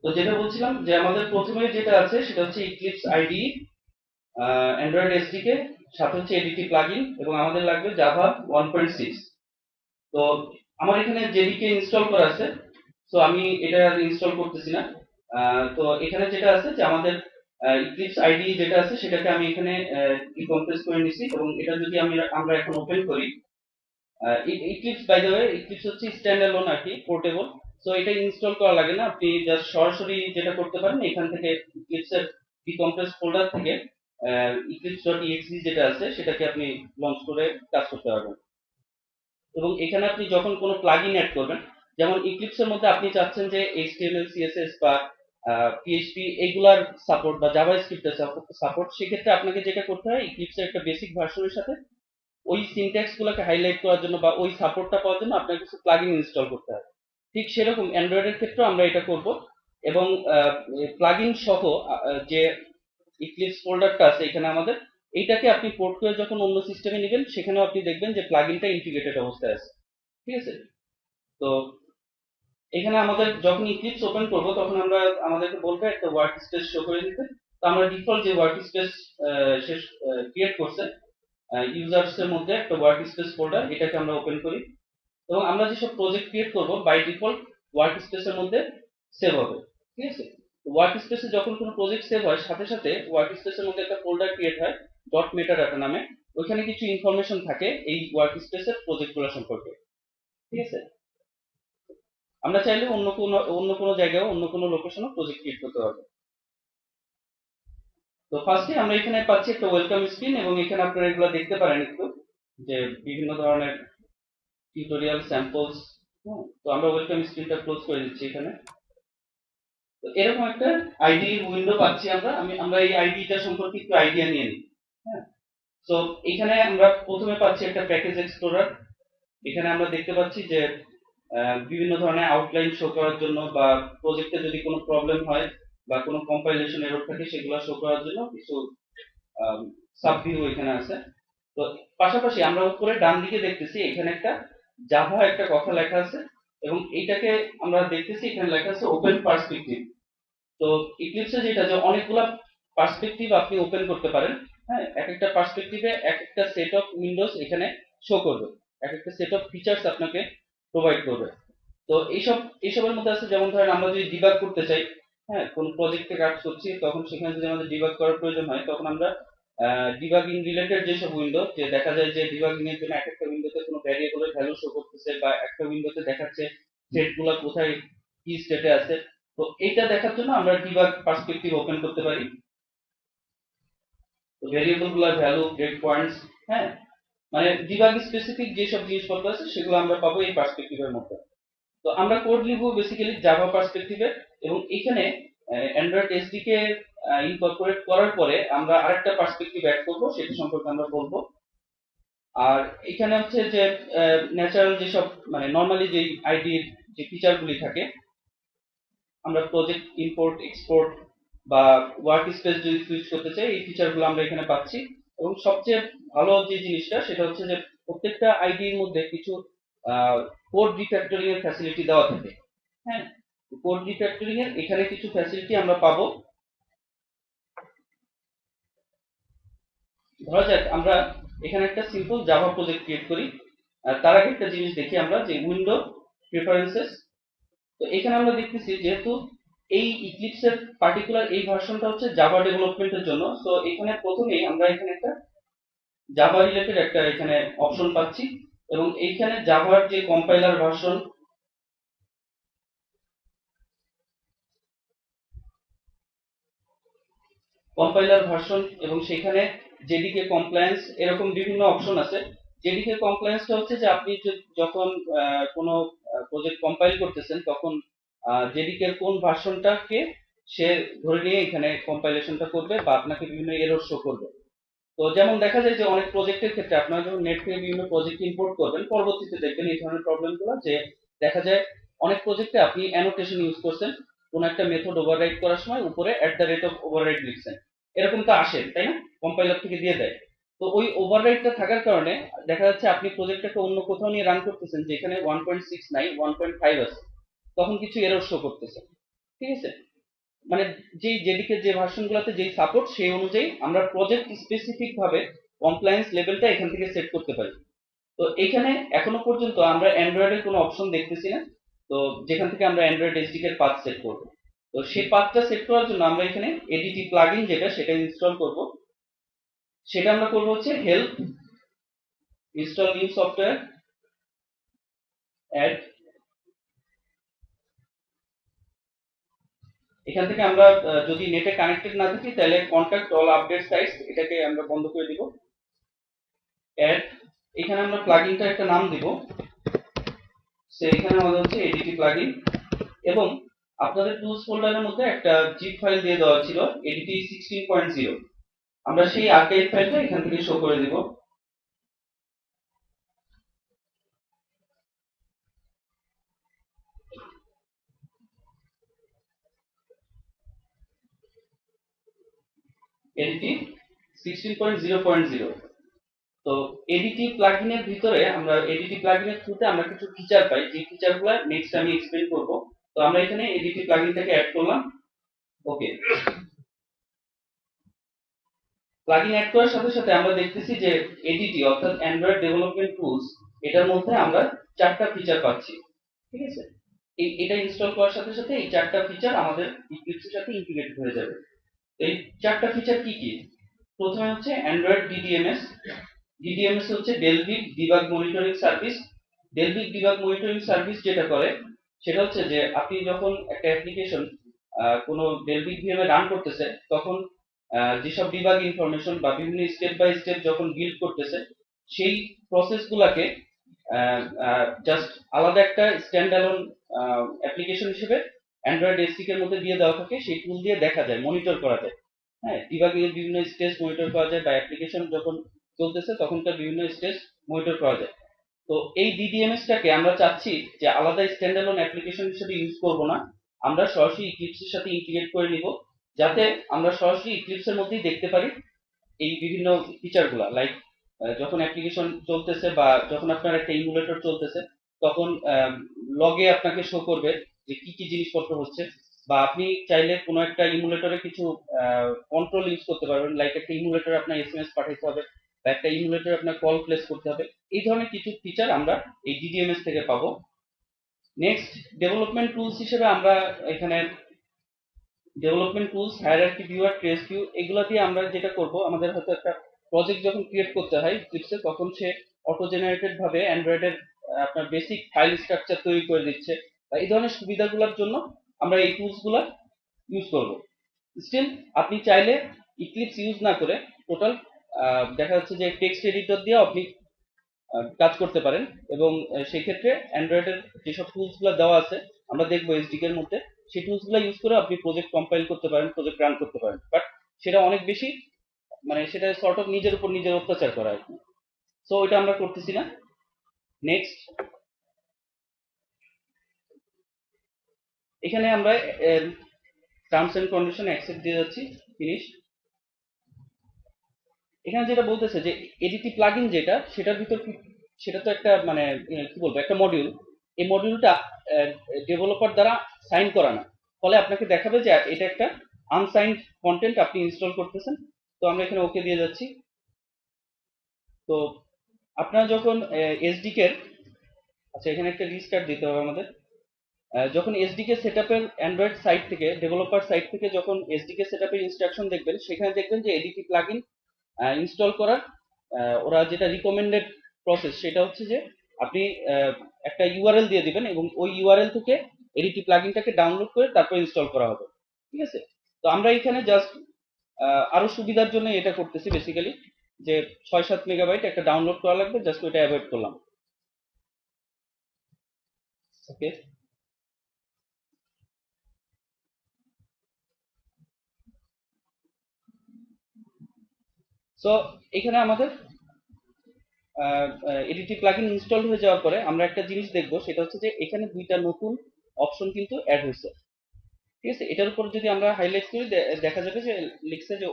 তো যেটা বলছিলাম যে আমাদের প্রথমে যেটা আছে সেটা হচ্ছে ইক্লিপস আইডি, অ্যান্ড্রয়েড এসডিকে, সাথে হচ্ছে এডিটি প্লাগইন, এবং আমাদের লাগবে জাভা 1.6। তো আমার এখানে জেডিকে ইনস্টল করা আছে, তো আমি এটা ইনস্টল করতেছি না। তো এখানে যেটা আছে যে আমাদের ইক্লিপস আইডি যেটা আছে সেটাকে আমি এখানে ডিকম্প্রেস করে নিছি, এবং এটা যদি আমরা এখন ওপেন করি, Eclipse by the way, Eclipse হচ্ছে স্ট্যান্ড অ্যালোন আর কি, পোর্টেবল। সো এটা ইনস্টল করা লাগে না, আপনি জাস্ট সরাসরি যেটা করতে পারেন এখান থেকে ইক্লিপস এর ডিকম্প্রেস ফোল্ডার থেকে eclipse.exe যেটা আছে সেটাকে আপনি লঞ্চ করে কাজ করতে পারবেন। এবং এখানে আপনি যখন কোনো প্লাগইন অ্যাড করবেন, যেমন ইক্লিপস এর মধ্যে আপনি চাচ্ছেন যে এইচটিএমএল সিএসএস বা পিএইচপি এগুলার সাপোর্ট বা জাভাস্ক্রিপ্টের সাপোর্ট, সেক্ষেত্রে আপনাকে যেটা করতে হয়, ইক্লিপস এর একটা বেসিক ভার্সনের সাথে ওই সিনট্যাক্স গুলোকে হাইলাইট করার জন্য বা ওই সাপোর্টটা পাওয়ার জন্য আপনার কিছু প্লাগইন ইনস্টল করতে হয়। ঠিক সেরকম অ্যান্ড্রয়েডের ক্ষেত্রেও আমরা এটা করব। এবং প্লাগইন সহ যে ইক্লিপস ফোল্ডারটা আছে এখানে আমাদের, এইটাকে আপনি পোর্ট করে যখন অন্য সিস্টেমে নেবেন সেখানেও আপনি দেখবেন যে প্লাগইনটা ইন্টিগ্রেটেড অবস্থায় আছে। ঠিক আছে? তো এখানে আমাদের যখন ইক্লিপস ওপেন করব তখন আমাদেরকে বলবে একটা ওয়ার্ক স্পেস শো করে দিতে। তো আমরা ডিফল্ট যে ওয়ার্ক স্পেস সে ক্রিয়েট করছে ইউজার্স এর মধ্যে একটা ওয়ার্ক স্পেস ফোল্ডার, এটাকে আমরা ওপেন করি, এবং আমরা যেসব প্রজেক্ট ক্রিয়েট করব বাই ডিফল্ট ওয়ার্ক স্পেসের মধ্যে সেভ হবে। ঠিক আছে? ওয়ার্ক স্পেসে যখন কোনো প্রজেক্ট সেভ হয় সাথে সাথে ওয়ার্ক স্পেসের মধ্যে একটা ফোল্ডার ক্রিয়েট হয় ডট মেটা ডাটা নামে। ওইখানে কিছু ইনফরমেশন থাকে এই ওয়ার্ক স্পেসের প্রজেক্টগুলো সম্পর্কে। ঠিক আছে? আমরা চাইলে অন্য কোনো জায়গায় অন্য কোনো লোকেশনও প্রজেক্ট ক্রিয়েট করতে পারবো। তো ফার্স্টে আমরা এখানে পাচ্ছি একটা ওয়েলকাম স্ক্রিন, এবং এখানে আপনারা এগুলো দেখতে পারেন একটু, যে বিভিন্ন ধরনের টিউটোরিয়াল স্যাম্পলস। তো আমরা ওয়েলকাম স্ক্রিনটা ক্লোজ করে দিচ্ছি এখানে। তো এরকম একটা আইডি উইন্ডো পাচ্ছি আমরা এই আইডিটা সম্পর্কে একটু আইডিয়া নিয়ে নিই। হ্যাঁ, তো এখানে আমরা প্রথমে পাচ্ছি একটা প্যাকেজ এক্সপ্লোরার। এখানে আমরা দেখতে পাচ্ছি যে বিভিন্ন ধরনের আউটলাইন শো করার জন্য, বা প্রজেক্টে যদি কোনো প্রবলেম হয় বা কোনো কম্পাইলেশন এরর থাকে সেগুলো শো করার জন্য কিছু সাব ভিউ এখানে আছে। তো পাশাপাশি আমরা উপরে ডান দিকে দেখতেছি এখানে একটা জাভা একটা কথা লেখা আছে, এবং এইটাকে আমরা দেখতেছি এখানে লেখা আছে ওপেন পার্সপেক্টিভ। তো ইক্লিপসে যেটা, যে অনেকগুলা পার্সপেক্টিভ আপনি ওপেন করতে পারেন। হ্যাঁ, এক একটা পার্সপেক্টিভে এক একটা সেট অফ উইন্ডোজ এখানে শো করবে, এক একটা সেট অফ ফিচার্স আপনাকে প্রোভাইড করবে। তো এইসবের মধ্যে আছে, যেমন ধরেন আমরা যদি ডিবাগ করতে চাই, হ্যাঁ, কোন প্রজেক্টে কাজ করছি তখন সেখানে যদি আমাদের ডিবাগ করার প্রয়োজন হয় তখন আমরা ডিবাগিং রিলেটেড যেসব উইন্ডো, যে দেখা যায় যে ডিবাগিং এর জন্য এক একটা উইন্ডোতে কোনো ভ্যারিয়েবলের ভ্যালু শো করতেছে, বা একটা উইন্ডোতে দেখাচ্ছে থ্রেডগুলো কোথায় কি স্টেটে আছে। তো এটা দেখার জন্য আমরা ডিবাগ পার্সপেক্টিভ ওপেন করতে পারি। তো ভ্যারিয়েবল গুলোর ভ্যালু, ব্রেক পয়েন্টস, হ্যাঁ, মানে ডিবাগ স্পেসিফিক যেসব জিনিসপত্র আছে সেগুলো আমরা পাবো এই পার্সপেক্টিভের মধ্যে। তো আমরা কোড লিখবো বেসিক্যালি জাভা পার্সপেক্টিভে, এবং এখানে অ্যান্ড্রয়েড এসডিকে ইনকর্পোরেট করার পরে আমরা আরেকটা পার্সপেক্টিভ অ্যাড করব, সেটা সম্পর্কে আমরা বলবো। আর এখানে হচ্ছে যে ন্যাচারাল যেসব, মানে নর্মালি যে আইডির যে ফিচারগুলি থাকে, আমরা প্রজেক্ট ইম্পোর্ট এক্সপোর্ট বা ওয়ার্ক স্পেস যদি সুইচ করতে চাই এই ফিচারগুলো আমরা এখানে পাচ্ছি। এবং সবচেয়ে ভালো যে জিনিসটা সেটা হচ্ছে যে প্রত্যেকটা আইডির মধ্যে কিছু কোড রিফ্যাক্টরিং এর ফ্যাসিলিটি দেওয়া থাকে। হ্যাঁ, কোড রিফ্যাক্টরিং এর এখানে কিছু ফ্যাসিলিটি আমরা পাবো। ধরা যাক আমরা এখানে একটা সিম্পল জাভা প্রজেক্ট ক্রিয়েট করি। তার আগে একটা জিনিস দেখি আমরা, যে উইন্ডো প্রেফারেন্সেস। তো এখানে আমরা দেখতেছি যেহেতু এই ইক্লিপসের পার্টিকুলার এই ভার্সনটা হচ্ছে জাভা ডেভেলপমেন্টের জন্য, তো এখানে প্রথমেই আমরা এখানে একটা জাভা রিলেটেড একটা এখানে অপশন পাচ্ছি, এবং এইখানে জাভার যে কম্পাইলার ভার্সন, এবং সেখানে জেডিকে কমপ্লায়েন্স, এরকম বিভিন্ন অপশন আছে। জেডিকে কমপ্লায়েন্সটা হচ্ছে যে আপনি যখন কোনো প্রজেক্ট কম্পাইল করতেছেন তখন জেডিকে কোন ভার্সনটাকে সে ধরে নিয়ে এখানে কম্পাইলেশনটা করবে বা আপনাকে বিভিন্ন এরর শো করবে। তো যেমন দেখা যায় যে অনেক প্রজেক্টের ক্ষেত্রে আপনারা যখন নেট থেকে বিভিন্ন প্রজেক্ট ইম্পোর্ট করবেন পরবর্তীতে দেখবেন এই ধরনের প্রবলেমগুলো, যে দেখা যায় অনেক প্রজেক্টে আপনি অ্যানোটেশন ইউজ করছেন, কোন একটা মেথড ওভাররাইড করার সময় উপরে @ওভাররাইড লিখছেন, এরকম তো আসে তাই না, কম্পাইলার থেকে দিয়ে দেয়। তো ওই ওভাররাইডটা থাকার কারণে দেখা যাচ্ছে আপনি প্রজেক্টটাকে অন্য কোথাও নিয়ে রান করতেছেন যেখানে 1.6 নাই 1.5 আছে, তখন কিছু এরর শো করতেছে। ঠিক আছে, মানে যেই জেডিকে যে ভার্সনগুলোতে যেই সাপোর্ট সেই অনুযায়ী আমরা প্রজেক্ট স্পেসিফিক ভাবে কমপ্লায়েন্স লেভেলটা এখান থেকে সেট করতে পারি। তো এখানে এখনো পর্যন্ত আমরা অ্যান্ড্রয়েডের কোনো অপশন দেখতেছি না, তো যেখান থেকে আমরা অ্যান্ড্রয়েড এসডিকে এর পাথ সেট করব। তো সেই পাথটা সেট করার জন্য আমরা এখানে এডিটি প্লাগইন যেটা সেটা ইনস্টল করব। সেটা আমরা করব হচ্ছে help install new software add. এখান থেকে আমরা যদি নেটে কানেক্টেড না থাকি তাহলে কন্টাক্ট অল আপডেট সাইটস এটাকে আমরা বন্ধ করে দিব। অ্যাড, এখানে আমরা প্লাগইনটা একটা নাম দিব, সো এখানে আমাদের হচ্ছে এডিটি প্লাগইন, এবং আপনাদের টুলস ফোল্ডারের মধ্যে একটা জিপ ফাইল দিয়ে দেওয়া ছিল এডিটি 16.0, আমরা সেই আর্কাইভ ফাইলটা এখান থেকে শো করে দিব। এডিটি 16.0.0। তো এডিটি প্লাগইনের ভিতরে আমরা এডিটি প্লাগইনের থ্রুতে আমরা কিছু ফিচার পাই, যে ফিচারগুলো নেক্সট আমি এক্সপ্লেইন করব। তো আমরা এখানে এডিটি প্লাগইনটাকে অ্যাড করলাম। ওকে, প্লাগইন অ্যাড করার সাথে সাথে আমরা দেখতেছি যে এডিটি অর্থাৎ অ্যান্ড্রয়েড ডেভেলপমেন্ট টুলস এটার মধ্যে আমরা 4টা ফিচার পাচ্ছি। ঠিক আছে, এটা ইনস্টল করার সাথে সাথে এই 4টা ফিচার আমাদের ইক্লিপসের সাথে ইন্টিগ্রেটেড হয়ে যাবে। এই 4টা ফিচার কি কি? প্রথমে হচ্ছে অ্যান্ড্রয়েড ডিডিএমএস। ডিডিএমএস হচ্ছে Dalvik debug monitoring service. Dalvik debug monitoring service যেটা করে সেটা হচ্ছে যে আপনি যখন একটা অ্যাপ্লিকেশন কোনো ডেলভিক ভিএমে রান করতেছে তখন যেসব ডিবাগ ইনফরমেশন বা বিভিন্ন স্টেপ বাই স্টেপ যখন বিল্ড করতেছে সেই প্রসেসগুলোকে জাস্ট আলাদা একটা স্ট্যান্ড অ্যালোন অ্যাপ্লিকেশন হিসেবে অ্যান্ড্রয়েড এসডিকে এর মধ্যে দিয়ে দেওয়া থাকে, সেই টুল দিয়ে দেখা যায়, মনিটর করা যায়। হ্যাঁ, ডিবাগিং এর বিভিন্ন স্টেজ মনিটর করা যায়, বা অ্যাপ্লিকেশন যখন চলতেছে তখনকার বিভিন্ন স্টেজ মনিটর করা যায়। তো এই ডিডিএমএস টাকে আমরা চাচ্ছি যে আলাদা স্ট্যান্ড অ্যালোন অ্যাপ্লিকেশন হিসেবে ইউজ করব না, আমরা সরাসরি ইক্লিপস এর সাথে ইন্টিগ্রেট করে নিব, যাতে আমরা সরাসরি ইক্লিপস এর মধ্যেই দেখতে পারি এই বিভিন্ন ফিচারগুলো। লাইক যখন অ্যাপ্লিকেশন চলতেছে বা যখন আপনার একটা ইমুলেটর চলতেছে তখন লগে আপনাকে শো করবে যে কি কি জিনিসপত্র হচ্ছে, বা আপনি চাইলে কোনো একটা ইমুলেটরে কিছু কন্ট্রোল ইউজ করতে পারবেন, লাইক একটা ইমুলেটরে আপনার এসএমএস পাঠাতে হবে বা একটা ইমুলেটরে আপনার কল প্লেস করতে হবে। এই ধরনের কিছু ফিচার আমরা এই ডিডিএমএস থেকে পাবো। নেক্সট, ডেভেলপমেন্ট টুলস হিসেবে আমরা এখানে development tools, hierarchy viewer, trace view, এগুলা দিয়ে আমরা যেটা করব, আমাদের হয়তো একটা প্রজেক্ট যখন ক্রিয়েট করতে হয় ক্লিপসে তখন সে অটো জেনারেটেড ভাবে অ্যান্ড্রয়েডের আপনার বেসিক ফাইল স্ট্রাকচার তৈরি করে দিচ্ছে, বা এই ধরনের সুবিধাগুলোর জন্য আমরা এই টুলসগুলো ইউজ করব। স্টিল আপনি চাইলে ইক্লিপস ইউজ না করে টোটাল দেখা যাচ্ছে যে টেক্সট এডিটর দিয়ে আপনি কাজ করতে পারেন, এবং সেই ক্ষেত্রে অ্যান্ড্রয়েডের যেসব টুলসগুলো দেওয়া আছে আমরা দেখবো এসডিকে এর মধ্যে, সেই টুলসগুলো ইউজ করে আপনি প্রজেক্ট কম্পাইল করতে পারেন, প্রজেক্ট রান করতে পারেন। বাট সেটা অনেক বেশি, মানে সেটা সর্ট অফ নিজের উপর নিজের অত্যাচার করা আর কি। সো এটা আমরা করতেছি না। নেক্সট, এখানে আমরা টার্মস এন্ড কন্ডিশন অ্যাকসেপ্ট দিয়ে যাচ্ছি, ফিনিশ। এখানে যেটা বলতেছে যে এডিটি প্লাগইন যেটা সেটার ভিতর সেটা তো একটা মানে কি বলবো একটা মডিউল, এই মডিউলটা ডেভেলপার দ্বারা সাইন করা না, ফলে আপনাকে দেখাবে যে এটা একটা আনসাইন্ড কন্টেন্ট আপনি ইনস্টল করতেছেন। তো আমরা এখানে ওকে দিয়ে যাচ্ছি। তো আপনারা যখন এসডিকে আচ্ছা এখানে একটা রিস্টার্ট দিতে হবে আমাদের। যখন এসডিকে সেটআপের অ্যান্ড্রয়েড সাইট থেকে ডেভেলপার সাইট থেকে যখন এসডিকে সেটআপের ইনস্ট্রাকশন দেখবেন সেখানে দেখবেন যে এডিটি প্লাগইন ইনস্টল করার ওরা যেটা রিকমেন্ডেড প্রসেস সেটা হচ্ছে যে আপনি একটা ইউআরএল দিয়ে দিবেন এবং ওই ইউআরএল থেকে এডিটি প্লাগইনটাকে ডাউনলোড করে তারপর ইনস্টল করা হবে। ঠিক আছে, তো আমরা এখানে জাস্ট আরো সুবিধার জন্য এটা করতেছি বেসিক্যালি, যে 6-7 মেগাবাইট একটা ডাউনলোড করা লাগবে, জাস্ট ওইটা অ্যাভয়েড করলাম। ওকে, সো এখানে আমাদের এডিটি প্লাগইন ইনস্টল হয়ে যাওয়ার পরে আমরা একটা জিনিস দেখবো, সেটা হচ্ছে যে এখানে দুইটা নতুন অপশন কিন্তু অ্যাড হয়েছে। ঠিক আছে, এটার উপর যদি আমরা হাইলাইট করি দেখা যাবে যে লিখছে যে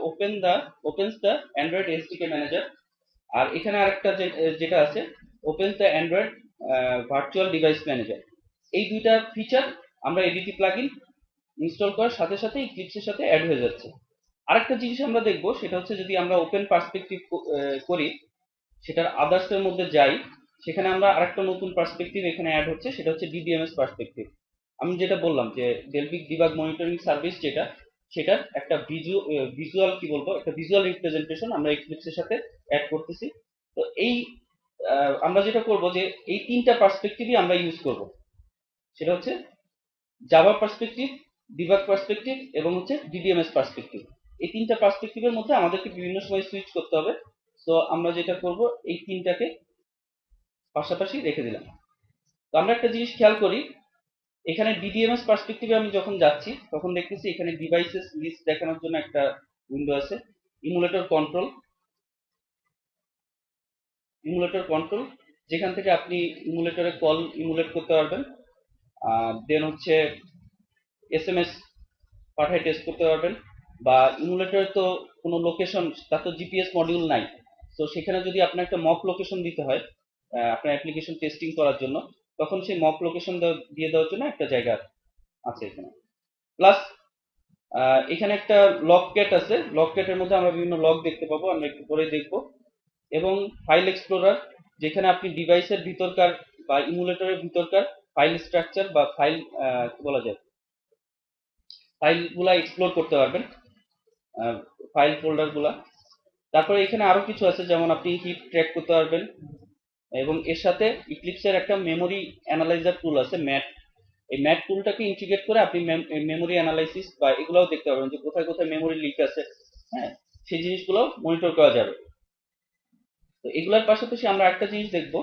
opens the Android SDK manager. আর এখানে আরেকটা যেটা আছে opens the Android virtual device manager. এই দুইটা ফিচার আমরা এডিটি প্লাগইন ইনস্টল করার সাথে সাথে ইক্লিপসের সাথে অ্যাড হয়ে যাচ্ছে। আরেকটা জিনিস আমরা দেখবো, সেটা হচ্ছে যদি আমরা ওপেন পার্সপেক্টিভ করি, সেটার আদার্স এর মধ্যে যাই, সেখানে আমরা আরেকটা নতুন পার্সপেক্টিভ এখানে অ্যাড হচ্ছে, সেটা হচ্ছে ডিবিএমএস পার্সপেক্টিভ। আমি যেটা বললাম যে ডেলভিক ডিবাগ মনিটরিং সার্ভিস যেটা, সেটার একটা ভিজুয়াল কি বলবো, একটা ভিজুয়াল রিপ্রেজেন্টেশন আমরা এক্লিপসের সাথে অ্যাড করতেছি। তো এই আমরা যেটা করব যে এই তিনটা পার্সপেক্টিভই আমরা ইউজ করব, সেটা হচ্ছে জাভা পার্সপেক্টিভ, ডিবাগ পার্সপেক্টিভ এবং হচ্ছে ডিবিএমএস পার্সপেক্টিভ। এই তিনটা পার্সপেক্টিভের মধ্যে আমাদেরকে বিভিন্ন সময় সুইচ করতে হবে। তো আমরা যেটা করব, এই তিনটাকে পাশাপাশি রেখে দিলাম। তো আমরা একটা জিনিস খেয়াল করি, এখানে ডিবিএমএস পার্সপেক্টিভে আমি যখন যাচ্ছি তখন দেখতেছি এখানে ডিভাইসেস লিস্ট দেখানোর জন্য একটা উইন্ডো আছে, ইমুলেটর কন্ট্রোল, যেখান থেকে আপনি ইমুলেটরে কল ইমুলেট করতে পারবেন। দেন হচ্ছে এসএমএস পাঠায় টেস্ট করতে পারবেন, বা ইমুলেটরে তো কোনো লোকেশন, তার তো জিপিএস মডিউল নাই, তো সেখানে যদি আপনার একটা মক লোকেশন দিতে হয় আপনার অ্যাপ্লিকেশন টেস্টিং করার জন্য, তখন সেই মক লোকেশন দিয়ে দেওয়ার জন্য একটা জায়গা আছে এখানে। প্লাস এখানে একটা লগ ক্যাট আছে, লগ ক্যাটের মধ্যে আমরা বিভিন্ন লগ দেখতে পাবো, আমরা একটু পরে দেখবো। এবং ফাইল এক্সপ্লোরার, যেখানে আপনি ডিভাইসের ভিতরকার বা ইমুলেটরের ভিতরকার ফাইল স্ট্রাকচার বা ফাইল কি বলা যায়, ফাইলগুলা এক্সপ্লোর করতে পারবেন, ফাইল ফোল্ডারগুলা। তারপরে এখানে আরো কিছু আছে, যেমন আপনি হিপ ট্র্যাক করতে পারবেন, এবং এর সাথে ইক্লিপসের একটা মেমোরি অ্যানালাইজার টুল আছে, ম্যাট। এই ম্যাট টুলটাকে ইন্টিগ্রেট করে আপনি মেমোরি অ্যানালাইসিস বা এগুলাও দেখতে পারবেন, যে কোথায় কোথায় মেমোরি লিক আছে, হ্যাঁ, সেই জিনিসগুলো মনিটর করা যাবে। তো এগুলোর পাশাপাশি আমরা একটা জিনিস দেখবো,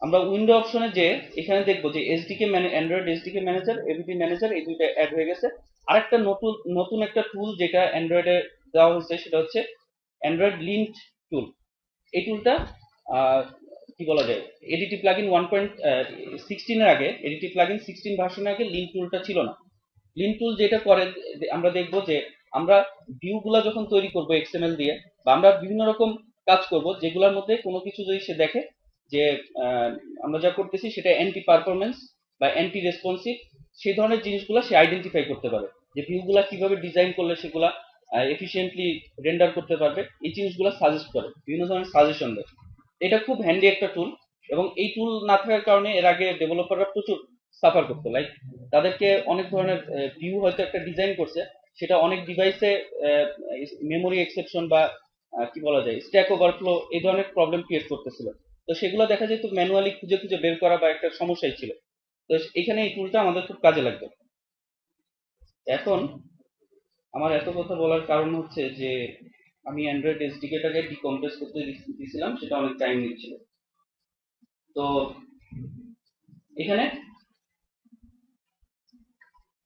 আমরা উইন্ডো অপশনে যে এখানে দেখবো যে SDK Android SDK manager, ABP manager, এই দুইটা অ্যাড হয়ে গেছে। আরেকটা নতুন নতুন একটা টুল যেটা অ্যান্ড্রয়েডে দেওয়া হয়েছে, সেটা হচ্ছে অ্যান্ড্রয়েড লিঙ্ক টুল। এই টুলটা কি বলা যায়, এডিটি প্লাগইন 1.16 এর আগে, এডিটি প্লাগইন 16 ভার্সনের আগে লিঙ্ক টুলটা ছিল না। লিঙ্ক টুল যেটা করে, আমরা দেখবো যে আমরা ভিউ গুলা যখন তৈরি করব এক্সএমএল দিয়ে, বা আমরা বিভিন্ন রকম কাজ করব, যেগুলোর মধ্যে কোনো কিছু যদি সে দেখে যে আমরা যা করতেছি সেটা অ্যান্টি পারফরমেন্স বা অ্যান্টি রেসপন্সিভ, সেই ধরনের জিনিসগুলো সে আইডেন্টিফাই করতে পারে, যে ভিউগুলা কিভাবে ডিজাইন করলে সেগুলা এফিসিয়েন্টলি রেন্ডার করতে পারবে, এই জিনিসগুলো সাজেস্ট করে, বিভিন্ন ধরনের সাজেশন দেয়। এটা খুব হ্যান্ডি একটা টুল, এবং এই টুল না থাকার কারণে এর আগে ডেভেলপাররা প্রচুর সাফার করতো। লাইক তাদেরকে অনেক ধরনের ভিউ হয়তো একটা ডিজাইন করছে, সেটা অনেক ডিভাইসে মেমোরি এক্সেপশন বা কি বলা যায় স্ট্যাক ওভারফ্লো, এই ধরনের প্রবলেম ক্রিয়েট করতেছিল। তো সেগুলো দেখা যেত ম্যানুয়ালি খুঁজে খুঁজে বের করা বা একটা সমস্যাই ছিল। তো এখানে এই টুলটা আমাদের খুব কাজে লাগবে। এখন আমার এত কথা বলার কারণ হচ্ছে যে আমি অ্যান্ড্রয়েড এসডিকেটাকে ডিকম্প্রেস করতে দিয়েছিলাম, সেটা অনেক টাইম নিচ্ছিল। তো এখানে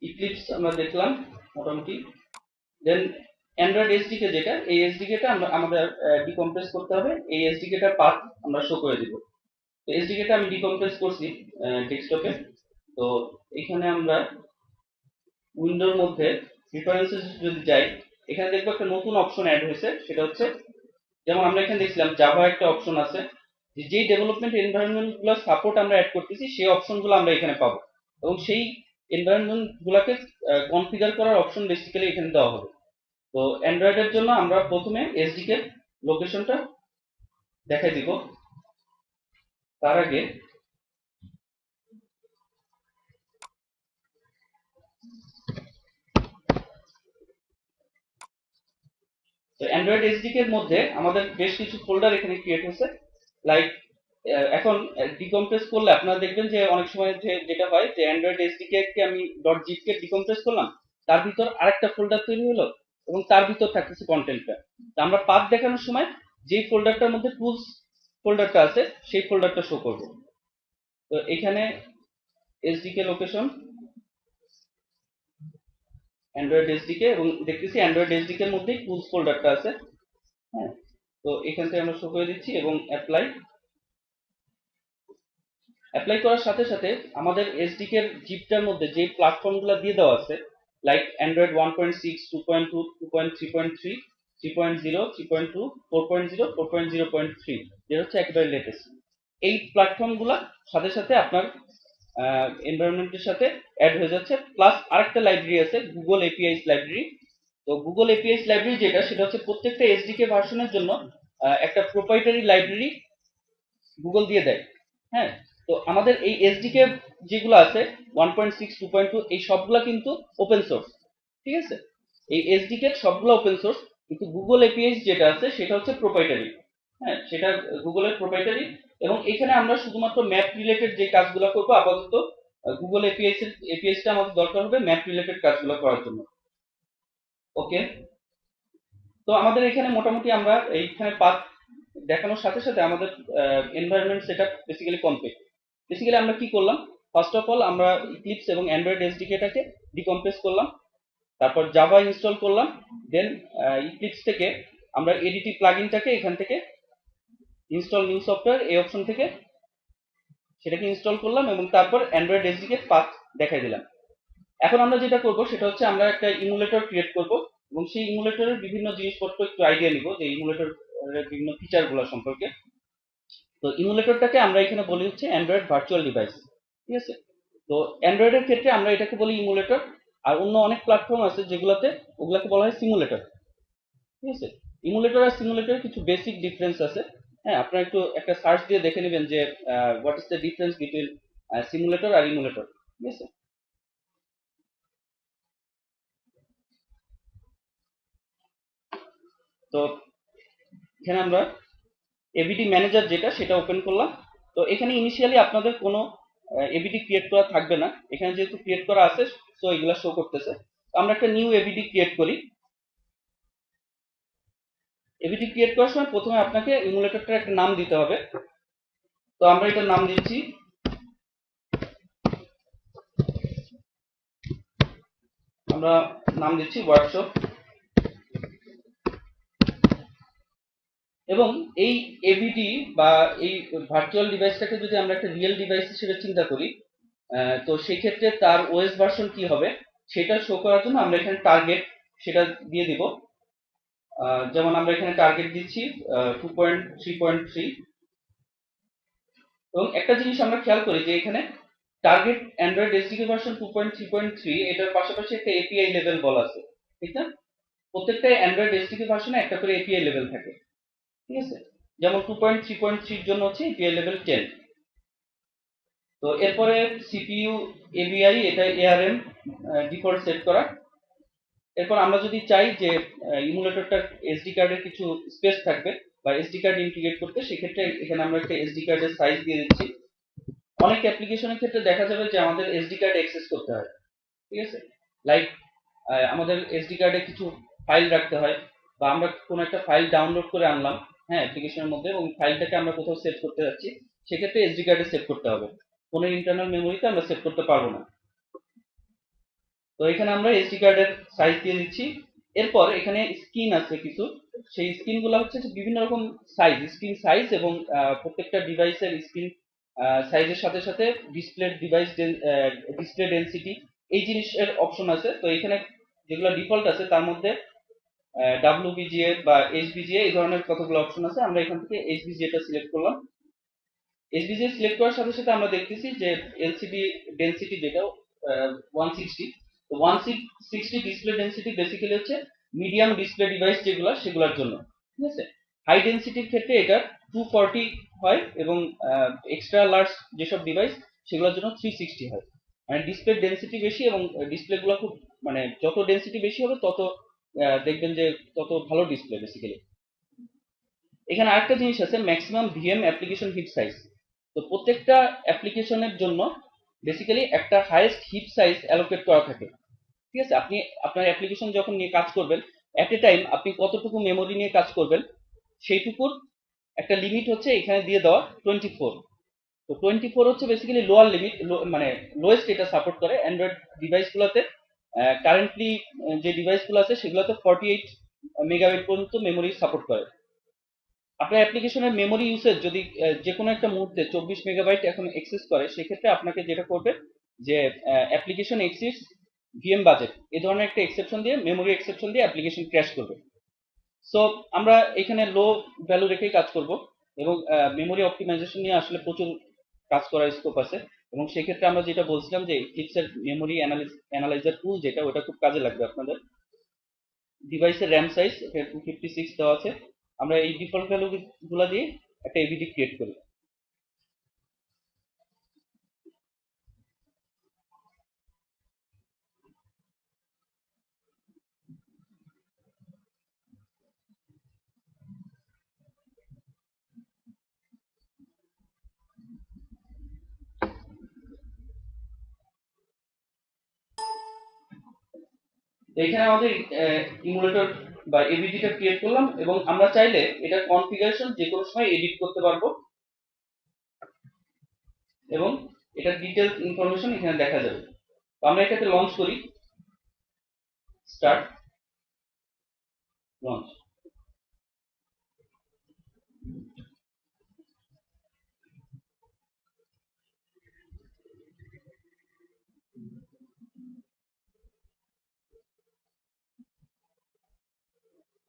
ইক্লিপস আমরা দেখলাম মোটামুটি। দেন অ্যান্ড্রয়েড এসডিকে যেটা, এই এসডিকেটা আমরা আমাদের ডিকম্প্রেস করতে হবে, এই এসডিকেটার পাথ আমরা শো করে দিব। তো এসডিকেটা আমি ডিকম্প্রেস করছি ডেস্কটপে। তো এখানে আমরা উইন্ডোর মধ্যে প্রিফারেন্সেস যদি যাই, এখানে দেখবো একটা নতুন অপশন অ্যাড হয়েছে, সেটা হচ্ছে, যেমন আমরা এখানে দেখছিলাম জাভা একটা অপশন আছে, যে যেই ডেভেলপমেন্ট এনভায়রনমেন্ট গুলো সাপোর্ট আমরা অ্যাড করতেছি, সেই অপশনগুলো আমরা এখানে পাবো, এবং সেই এনভায়রনমেন্ট গুলাকে কনফিগার করার অপশন বেসিক্যালি এখানে দেওয়া হবে। তো অ্যান্ড্রয়েডের জন্য আমরা প্রথমে এসডিকে লোকেশনটা দেখাই দিব। তার আগে তো অ্যান্ড্রয়েড এসডিকে এর মধ্যে আমাদের বেশ কিছু ফোল্ডার এখানে ক্রিয়েট হয়েছে। লাইক এখন ডিকম্প্রেস করলে আপনারা দেখবেন যে অনেক সময় যেটা হয়, যে অ্যান্ড্রয়েড এসডিকে কে আমি .zip কে ডিকম্প্রেস করলাম, তার ভিতর আরেকটা ফোল্ডার তৈরি হলো, এবং তার ভিতর থাকতেছে কন্টেন্টটা। তো আমরা পাথ দেখানোর সময় যেই ফোল্ডারটার মধ্যে টুলস ফোল্ডারটা আছে, সেই ফোল্ডারটা শো করব। তো এখানে এসডিকে লোকেশন, অ্যান্ড্রয়েড এসডিকে, এবং দেখতেছি অ্যান্ড্রয়েড এসডিকে এর মধ্যেই টুলস ফোল্ডারটা আছে। হ্যাঁ, তো এখান থেকে আমরা শো করে দিচ্ছি, এবং অ্যাপ্লাই করার সাথে সাথে আমাদের এসডিকে এর জিপটার মধ্যে যে প্ল্যাটফর্মগুলো দিয়ে দেওয়া আছে, লাইক অ্যান্ড্রয়েড 1.6, 2.2, 2.3.3, 3.0, 3.2, 4.0, 4.0.3, যেটা হচ্ছে একেবারে লেটেস্ট। এই প্ল্যাটফর্মগুলো সাথে সাথে আপনার এনভায়রনমেন্টের সাথে অ্যাড হয়ে যাচ্ছে। প্লাস আরেকটা লাইব্রেরি আছে গুগল এপিআইস লাইব্রেরি। তো গুগল এপিআইস লাইব্রেরি যেটা, সেটা হচ্ছে প্রত্যেকটা এসডিকে ভার্সনের জন্য একটা প্রোপ্রাইটারি লাইব্রেরি গুগল দিয়ে দেয়। হ্যাঁ, তো আমাদের এই এসডিকে যেগুলো আছে 1.6 2.2 এই সবগুলা কিন্তু ওপেন সোর্স। ঠিক আছে, এই এসডিকে সবগুলো ওপেন সোর্স, কিন্তু গুগল এপিআই যেটা আছে সেটা হচ্ছে প্রোপ্রাইটারি। হ্যাঁ, সেটা গুগলের প্রোপ্রাইটারি। এবং এখানে আমরা শুধুমাত্র ম্যাপ রিলেটেড যে কাজগুলো করবো আপাতত, গুগল এপিআইটা আমাদের দরকার হবে ম্যাপ রিলেটেড কাজগুলো করার জন্য। ওকে, তো আমাদের এখানে মোটামুটি আমরা এইখানে পাথ দেখানোর সাথে সাথে আমাদের environment setup basically complete. Basically আমরা কি করলাম, ফার্স্ট অফ অল আমরা ইক্লিপস এবং অ্যান্ড্রয়েড এসডিকেটাকে ডিকম্প্রেস করলাম, তারপর জাভা ইনস্টল করলাম, দেন ইক্লিপস থেকে আমরা এডিটি প্লাগইনটাকে এখান থেকে ইনস্টল নিউ সফটওয়্যার এই অপশন থেকে সেটাকে ইনস্টল করলাম, এবং তারপর অ্যান্ড্রয়েড এসডিকে পাথ দেখাই দিলাম। এখন আমরা যেটা করব সেটা হচ্ছে আমরা একটা ইমুলেটর ক্রিয়েট করব, এবং সেই ইমুলেটরের বিভিন্ন জিনিসপত্র একটু আইডিয়া নিব যে ইমুলেটর বিভিন্ন ফিচার গুলো সম্পর্কে। তো ইমুলেটরটাকে আমরা এখানে বলি হচ্ছে অ্যান্ড্রয়েড ভার্চুয়াল ডিভাইস। ঠিক আছে, তো অ্যান্ড্রয়েডের ক্ষেত্রে আমরা এটাকে বলি ইমুলেটর, আর অন্য অনেক প্ল্যাটফর্ম আছে যেগুলোতে ওগুলাকে বলা হয় সিমুলেটর। ঠিক আছে, ইমুলেটর আর সিমুলেটরের কিছু বেসিক ডিফারেন্স আছে। হ্যাঁ, আপনারা একটু একটা সার্চ দিয়ে দেখে নেবেন যে what is the difference between simulator আর ইমুলেটর। ঠিক আছে, তো এখানে আমরা এবিডি ম্যানেজার যেটা সেটা ওপেন করলাম। তো এখানে ইনিশিয়ালি আপনাদের কোনো এবিডি ক্রিয়েট করা থাকবে না, এখানে যেহেতু ক্রিয়েট করা আছে তো এগুলা শো করতেছে। তো আমরা একটা নিউ এবিডি ক্রিয়েট করি। এবিডি ক্রিয়েট করার সময় প্রথমে আপনাকে ইমুলেটরটার একটা নাম দিতে হবে। তো আমরা এটার নাম দিচ্ছি, আমরা নাম দিচ্ছি ওয়ার্কশপ। এবং এই এবিডি বা এই ভার্চুয়াল ডিভাইসটাকে যদি আমরা একটা রিয়েল ডিভাইস হিসেবে চিন্তা করি, তো সেই ক্ষেত্রে তার ওএস ভার্সন কি হবে সেটা শো করার জন্য আমরা এখানে টার্গেট সেটা দিয়ে দিব। যেমন আমরা এখানে টার্গেট দিচ্ছি 2.3.3। এবং একটা জিনিস আমরা খেয়াল করি যে এখানে টার্গেট অ্যান্ড্রয়েড এসডিকে ভার্সন 2.3.3 এটার পাশাপাশি একটা এপিআই লেভেল বলা আছে, ঠিক না? প্রত্যেকটা অ্যান্ড্রয়েড এসডিকে ভার্সনে একটা করে এপিআই লেভেল থাকে। ঠিক আছে, যেমন 2.3.3 এর জন্য হচ্ছে এপিআই লেভেল 10। তো এরপরে সিপিইউ এবিআই এটা এআরএম ডিফল্ট সেট করা। এরপর আমরা যদি চাই যে ইমুলেটরটার এসডি কার্ডের কিছু স্পেস থাকবে বা এসডি কার্ড ইন্টিগ্রেট করতে, সেক্ষেত্রে এখানে আমরা একটা এসডি কার্ডের সাইজ দিয়ে দিচ্ছি। অনেক অ্যাপ্লিকেশনের ক্ষেত্রে দেখা যাবে যে আমাদের এসডি কার্ড অ্যাক্সেস করতে হয়। ঠিক আছে, লাইক আমাদের এসডি কার্ডে কিছু ফাইল রাখতে হয়, বা আমরা কোনো একটা ফাইল ডাউনলোড করে আনলাম হ্যাঁ অ্যাপ্লিকেশনের মধ্যে, এবং ফাইলটাকে আমরা কোথাও সেভ করতে যাচ্ছি, সেক্ষেত্রে এসডি কার্ডে সেভ করতে হবে, ফোনের ইন্টারনাল মেমোরিতে আমরা সেভ করতে পারবো না। তো এখানে আমরা এসডি কার্ডের সাইজ দিয়ে দিচ্ছি। এরপর এখানে স্ক্রিন আছে কিছু, সেই স্ক্রিনগুলো হচ্ছে বিভিন্ন রকম সাইজ, স্ক্রিন সাইজ, এবং প্রত্যেকটা ডিভাইসের স্ক্রিন সাইজের সাথে সাথে ডিসপ্লে ডেনসিটি এই জিনিসের অপশন আছে। তো এখানে যেগুলো ডিফল্ট আছে তার মধ্যে ডাব্লিউবিজিএ বা এইচবিজিএ এই ধরনের কতগুলো অপশন আছে। আমরা এখান থেকে এইচবিজিএটা সিলেক্ট করলাম। এইচবিজিএ সিলেক্ট করার সাথে সাথে আমরা দেখতেছি যে এলসিডি ডেনসিটি যেটা 160। তো 160 ডিসপ্লে ডেনসিটি বেসিক্যালি হচ্ছে মিডিয়াম ডিসপ্লে ডিভাইস যেগুলো সেগুলোর জন্য। ঠিক আছে, হাই ডেনসিটির ক্ষেত্রে এটা 240 হয়, এবং এক্সট্রা লার্জ যেসব ডিভাইস সেগুলোর জন্য 360 হয়। মানে ডিসপ্লে ডেনসিটি বেশি, এবং ডিসপ্লেগুলো খুব মানে যত ডেনসিটি বেশি হবে তত দেখবেন যে তত ভালো ডিসপ্লে বেসিক্যালি। এখানে আরেকটা জিনিস আছে maximum VM application heap size. তো প্রত্যেকটা অ্যাপ্লিকেশনের জন্য বেসিক্যালি একটা হাইয়েস্ট হিপ সাইজ অ্যালোকেট করা থাকে। ঠিক আছে, আপনি আপনার অ্যাপ্লিকেশন যখন নিয়ে কাজ করবেন, এট এ টাইম আপনি কতটুকু মেমোরি নিয়ে কাজ করবেন সেইটুকুর একটা লিমিট হচ্ছে এখানে দিয়ে দেওয়া 24। তো 24 হচ্ছে বেসিক্যালি লোয়ার লিমিট, মানে লোয়েস্ট এটা সাপোর্ট করে অ্যান্ড্রয়েড ডিভাইসগুলোতে। কারেন্টলি যে ডিভাইসগুলো আছে সেগুলোতে 48 মেগাবাইট পর্যন্ত মেমোরি সাপোর্ট করে। আপনার অ্যাপ্লিকেশনের মেমোরি ইউসেজ যদি যে কোনো একটা মুহূর্তে 24 মেগাবাইট এখন এক্সেস করে, সেক্ষেত্রে আপনাকে যেটা করবে যে অ্যাপ্লিকেশন এক্সিস ভিএম বাজেট এই ধরনের একটা এক্সেপশন দিয়ে, মেমোরি এক্সেপশন দিয়ে অ্যাপ্লিকেশন ক্র্যাশ করবে। সো আমরা এখানে লো ভ্যালু রেখেই কাজ করব, এবং মেমোরি অপটিমাইজেশন নিয়ে আসলে প্রচুর কাজ করার স্কোপ আছে। এবং সেক্ষেত্রে আমরা যেটা বলছিলাম যে Eclipse এর মেমোরি অ্যানালাইজার টুল যেটা, ওটা খুব কাজে লাগবে আপনাদের। ডিভাইসের র্যাম সাইজ এখানে 256 দেওয়া আছে। আমরা এই ডিফল্ট ভ্যালু গুলা দিয়ে একটা এবিডি ক্রিয়েট করি। এখানে আমাদের ইমুলেটর বা এবিডিটা ক্রিয়েট করলাম এবং আমরা চাইলে এটার কনফিগারেশন যে কোনো সময় এডিট করতে পারবো এবং এটার ডিটেলস ইনফরমেশন এখানে দেখা যাবে। তো আমরা এটাকে লঞ্চ করি, স্টার্ট, লঞ্চ।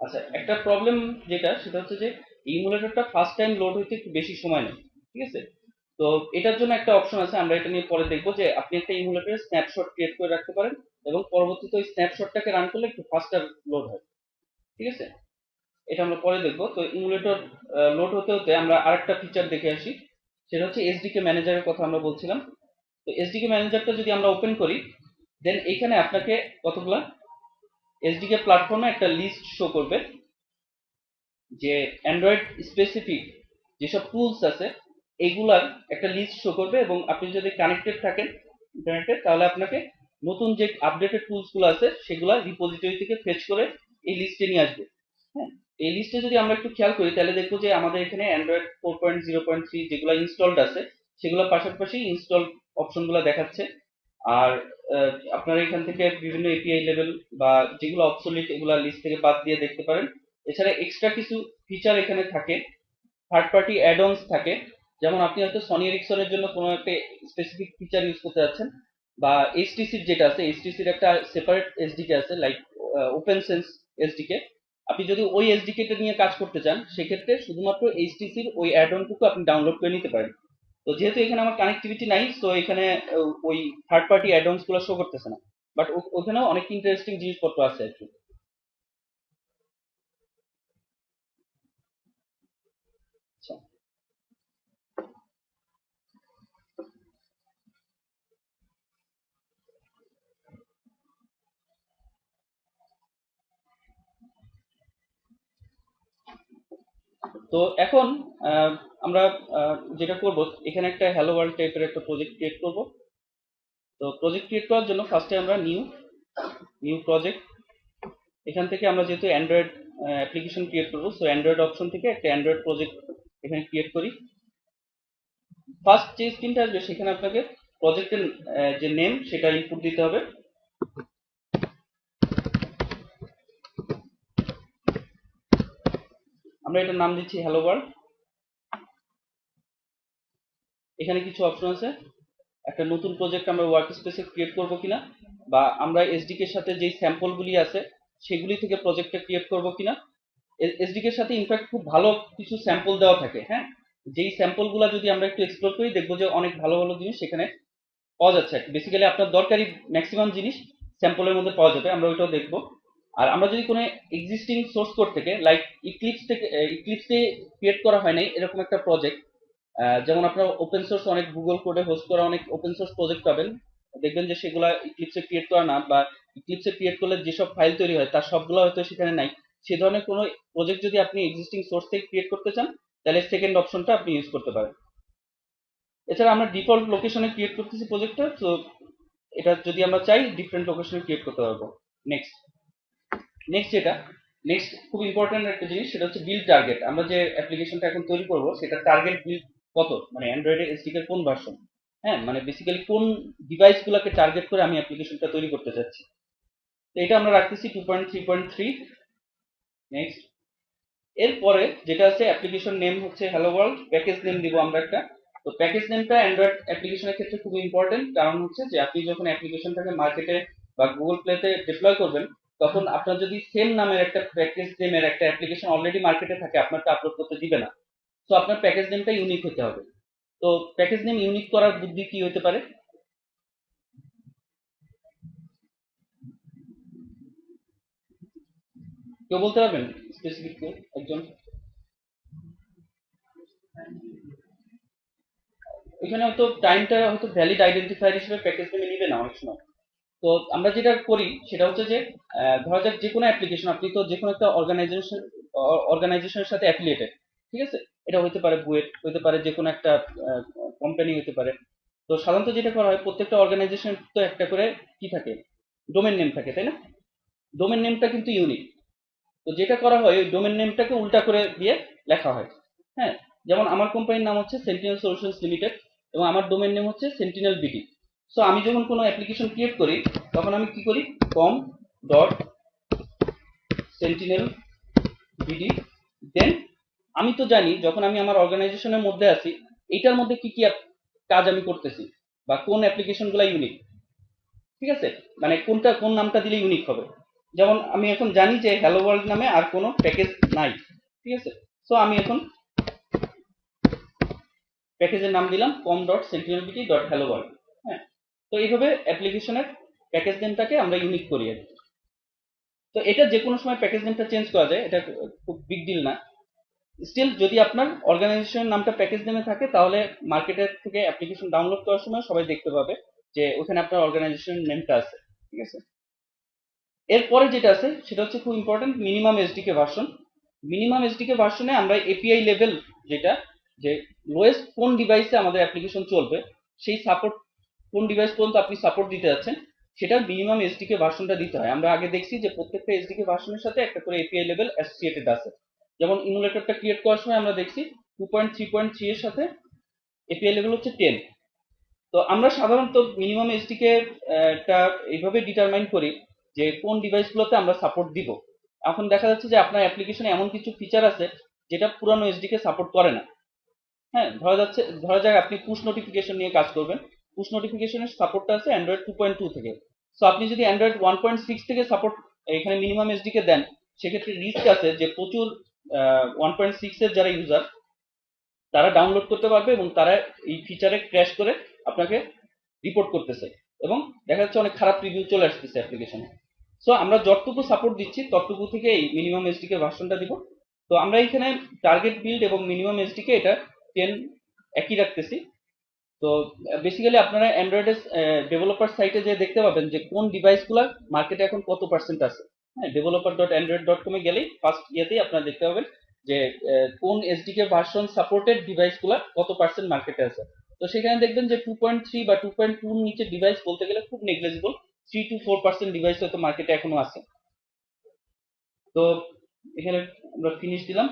আচ্ছা, একটা প্রবলেম যেটা, সেটা হচ্ছে যে ইমুলেটরটা ফার্স্ট টাইম লোড হইতে একটু বেশি সময় নেয়, ঠিক আছে? তো এটার জন্য একটা অপশন আছে, আমরা এটা নিয়ে পরে দেখবো, যে আপনি একটা ইমুলেটরের স্ন্যাপশট ক্রিয়েট করে রাখতে পারেন এবং পরবর্তীতে ওই স্ন্যাপশটটাকে রান করলে একটু ফাস্টার লোড হয়, ঠিক আছে? এটা আমরা পরে দেখবো। তো ইমুলেটর লোড হতে হতে আমরা আরেকটা ফিচার দেখে আসি, সেটা হচ্ছে এসডিকে ম্যানেজারের কথা আমরা বলছিলাম। তো এসডিকে ম্যানেজারটা যদি আমরা ওপেন করি, দেন এইখানে আপনাকে কতগুলা এসডিকে প্ল্যাটফর্মে একটা লিস্ট শো করবে, যে অ্যান্ড্রয়েড স্পেসিফিক যেসব টুলস আছে এইগুলার একটা লিস্ট শো করবে, এবং আপনি যদি কানেক্টেড থাকেন ইন্টারনেটে, তাহলে আপনাকে নতুন যে আপডেটেড টুলস গুলো আছে সেগুলা রিপোজিটরি থেকে ফেচ করে এই লিস্টে নিয়ে আসবে। হ্যাঁ, এই লিস্টে যদি আমরা একটু খেয়াল করি, তাহলে দেখবো যে আমাদের এখানে অ্যান্ড্রয়েড 4.0.3 যেগুলো ইনস্টলড আছে সেগুলোর পাশাপাশি ইনস্টল অপশন গুলো দেখাচ্ছে। আর আপনারা এখান থেকে বিভিন্ন এপিআই লেভেল বা যেগুলো অবসলিট এগুলা লিস্ট থেকে বাদ দিয়ে দেখতে পারেন। এছাড়া এক্সট্রা কিছু ফিচার এখানে থাকে, থার্ড পার্টি অ্যাড-অনস থাকে। যেমন আপনি হয়তো সনি এরিকসনের জন্য কোনো একটা স্পেসিফিক ফিচার ইউজ করতে যাচ্ছেন, বা এইচটিসির যেটা আছে, এইচটিসির একটা সেপারেট এসডিকে আছে, লাইক ওপেন সেন্স এসডিকে। আপনি যদি ওই এসডিকে নিয়ে কাজ করতে চান, সেক্ষেত্রে শুধুমাত্র এইচটিসির ওই অ্যাড-অনটুকু আপনি ডাউনলোড করে নিতে পারেন। তো যেহেতু এখানে আমার কানেক্টিভিটি নাই, তো এখানে ওই থার্ড পার্টি অ্যাড-অনস গুলো শো করতেছে না, বাট ওখানেও অনেক ইন্টারেস্টিং জিনিসপত্র আছে আর কি। আচ্ছা, তো এখন আমরা যেটা করব, এখানে একটা হ্যালো ওয়ার্ল্ড টাইপের একটা প্রজেক্ট ক্রিয়েট করব। তো প্রজেক্ট ক্রিয়েট করার জন্য ফার্স্টে আমরা নিউ নিউ প্রজেক্ট, এখান থেকে আমরা যেহেতু অ্যান্ড্রয়েড অ্যাপ্লিকেশন ক্রিয়েট করব, সো অ্যান্ড্রয়েড অপশন থেকে একটা অ্যান্ড্রয়েড প্রজেক্ট এখানে ক্রিয়েট করি। ফার্স্ট যে স্ক্রিনটা আসবে সেখানে আপনাকে প্রজেক্টের যে নেম সেটা ইনপুট দিতে হবে। আমরা এটার নাম দিচ্ছি হ্যালো ওয়ার্ল্ড। এখানে কিছু অপশন আছে, একটা নতুন প্রজেক্ট আমরা ওয়ার্ক স্পেসে ক্রিয়েট করব কিনা, বা আমরা এসডিকে এর সাথে যে স্যাম্পলগুলি আছে সেগুলি থেকে প্রজেক্টটা ক্রিয়েট করব কিনা। এসডিকে এর সাথে ইনফ্যাক্ট খুব ভালো কিছু স্যাম্পল দেওয়া থাকে, হ্যাঁ, যেই স্যাম্পলগুলো যদি আমরা একটু এক্সপ্লোর করি, দেখবো যে অনেক ভালো ভালো জিনিস সেখানে পাওয়া যাচ্ছে। বেসিক্যালি আপনার দরকারি ম্যাক্সিমাম জিনিস স্যাম্পলের মধ্যে পাওয়া যাবে, আমরা ওইটাও দেখবো। আর আমরা যদি কোনো এক্সিস্টিং সোর্স কোড থেকে, লাইক ইক্লিপস থেকে, ইক্লিপসে ক্রিয়েট করা হয় নাই এরকম একটা প্রজেক্ট, যেমন আপনারা ওপেন সোর্স অনেক গুগল কোডে হোস্ট করা অনেক ওপেন সোর্স প্রজেক্ট পাবেন, দেখবেন যে সেগুলা ইক্লিপসে ক্রিয়েট করা না, বা ইক্লিপসে ক্রিয়েট করলে যেসব ফাইল তৈরি হয় তার সবগুলো হয়তো সেখানে নাই। সে ধরনের কোনো প্রজেক্ট যদি আপনি এক্সিস্টিং সোর্স থেকে ক্রিয়েট করতে চান, তাহলে সেকেন্ড অপশনটা আপনি ইউজ করতে পারেন। এছাড়া আমরা ডিফল্ট লোকেশনে ক্রিয়েট করতেছি প্রজেক্টটা, তো এটা যদি আমরা চাই ডিফারেন্ট লোকেশনে ক্রিয়েট করতে পারবো। নেক্সট, যেটা নেক্সট খুব ইম্পর্টেন্ট একটা জিনিস, সেটা হচ্ছে বিল্ড টার্গেট। আমরা যে অ্যাপ্লিকেশনটা এখন তৈরি করব সেটা টার্গেট বিল্ড কত, মানে অ্যান্ড্রয়েডের এসডিকে কোন ভার্সন, হ্যাঁ, মানে বেসিক্যালি কোন ডিভাইসগুলোকে টার্গেট করে আমি অ্যাপ্লিকেশনটা তৈরি করতে চাচ্ছি। তো এটা আমরা রাখতেছি 2.3.3। নেক্সট, এরপরে যেটা আছে অ্যাপ্লিকেশন নেম হচ্ছে হ্যালো ওয়ার্ল্ড, প্যাকেজ নেম দিব আমরা একটা। তো প্যাকেজ নেমটা অ্যান্ড্রয়েড অ্যাপ্লিকেশনের ক্ষেত্রে খুব ইম্পর্টেন্ট, কারণ হচ্ছে যে আপনি যখন অ্যাপ্লিকেশনটাকে মার্কেটে বা গুগল প্লেতে ডিপ্লয় করবেন, তখন আপনার যদি সেম নামের একটা প্যাকেজ নেমের একটা অ্যাপ্লিকেশন অলরেডি মার্কেটে থাকে, আপনারটা আপলোড করতে দিবে না। তো আপনার প্যাকেজ নেমটা ইউনিক হতে হবে। তো প্যাকেজ নেম ইউনিক করার বুদ্ধি কি হতে পারে? কেউ বলতে পারবেন স্পেসিফিক কেউ একজন? এখানে হয়তো টাইমটা হয়তো ভ্যালিড আইডেন্টিফায়ার হিসেবে প্যাকেজ নেমে নিবে না অনেক সময়। তো আমরা যেটা করি সেটা হচ্ছে যে ধরা যাক যে কোনো অ্যাপ্লিকেশন, আপনি তো যে কোনো একটা অর্গানাইজেশনের সাথে অ্যাফিলিয়েটেড, ঠিক আছে? এটা হতে পারে বুয়েট, হতে পারে যে কোনো একটা কোম্পানি হতে পারে। তো সাধারণত যেটা করা হয়, প্রত্যেকটা অর্গানাইজেশন তো একটা করে কি থাকে, ডোমেন নেম থাকে, তাই না? ডোমেন নেমটা কিন্তু ইউনিক। তো যেটা করা হয় ওই ডোমেন নেমটাকে উল্টা করে দিয়ে লেখা হয়। হ্যাঁ, যেমন আমার কোম্পানির নাম হচ্ছে সেন্টিনেল সলিউশনস লিমিটেড এবং আমার ডোমেন নেম হচ্ছে সেন্টিনেল বিডি। সো আমি যখন কোনো অ্যাপ্লিকেশন ক্রিয়েট করি তখন আমি কি করি, কম ডট সেন্টিনেল বিডি, দেন আমি তো জানি যখন আমি আমার অর্গানাইজেশনের মধ্যে আছি এইটার মধ্যে কি কি কাজ আমি করতেছি বা কোন অ্যাপ্লিকেশনগুলো ইউনিক, ঠিক আছে? মানে কোনটা কোন নামটা দিলে ইউনিক হবে। যেমন আমি এখন জানি যে হ্যালো ওয়ার্ল্ড নামে আর কোনো প্যাকেজ নাই, ঠিক আছে? সো আমি এখন প্যাকেজের নাম দিলাম কম ডট সেন্টিনেলিটি ডট হ্যালো ওয়ার্ল্ড। হ্যাঁ, তো এইভাবে অ্যাপ্লিকেশনের প্যাকেজ নেমটাকে আমরা ইউনিক করি আর কি। তো এটা যে কোনো সময় প্যাকেজ নেমটা চেঞ্জ করা যায়, এটা খুব বিগ ডিল না। স্টিল যদি আপনার অর্গানাইজেশনের নামটা প্যাকেজ নেমে থাকে তাহলে মার্কেটের থেকে অ্যাপ্লিকেশন ডাউনলোড করার সময় সবাই দেখতে পাবে যে ওখানে আপনার অর্গানাইজেশন নেমটা আছে, ঠিক আছে? এরপরে যেটা আছে সেটা হচ্ছে খুব important, minimum SDK version. Minimum SDK ভার্সনে আমরা এপিআই লেভেল, যেটা যে লোয়েস্ট কোন ডিভাইসে আমাদের অ্যাপ্লিকেশন চলবে, সেই সাপোর্ট কোন ডিভাইস পর্যন্ত আপনি সাপোর্ট দিতে যাচ্ছেন সেটার মিনিমাম এসডিকে ভার্সনটা দিতে হয়। আমরা আগে দেখছি যে প্রত্যেকটা এসডিকে ভার্সনের সাথে একটা করে এপিআই লেভেল অ্যাসোসিয়েটেড আছে। যেমন ইমুলেটরটা ক্রিয়েট করার সময় আমরা দেখছি 2.3.3 এর সাথে এপিআই লেভেল হচ্ছে 10। তো আমরা সাধারণত মিনিমাম এসডিকে টা এইভাবে ডিটারমাইন করি যে কোন ডিভাইসগুলোতে আমরা সাপোর্ট দিব। এখন দেখা যাচ্ছে যে আপনার অ্যাপ্লিকেশনে এমন কিছু ফিচার আছে যেটা পুরানো এসডিকে সাপোর্ট করে না। হ্যাঁ, ধরা যাক আপনি পুশ নোটিফিকেশন নিয়ে কাজ করবেন। পুশ নোটিফিকেশনের সাপোর্টটা আছে অ্যান্ড্রয়েড 2.2 থেকে। সো আপনি যদি অ্যান্ড্রয়েড 1.6 থেকে সাপোর্ট এখানে মিনিমাম এসডিকে দেন, সেক্ষেত্রে রিস্ক আছে যে প্রচুর 1.6 এর যারা ইউজার তারা ডাউনলোড করতে পারবে এবং তারা এই ফিচারে ক্র্যাশ করে আপনাকে রিপোর্ট করতেছে এবং দেখা যাচ্ছে অনেক খারাপ রিভিউ চলে আসতেছে অ্যাপ্লিকেশনে। সো আমরা যতটুকু সাপোর্ট দিচ্ছি ততটুকু থেকে এই মিনিমাম এসডিকে ভার্সনটা দিব। তো আমরা এখানে টার্গেট বিল্ড এবং মিনিমাম এসডিকে এটা 10 একই রাখতেছি। তো বেসিক্যালি আপনারা অ্যান্ড্রয়েডের ডেভেলপার সাইটে যে দেখতে পাবেন যে কোন ডিভাইসগুলো মার্কেটে এখন কত পার্সেন্ট আছে। হ্যাঁ, developer.android.com এ গেলেই ফার্স্ট ইয়েতেই আপনারা দেখতে পাবেন যে কোন এসডিকে ভার্সন সাপোর্টেড ডিভাইসগুলো কত পার্সেন্ট মার্কেটে আছে। তো সেখানে দেখবেন যে 2.3 বা 2.2 নিচে ডিভাইস বলতে গেলে খুব নেগলিজিবল, 3 to 4% ডিভাইস হয়তো মার্কেটে এখনো আছে। তো এখানে আমরা ফিনিশ দিলাম।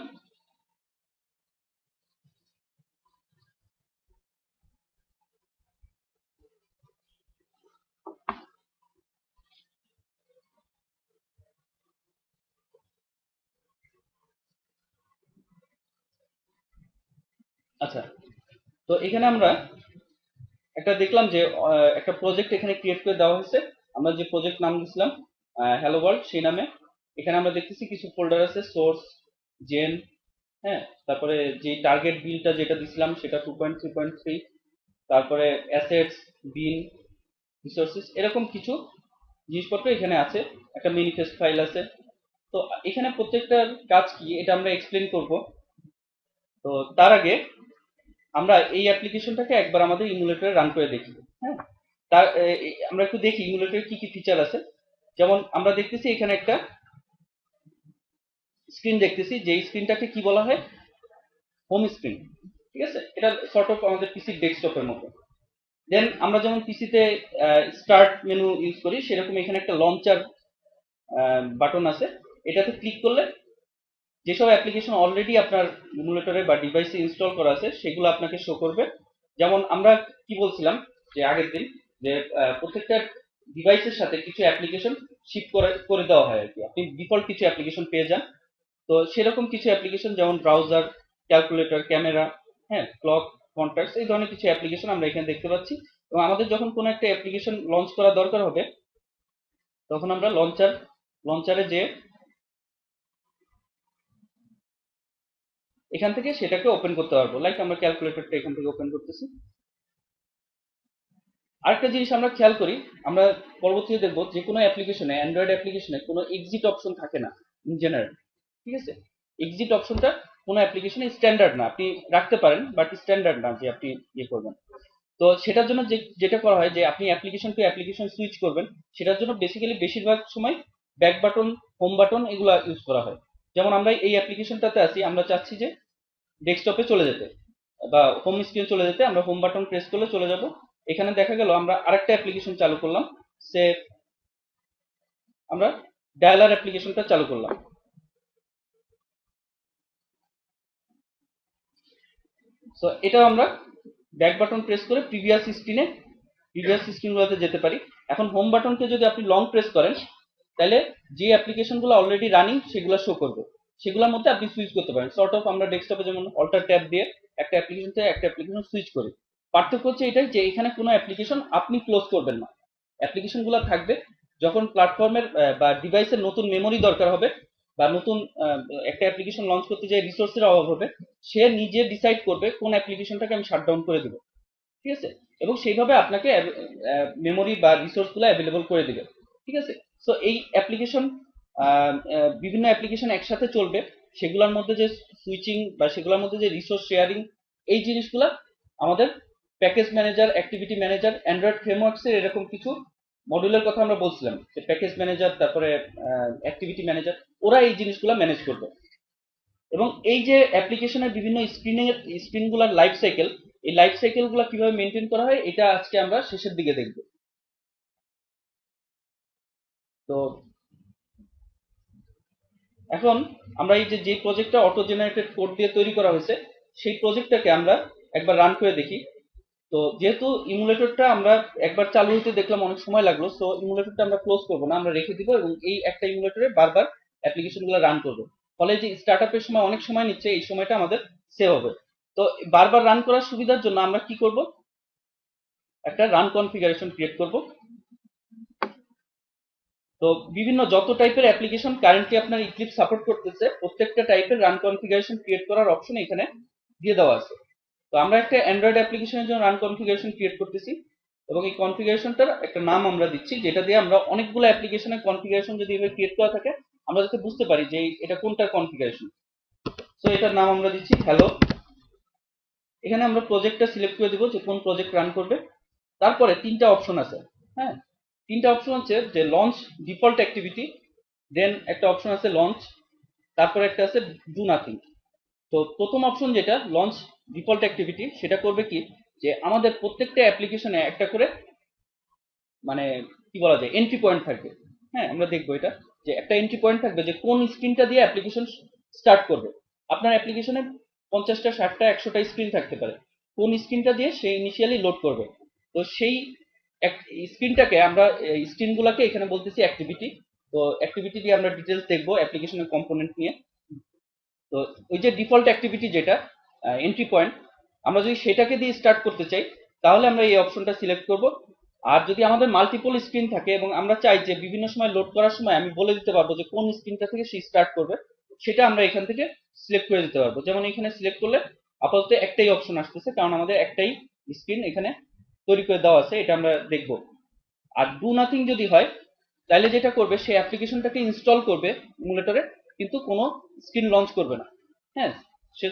আচ্ছা, তো এখানে আমরা একটা দেখলাম যে একটা প্রজেক্ট এখানে ক্রিয়েট করে দেওয়া হয়েছে। আমরা যে প্রজেক্ট নাম দিয়েছিলাম হ্যালো ওয়ার্ল্ড সেই নামে। এখানে আমরা দেখতেছি কিছু ফোল্ডার আছে, সোর্স, জেন, হ্যাঁ, তারপরে যে টার্গেট বিলটা যেটা দিছিলাম সেটা 2.3.3, তারপরে অ্যাসেটস, বিন, রিসোর্সেস, এরকম কিছু জিনিসপত্র এখানে আছে। একটা ম্যানিফেস্ট ফাইল আছে। তো এখানে প্রত্যেকটার কাজ কি এটা আমরা এক্সপ্লেন করব। তো তার আগে আমরা এই অ্যাপ্লিকেশনটাকে একবার আমাদের ইমুলেটরে রান করে দেখি। হ্যাঁ, তার আমরা একটু দেখি ইমুলেটরে কি কি ফিচার আছে। যেমন আমরা দেখতেছি এখানে একটা স্ক্রিন দেখতেছি, যে স্ক্রিনটাকে কি বলা হয়, হোম স্ক্রিন, ঠিক আছে? এটা সর্ট অফ আমাদের পিসি ডেস্কটপের মতো। দেন আমরা যেমন পিসিতে স্টার্ট মেনু ইউজ করি সেরকম এখানে একটা লঞ্চার বাটন আছে। এটাতে ক্লিক করলে যেসব অ্যাপ্লিকেশন অলরেডি আপনার ইমুলেটরে বা ডিভাইসে ইনস্টল করা আছে সেগুলো আপনাকে শো করবে। যেমন আমরা কি বলছিলাম যে আগের দিন যে প্রত্যেকটা ডিভাইসের সাথে কিছু অ্যাপ্লিকেশন শিপ করে করে দেওয়া হয় আর কি, আপনি ডিফল্ট কিছু অ্যাপ্লিকেশন পেয়ে যান। তো সেরকম কিছু অ্যাপ্লিকেশন যেমন ব্রাউজার, ক্যালকুলেটর, ক্যামেরা, হ্যাঁ, ক্লক, কন্ট্যাক্টস, এই ধরনের কিছু অ্যাপ্লিকেশন আমরা এখানে দেখতে পাচ্ছি। এবং আমাদের যখন কোনো একটা অ্যাপ্লিকেশন লঞ্চ করা দরকার হবে তখন আমরা লঞ্চারে যে এখান থেকে সেটাকে ওপেন করতে পারবো। লাইক আমরা ক্যালকুলেটরটা এখান থেকে ওপেন করতেছি। আরেকটা জিনিস আমরা খেয়াল করি, আমরা পরবর্তীতে দেখবো যে কোনো অ্যাপ্লিকেশনে, অ্যান্ড্রয়েড অ্যাপ্লিকেশনে কোনো এক্সিট অপশন থাকে না ইন জেনারেল। ঠিক আছে, এক্সিট অপশনটা কোনো অ্যাপ্লিকেশনে স্ট্যান্ডার্ড না, আপনি রাখতে পারেন বাট স্ট্যান্ডার্ড না যে আপনি ইয়ে করবেন। তো সেটার জন্য যেটা করা হয় যে আপনি অ্যাপ্লিকেশন টু অ্যাপ্লিকেশন সুইচ করবেন, সেটার জন্য বেসিক্যালি বেশিরভাগ সময় ব্যাক বাটন, হোম বাটন এগুলো ইউজ করা হয়। যেমন আমরা এই অ্যাপ্লিকেশনটাতে আছি, আমরা চাচ্ছি যে ডেস্কটপে চলে যেতে বা হোম স্ক্রিন চলে যেতে, আমরা হোম বাটন প্রেস করলে চলে যাব। এখানে দেখা গেল আমরা আরেকটা অ্যাপ্লিকেশন চালু করলাম, সে আমরা ডায়ালার অ্যাপ্লিকেশনটা চালু করলাম। সো এটা আমরা ব্যাক বাটন প্রেস করে প্রিভিয়াস স্ক্রিনগুলোতে যেতে পারি। এখন হোম বাটনকে যদি আপনি লং প্রেস করেন, তাহলে যে অ্যাপ্লিকেশনগুলো অলরেডি রানিং সেগুলো শো করবে, সেগুলোর মধ্যে আপনি সুইচ করতে পারেন। সর্ট অফ আমরা ডেস্কটপে যেমন অল্টার ট্যাব দিয়ে একটা অ্যাপ্লিকেশন থেকে একটা অ্যাপ্লিকেশন সুইচ করি। পার্থক্য হচ্ছে এটাই যে এখানে কোনো অ্যাপ্লিকেশন আপনি ক্লোজ করবেন না, অ্যাপ্লিকেশনগুলো থাকবে। যখন প্ল্যাটফর্মের বা ডিভাইসের নতুন মেমোরি দরকার হবে বা নতুন একটা অ্যাপ্লিকেশন লঞ্চ করতে যে রিসোর্সের অভাব হবে, সে নিজে ডিসাইড করবে কোন অ্যাপ্লিকেশনটাকে আমি শাটডাউন করে দেবো। ঠিক আছে, এবং সেইভাবে আপনাকে মেমোরি বা রিসোর্স গুলো অ্যাভেলেবল করে দিবে। ঠিক আছে, সো এই অ্যাপ্লিকেশন, বিভিন্ন অ্যাপ্লিকেশন একসাথে চলবে, সেগুলোর মধ্যে যে সুইচিং বা সেগুলোর মধ্যে যে রিসোর্স শেয়ারিং, এই জিনিসগুলা আমাদের package manager, activity manager, Android frameworks এর এরকম কিছু মডিউলের কথা আমরা বলছিলাম, যে প্যাকেজ ম্যানেজার, তারপরে অ্যাক্টিভিটি ম্যানেজার, ওরা এই জিনিসগুলো ম্যানেজ করবে। এবং এই যে অ্যাপ্লিকেশনের বিভিন্ন স্ক্রিনগুলোর লাইফ সাইকেল, এই লাইফ সাইকেলগুলো কিভাবে মেনটেন করা হয় এটা আজকে আমরা শেষের দিকে দেখব। তো এখন আমরা এই যে প্রজেক্টটা অটো জেনারেটেড কোড দিয়ে তৈরি করা হয়েছে, সেই প্রজেক্টটাকে আমরা একবার রান করে দেখি। তো যেহেতু ইমুলেটরটা আমরা একবার চালু হতে দেখলাম অনেক সময় লাগলো, সো ইমুলেটরটা আমরা ক্লোজ করবো না, আমরা রেখে দিব এবং এই একটা ইমুলেটরে বারবার অ্যাপ্লিকেশনগুলো রান করবো। ফলে যে স্টার্ট আপের সময় অনেক সময় নিচ্ছে, এই সময়টা আমাদের সেভ হবে। তো বারবার রান করার সুবিধার জন্য আমরা কি করব, একটা রান কনফিগারেশন ক্রিয়েট করব। তো বিভিন্ন যত টাইপের অ্যাপ্লিকেশন কারেন্টলি আপনার ইক্লিপস সাপোর্ট করতেছে, প্রত্যেকটা টাইপের রান কনফিগারেশন ক্রিয়েট করার অপশন এখানে দিয়ে দেওয়া আছে। তো আমরা একটা অ্যান্ড্রয়েড অ্যাপ্লিকেশনের জন্য রান কনফিগারেশন ক্রিয়েট করতেছি এবং এই কনফিগারেশনটার একটা নাম আমরা দিচ্ছি, যেটা দিয়ে আমরা অনেকগুলো অ্যাপ্লিকেশনের কনফিগারেশন যদি এভাবে ক্রিয়েট করা থাকে, আমরা যাতে বুঝতে পারি যে এটা কোনটার কনফিগারেশন। সো এটার নাম আমরা দিচ্ছি হ্যালো। এখানে আমরা প্রজেক্টটা সিলেক্ট করে দিব যে কোন প্রজেক্ট রান করবে। তারপরে তিনটা অপশন আছে। হ্যাঁ, তিনটা অপশন হচ্ছে যে লঞ্চ ডিফল্ট অ্যাক্টিভিটি, দেন একটা অপশন আছে লঞ্চ, তারপরে একটা আছে ডু নাথিং। তো প্রথম অপশন যেটা লঞ্চ ডিফল্ট অ্যাক্টিভিটি, সেটা করবে কি যে আমাদের প্রত্যেকটা অ্যাপ্লিকেশনে একটা করে মানে কি বলা যায় এন্ট্রি পয়েন্ট থাকবে। হ্যাঁ, আমরা দেখবো এটা, যে একটা এন্ট্রি পয়েন্ট থাকবে যে কোন স্ক্রিনটা দিয়ে অ্যাপ্লিকেশন স্টার্ট করবে। আপনার অ্যাপ্লিকেশনে 50টা, 60টা, 100টা স্ক্রিন থাকতে পারে, কোন স্ক্রিনটা দিয়ে সে ইনিশিয়ালি লোড করবে। তো সেই স্ক্রিনটাকে আমরা, স্ক্রিনগুলোকে এখানে বলতেছি অ্যাক্টিভিটি। তো অ্যাক্টিভিটি দিয়ে আমরা ডিটেলস দেখবো অ্যাপ্লিকেশনের কম্পোনেন্ট নিয়ে। তো ওই যে ডিফল্ট অ্যাক্টিভিটি যেটা এন্ট্রি পয়েন্ট, আমরা যদি সেটাকে দিয়ে স্টার্ট করতে চাই, তাহলে আমরা এই অপশনটা সিলেক্ট করব। আর যদি আমাদের মাল্টিপল স্ক্রিন থাকে এবং আমরা চাই যে বিভিন্ন সময় লোড করার সময় আমি বলে দিতে পারবো যে কোন স্ক্রিনটা থেকে সে স্টার্ট করবে, সেটা আমরা এখান থেকে সিলেক্ট করে দিতে পারবো। যেমন এখানে সিলেক্ট করলে আপাতত একটাই অপশন আসতেছে, কারণ আমাদের একটাই স্ক্রিন এখানে তৈরি করে দেওয়া আছে, এটা আমরা দেখব। আর ডু নাথিং যদি হয়, তাহলে যেটা করবে সে অ্যাপ্লিকেশনটাকে ইনস্টল করবে ইমুলেটরে, কিন্তু কোনো স্ক্রিন লঞ্চ করবে না। হ্যাঁ, সে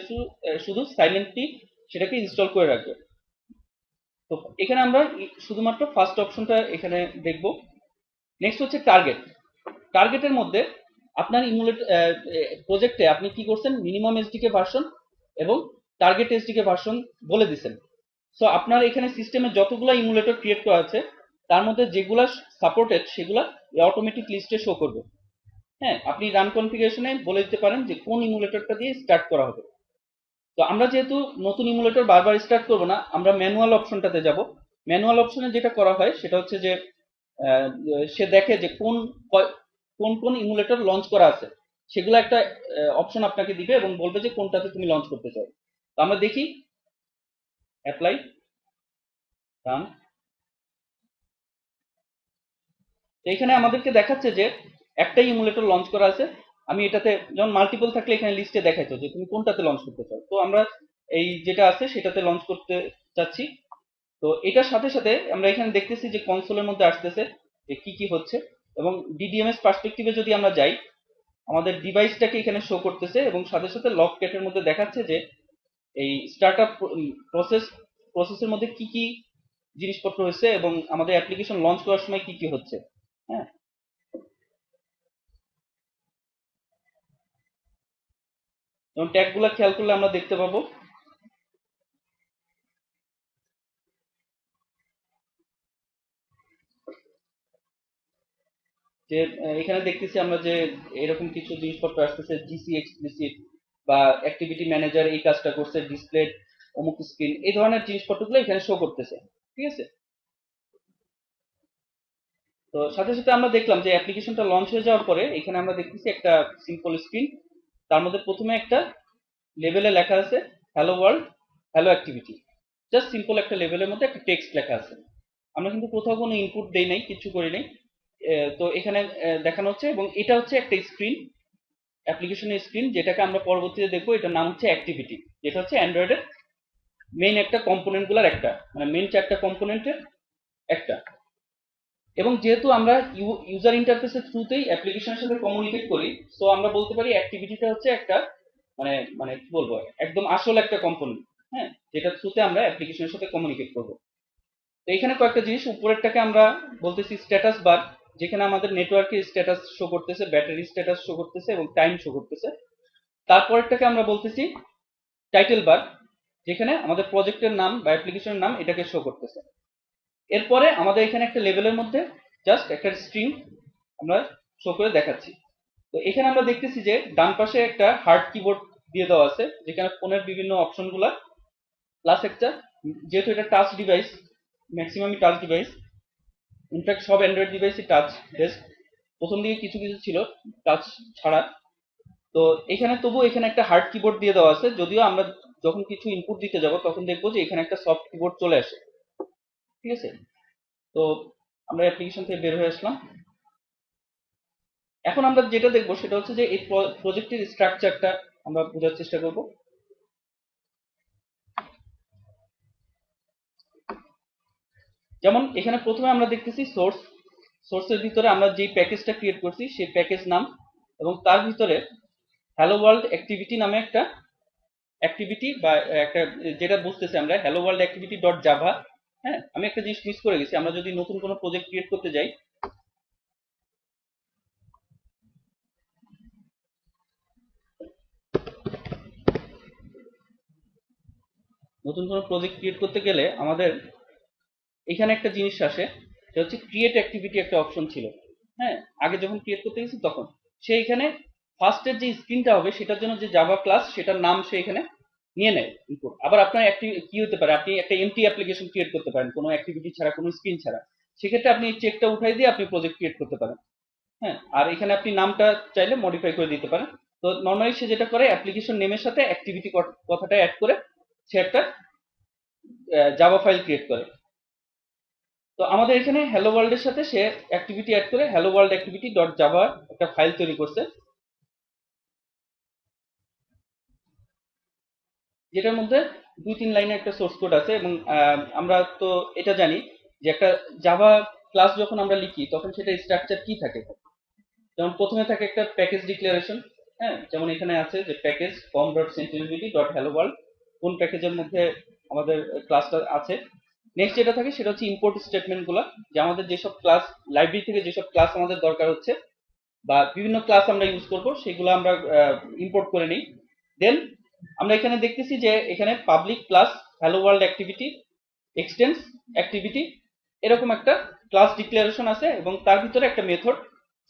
শুধু সাইলেন্টলি সেটাকে ইনস্টল করে রাখবে। তো এখানে আমরা শুধুমাত্র ফার্স্ট অপশনটা এখানে দেখব। নেক্সট হচ্ছে টার্গেট। টার্গেটের মধ্যে আপনার প্রজেক্টে আপনি কি করছেন, মিনিমাম এসডিকে ভার্সন এবং টার্গেট এসডিকে ভার্সন বলে দিচ্ছেন। সো আপনার এখানে সিস্টেমে যতগুলো ইমুলেটর ক্রিয়েট করা আছে, তার মধ্যে যেগুলা সাপোর্টেড সেগুলা অটোমেটিক লিস্টে শো করবে। হ্যাঁ, আপনি রান কনফিগারেশনে বলে দিতে পারেন যে কোন ইমুলেটরটা দিয়ে স্টার্ট করা হবে। তো আমরা যেহেতু নতুন ইমুলেটর বারবার স্টার্ট করব না, আমরা ম্যানুয়াল অপশনটাতে যাব। ম্যানুয়াল অপশনে যেটা করা হয় সেটা হচ্ছে যে সে দেখে যে কোন কোন ইমুলেটর লঞ্চ করা আছে, সেগুলো একটা অপশন আপনাকে দিবে এবং বলবে যে কোনটাতে তুমি লঞ্চ করতে চাও। তো আমরা দেখি, অ্যাপ্লাই, রান। তো এখানে আমাদেরকে দেখাচ্ছে যে একটাই ইমুলেটর লঞ্চ করা আছে, আমি এটাতে যেমন মাল্টিপল থাকলে এখানে লিস্টে দেখাইতো যে তুমি কোনটাতে লঞ্চ করতে চাও, তো আমরা এই যেটা আছে সেটাতে লঞ্চ করতে চাচ্ছি। তো এটার সাথে সাথে আমরা এখানে দেখতেছি যে কনসোলের মধ্যে আসতেছে যে কি কি হচ্ছে, এবং ডিডিএমএস পার্সপেক্টিভে যদি আমরা যাই আমাদের ডিভাইসটাকে এখানে শো করতেছে, এবং সাথে সাথে লগ ক্যাটের মধ্যে দেখাচ্ছে যে এই স্টার্টআপ প্রসেসের মধ্যে কি কি জিনিসপত্র হয়েছে এবং আমাদের অ্যাপ্লিকেশন লঞ্চ করার সময় কি কি হচ্ছে। হ্যাঁ, এবং ট্যাগগুলো খেয়াল করলে আমরা দেখতে পাবো যে এখানে দেখতেছি আমরা যে এরকম কিছু জিনিসপত্র আসতেছে, জিসি এক্সপ্লিসিট বা অ্যাক্টিভিটি ম্যানেজার এই কাজটা করছে, ডিসপ্লে অমুক স্ক্রিন, এই ধরনের জিনিসপত্রগুলো এখানে শো করতেছে। ঠিক আছে, তো সাথে সাথে আমরা দেখলাম যে অ্যাপ্লিকেশনটা লঞ্চ হয়ে যাওয়ার পরে এখানে আমরা দেখতেছি একটা সিম্পল স্ক্রিন, তার মধ্যে প্রথমে একটা লেভেলে লেখা আছে hello world hello activity, just simple একটা লেভেলের মধ্যে একটা টেক্সট লেখা আছে। আমরা কিন্তু কোথাও কোনো ইনপুট দেই নাই, কিছু করি নাই। তো এখানে দেখানো হচ্ছে, এবং এটা হচ্ছে একটা স্ক্রিন, অ্যাপ্লিকেশনের স্ক্রিন, যেটাকে আমরা পরবর্তীতে দেখবো। এটার নাম হচ্ছে অ্যাক্টিভিটি, যেটা হচ্ছে অ্যান্ড্রয়েডের মেইন একটা কম্পোনেন্ট গুলার একটা, মানে মেইন চারটা কম্পোনেন্টের একটা। এবং যেহেতু আমরা ইউজার ইন্টারফেসের থ্রুতেই অ্যাপ্লিকেশনের সাথে কমিউনিকেট করি, সো আমরা বলতে পারি অ্যাক্টিভিটিটা হচ্ছে একটা মানে মানে কি বলবো, একদম আসল একটা কম্পোনেন্ট। হ্যাঁ, যেটার থ্রুতে আমরা অ্যাপ্লিকেশনের সাথে কমিউনিকেট করবো। তো এখানে কয়েকটা জিনিস, উপরেরটাকে আমরা বলতেছি স্ট্যাটাস বার, যেখানে আমাদের নেটওয়ার্কের স্ট্যাটাস শো করতেছে, ব্যাটারি স্ট্যাটাস শো করতেছে এবং টাইম শো করতেছে। তারপরেরটাকে আমরা বলতেছি টাইটেল বার, যেখানে আমাদের প্রজেক্টের নাম বা অ্যাপ্লিকেশনের নাম এটাকে শো করতেছে। এরপরে আমাদের এখানে একটা লেভেলের মধ্যে জাস্ট একটা স্ট্রিং আমরা শো করে দেখাচ্ছি। তো এখানে আমরা দেখতেছি যে ডান পাশে একটা হার্ড কিবোর্ড দিয়ে দেওয়া আছে, যেখানে ফোনের বিভিন্ন অপশনগুলা প্লাস একটা, যেহেতু এটা টাচ ডিভাইস, ম্যাক্সিমামই টাচ ডিভাইস, ইনফ্যাক্ট সব অ্যান্ড্রয়েড ডিভাইসই টাচ বেসড, প্রথম দিকে কিছু কিছু ছিল টাচ ছাড়া। তো এখানে তবু এখানে একটা হার্ড কিবোর্ড দিয়ে দেওয়া আছে, যদিও আমরা যখন কিছু ইনপুট দিতে যাব তখন দেখবো যে এখানে একটা সফট কিবোর্ড চলে আসে। ঠিক আছে, তো আমরা অ্যাপ্লিকেশন থেকে বের হয়ে আসলাম। এখন আমরা যেটা দেখবো সেটা হচ্ছে যে এই প্রজেক্টের স্ট্রাকচারটা আমরা বোঝার চেষ্টা করব। যেমন এখানে প্রথমে আমরা দেখতেছি সোর্সের ভিতরে আমরা যেই প্যাকেজটা ক্রিয়েট করছি সেই প্যাকেজ নাম, এবং তার ভিতরে হ্যালো ওয়ার্ল্ড অ্যাক্টিভিটি নামে একটা অ্যাক্টিভিটি বা একটা, যেটা বুঝতেছি আমরা hello world activity dot Java. হ্যাঁ, আমি একটা জিনিস মিস করে গেছি, আমরা যদি নতুন কোনো প্রজেক্ট ক্রিয়েট করতে যাই, নতুন কোনো প্রজেক্ট ক্রিয়েট করতে গেলে আমাদের এখানে একটা জিনিস আসে, সেটা হচ্ছে ক্রিয়েট অ্যাক্টিভিটি একটা অপশন ছিল। হ্যাঁ, আগে যখন ক্রিয়েট করতে গেছি তখন সে এখানে ফার্স্টের যে স্ক্রিনটা হবে সেটার জন্য যে জাভা ক্লাস সেটার নাম সে এখানে নিয়ে নেয় ইনপুট। আবার আপনার কি হতে পারে, আপনি একটা এমটি অ্যাপ্লিকেশন ক্রিয়েট করতে পারেন কোনো অ্যাক্টিভিটি ছাড়া, কোনো স্ক্রিন ছাড়া, সেক্ষেত্রে আপনি চেকটা উঠাই দিয়ে আপনি প্রজেক্ট ক্রিয়েট করতে পারেন। হ্যাঁ, আর এখানে আপনি নামটা চাইলে মডিফাই করে দিতে পারেন। তো নর্মালি সে যেটা করে অ্যাপ্লিকেশন নেমের সাথে অ্যাক্টিভিটি কথাটা অ্যাড করে সে একটা জাভা ফাইল ক্রিয়েট করে। তো আমাদের এখানে হ্যালো ওয়ার্ল্ডের সাথে সে অ্যাক্টিভিটি অ্যাড করে hello world activity dot Java একটা ফাইল তৈরি করছে, যেটার মধ্যে 2-3 লাইনের একটা সোর্স কোড আছে। এবং আমরা তো এটা জানি যে একটা জাভা ক্লাস যখন আমরা লিখি তখন সেটা স্ট্রাকচার কি থাকে। যেমন প্রথমে থাকে একটা প্যাকেজ ডিক্লারেশন। হ্যাঁ, যেমন এখানে আছে যে প্যাকেজ ফর্ম ডট সেন্টিলিটি ডট হ্যালো ওয়ার্ল্ড, কোন প্যাকেজের মধ্যে আমাদের ক্লাসটা আছে। নেক্সট যেটা থাকে সেটা হচ্ছে ইম্পোর্ট স্টেটমেন্ট গুলা, যে আমাদের যেসব ক্লাস, লাইব্রেরি থেকে যেসব ক্লাস আমাদের দরকার হচ্ছে বা বিভিন্ন ক্লাস আমরা ইউজ করব সেগুলো আমরা ইম্পোর্ট করে নিই। দেন আমরা এখানে দেখতেছি যে এখানে public class hello world activity extends activity এরকম একটা ক্লাস ডিক্লারেশন আছে, এবং তার ভিতরে একটা মেথড,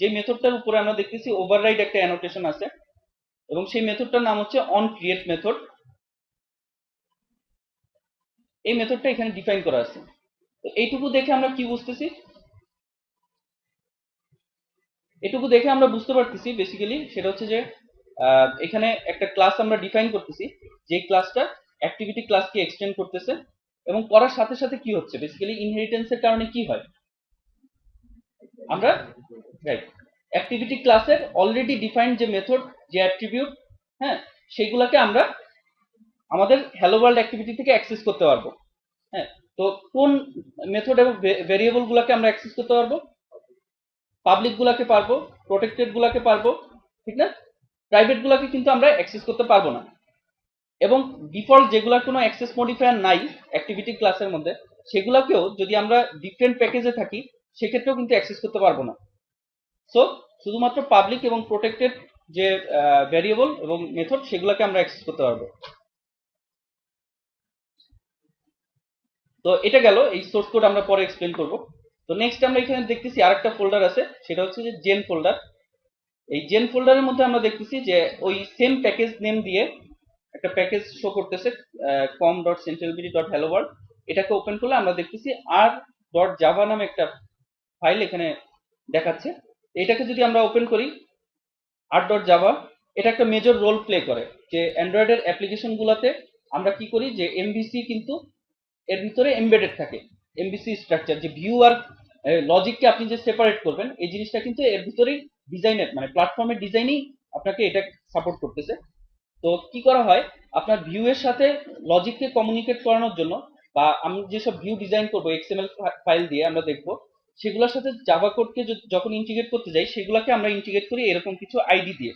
যে মেথডটার উপরে আমরা দেখতেছি ওভাররাইড একটা অ্যানোটেশন আছে, এবং সেই মেথডটার নাম হচ্ছে অন ক্রিয়েট মেথড। এই মেথডটা এখানে ডিফাইন করা আছে। তো এইটুকু দেখে আমরা কি বুঝতেছি, এটুকু দেখে আমরা বুঝতে পারতেছি বেসিক্যালি সেটা হচ্ছে যে এখানে একটা ক্লাস আমরা ডিফাইন করতেছি, যে ক্লাসটা অ্যাক্টিভিটি ক্লাসকে এক্সটেন্ড করতেছে, এবং করার সাথে সাথে কি হচ্ছে বেসিক্যালি ইনহেরিটেন্সের কারণে কি হয় আমরা, রাইট, অ্যাক্টিভিটি ক্লাসের অলরেডি ডিফাইন্ড যে মেথড, যে অ্যাট্রিবিউট, হ্যাঁ, সেগুলোকে আমরা আমাদের হ্যালো ওয়ার্ল্ড অ্যাক্টিভিটি থেকে অ্যাক্সেস করতে পারবো। হ্যাঁ, তো কোন মেথড এবং ভেরিয়েবল গুলাকে আমরা অ্যাক্সেস করতে পারবো? পাবলিক গুলাকে পারবো, প্রোটেক্টেড গুলাকে পারবো, ঠিক না? প্রাইভেট গুলাকে কিন্তু আমরা অ্যাক্সেস করতে পারবো না। এবং ডিফল্ট যেগুলা কোনো অ্যাক্সেস মডিফায়ার নাই অ্যাক্টিভিটি ক্লাসের মধ্যে, সেগুলোকেও যদি আমরা ডিফারেন্ট প্যাকেজে থাকি সেক্ষেত্রেও কিন্তু অ্যাক্সেস করতে পারবো না। সো শুধুমাত্র পাবলিক এবং প্রোটেক্টেড যে ভেরিয়েবল এবং মেথড সেগুলোকে আমরা অ্যাক্সেস করতে পারবো। তো এটা গেল, এই সোর্স কোড আমরা পরে এক্সপ্লেন করব। তো নেক্সট আমরা এখানে দেখতেছি আরেকটা ফোল্ডার আছে, সেটা হচ্ছে যে জেন ফোল্ডার। এই জেন ফোল্ডারের মধ্যে আমরা দেখতেছি যে ওই সেম প্যাকেজ নেম দিয়ে একটা প্যাকেজ শো করতেছে, com.centralbd.helloworld। এটাকে ওপেন করলে আমরা দেখতেছি r.java নামে একটা ফাইল এখানে দেখাচ্ছে। এটাকে যদি আমরা ওপেন করি, r.java, এটা একটা মেজর রোল প্লে করে যে অ্যান্ড্রয়েডের অ্যাপ্লিকেশন গুলাতে আমরা কি করি যে এমভিসি কিন্তু এর ভিতরে এমবেডেড থাকে। এমভিসি স্ট্রাকচার, যে ভিউ আর লজিককে আপনি যে সেপারেট করবেন, এই জিনিসটা কিন্তু এর ভিতরেই ডিজাইনের, মানে প্ল্যাটফর্মের ডিজাইনই আপনাকে এটা সাপোর্ট করতেছে। তো কি করা হয়, আপনার ভিউ এর সাথে লজিককে কমিউনিকেট করানোর জন্য, বা আমি যেসব ভিউ ডিজাইন করবো এক্সএমএল ফাইল দিয়ে আমরা দেখবো, সেগুলোর সাথে জাভা কোডকে যখন ইন্টিগ্রেট করতে যাই সেগুলোকে আমরা ইন্টিগ্রেট করি এরকম কিছু আইডি দিয়ে।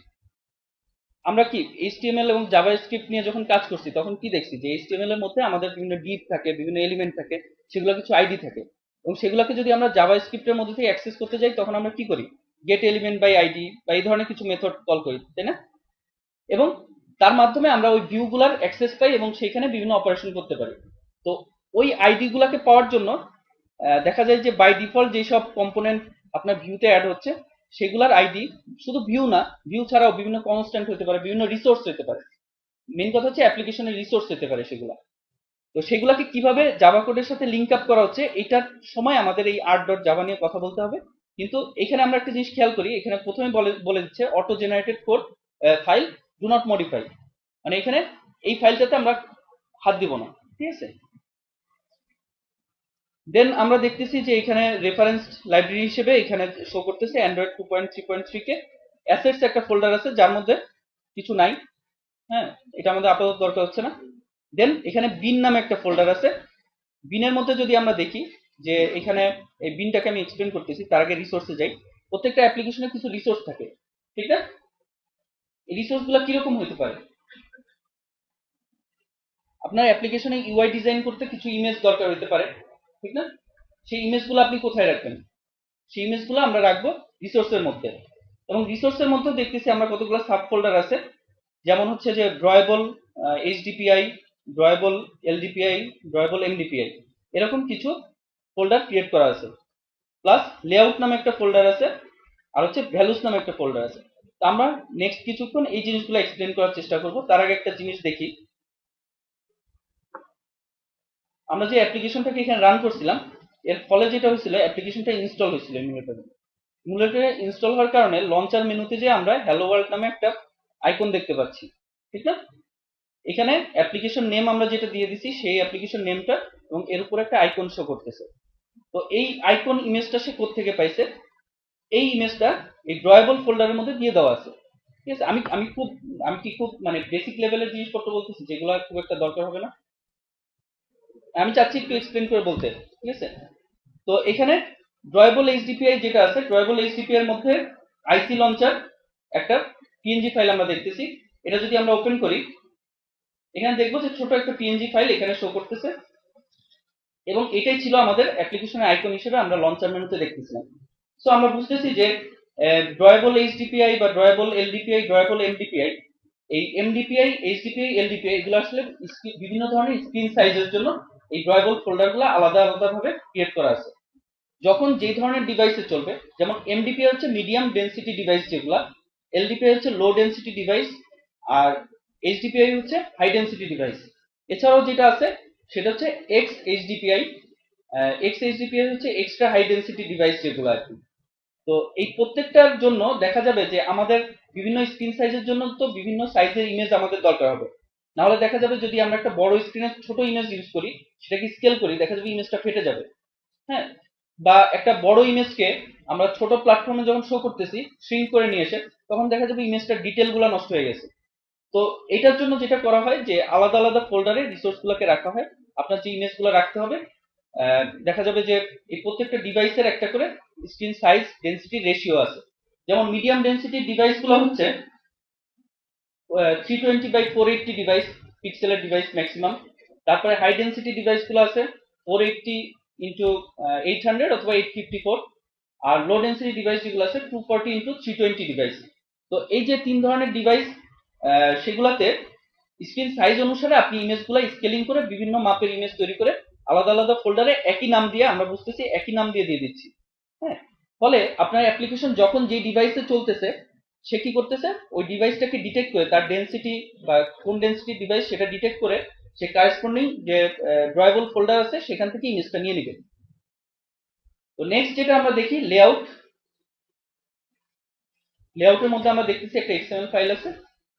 আমরা কি এইচটিএমএল এবং জাভাস্ক্রিপ্ট নিয়ে যখন কাজ করছি তখন কি দেখছি যে এইচটিএমএল এর মধ্যে আমাদের বিভিন্ন ডিপ থাকে, বিভিন্ন এলিমেন্ট থাকে, সেগুলো কিছু আইডি থাকে, এবং সেগুলোকে যদি আমরা জাভাস্ক্রিপ্টের মধ্যে থেকে অ্যাক্সেস করতে যাই তখন আমরা কি করি, গেট এলিমেন্ট বাই আইডি বা এই ধরনের কিছু মেথড কল করি, তাই না? এবং তার মাধ্যমে আমরা ওই ভিউ গুলার অ্যাক্সেস পাই এবং সেখানে বিভিন্ন অপারেশন করতে পারি। তো ওই আইডি গুলাকে পাওয়ার জন্য দেখা যায় যে বাই ডিফল্ট যেসব কম্পোনেন্ট আপনার ভিউতে অ্যাড হচ্ছে সেগুলার আইডি শুধু ভিউ না, ভিউ ছাড়াও বিভিন্ন কনস্ট্যান্ট হতে পারে, বিভিন্ন রিসোর্স হতে পারে। মেইন কথা হচ্ছে অ্যাপ্লিকেশনের রিসোর্স হতে পারে সেগুলা। তো সেগুলাকে কিভাবে জাভা কোডের সাথে লিঙ্ক আপ করা হচ্ছে, এটার সময় আমাদের এই r.java নিয়ে কথা বলতে হবে। কিন্তু এখানে আমরা একটা জিনিস খেয়াল করি, এখানে প্রথমে বলে দিচ্ছে auto generated code file do not modify, মানে এখানে এই ফাইলটাতে আমরা হাত দিব না, ঠিক আছে? দেন আমরা দেখতেছি যে এখানে রেফারেন্স লাইব্রেরি হিসেবে এখানে শো করতেছে অ্যান্ড্রয়েড 2.3.3 কে অ্যাসেটস একটা ফোল্ডার আছে যার মধ্যে কিছু নাই। হ্যাঁ, এটা আমাদের আপাতত দরকার হচ্ছে না। দেন এখানে বিন নামে একটা ফোল্ডার আছে। বিনের মধ্যে যদি আমরা দেখি যে এখানে এই বিনটাকে আমি এক্সপ্লেন করতেছি, তার আগে রিসোর্সে যাই। প্রত্যেকটা অ্যাপ্লিকেশনে কিছু রিসোর্স থাকে, ঠিক না? এই রিসোর্স গুলো কিরকম হতে পারে? আপনার অ্যাপ্লিকেশনে ইউআই ডিজাইন করতে কিছু ইমেজ দরকার হতে পারে, ঠিক না? সেই ইমেজগুলো আপনি কোথায় রাখবেন? সেই ইমেজগুলো আমরা রাখবো রিসোর্সের মধ্যে। এবং রিসোর্সের মধ্যে দেখতেছি আমরা কতগুলো সাব ফোল্ডার আছে, যেমন হচ্ছে যে ড্রয়েবল এইচডিপিআই, ড্রয়েবল এলডিপিআই, ড্রয়েবল এমডিপিআই, এরকম কিছু ফোল্ডার ক্রিয়েট করা আছে। প্লাস লেআউট নামে একটা ফোল্ডার আছে, আর হচ্ছে ভ্যালুস নামে একটা ফোল্ডার আছে। তো আমরা নেক্সট কিছুক্ষণ এই জিনিসগুলো এক্সপ্লেন করার চেষ্টা করব। তার আগে একটা জিনিস দেখি, আমরা যে অ্যাপ্লিকেশনটাকে এখানে রান করছিলাম এর ফলে যেটা হয়েছিল, অ্যাপ্লিকেশনটা ইনস্টল হয়েছিল এমুলেটরে। এমুলেটরে ইনস্টল হওয়ার কারণে লঞ্চার মেনুতে যে আমরা হ্যালো ওয়ার্ল্ড নামে একটা আইকন দেখতে পাচ্ছি, ঠিক না? এখানে অ্যাপ্লিকেশন নেম আমরা যেটা দিয়ে দিছি সেই অ্যাপ্লিকেশন নেমটা এবং এর উপর একটা আইকন শো করতেছে। তো এই আইকন ইমেজটা সে কোত্থেকে পাইছে? এই ইমেজটা এই ড্রয়েবল ফোল্ডারের মধ্যে দিয়ে দেওয়া আছে, ঠিক আছে? আমি কি খুব মানে বেসিক লেভেলের জিনিসপত্র বলতেছি যেগুলো খুব একটা দরকার হবে না, আমি চাচ্ছি একটু এক্সপ্লেন করে বলতে, ঠিক আছে? তো এখানে ড্রয়েবল এইচডিপিআই যেটা আছে, ড্রয়েবল এইচডিপিআই এর মধ্যে আইসি লঞ্চার একটা পিএনজি ফাইল আমরা দেখতেছি। এটা যদি আমরা ওপেন করি, এখানে দেখবো যে ছোট একটা পিএনজি ফাইল এখানে শো করতেছে, এবং এটাই ছিল আমাদের অ্যাপ্লিকেশনের আইকন হিসেবে আমরা লঞ্চার মেনুতে দেখতেছিলাম। সো আমরা বুঝতেছি যে ড্রয়েবল এইচডিপিআই বা ড্রয়েবল এলডিপিআই, ড্রয়েবল এমডিপিআই, এই এমডিপিআই, এইচডিপিআই, এলডিপিআই এগুলো আসলে বিভিন্ন ধরনের স্ক্রিন সাইজের জন্য এই ড্রয়েবল ফোল্ডারগুলো আলাদা আলাদা ভাবে ক্রিয়েট করা আছে। যখন যে ধরনের ডিভাইসে চলবে, যেমন এমডিপিআই হচ্ছে মিডিয়াম ডেনসিটি ডিভাইস যেগুলা, এলডিপিআই হচ্ছে লো ডেনসিটি ডিভাইস, আর এইচডিপিআই হচ্ছে হাই ডেনসিটি ডিভাইস। এছাড়াও যেটা আছে সেটা হচ্ছে এক্স এইচডিপিআই। এক্স এইচডিপিআই হচ্ছে এক্সট্রা হাই ডেনসিটি ডিভাইস যেগুলো আর কি। তো এই প্রত্যেকটার জন্য দেখা যাবে যে আমাদের বিভিন্ন স্ক্রিন সাইজের জন্য তো বিভিন্ন সাইজের ইমেজ আমাদের দরকার হবে। না হলে দেখা যাবে যদি আমরা একটা বড় স্ক্রিনের ছোট ইমেজ ইউজ করি, সেটাকে স্কেল করি, দেখা যাবে ইমেজটা ফেটে যাবে। হ্যাঁ, বা একটা বড় ইমেজকে আমরা ছোট প্ল্যাটফর্মে যখন শো করতেছি শ্রিঙ্ক করে নিয়ে এসে, তখন দেখা যাবে ইমেজটার ডিটেল গুলো নষ্ট হয়ে গেছে। তো এটার জন্য যেটা করা হয় যে আলাদা আলাদা ফোল্ডারে রিসোর্স গুলোকে রাখা হয়। আপনার যে ইমেজ গুলো রাখতে হবে, দেখা যাবে যে এই প্রত্যেকটা ডিভাইসের একটা করে স্ক্রিন সাইজ ডেনসিটি রেশিও আছে। যেমন মিডিয়াম ডেনসিটি ডিভাইস গুলো হচ্ছে 320 by 480 ডিভাইস, পিক্সেলের ডিভাইস ম্যাক্সিমাম। তারপরে হাই ডেনসিটি ডিভাইস গুলো আছে 480 ইন্টু 800 অথবা 854। আর লো ডেনসিটি ডিভাইস যেগুলো আছে 240 ইন্টু 320 ডিভাইস। তো এই যে তিন ধরনের ডিভাইস, সেগুলাতে স্ক্রিন সাইজ অনুসারে আপনি ইমেজগুলো স্কেলিং করে বিভিন্ন মাপের ইমেজ তৈরি করে আলাদা আলাদা ফোল্ডারে একই নাম দিয়ে, আমরা বুঝতেছি একই নাম দিয়ে দিয়ে দিচ্ছি। হ্যাঁ, ফলে আপনার অ্যাপ্লিকেশন যখন যে ডিভাইসে চলতেছে, সে কি করতেছে, ওই ডিভাইসটাকে ডিটেক্ট করে তার ডেনসিটি বা কোন ডেনসিটি ডিভাইস সেটা ডিটেক্ট করে সে কারেসপন্ডিং যে ড্রয়েবল ফোল্ডার আছে সেখান থেকে ইমেজটা নিয়ে নেবে। তো নেক্সট যেটা আমরা দেখি লেআউট। লেআউটের মধ্যে আমরা দেখতেছি একটা এক্সএমএল ফাইল আছে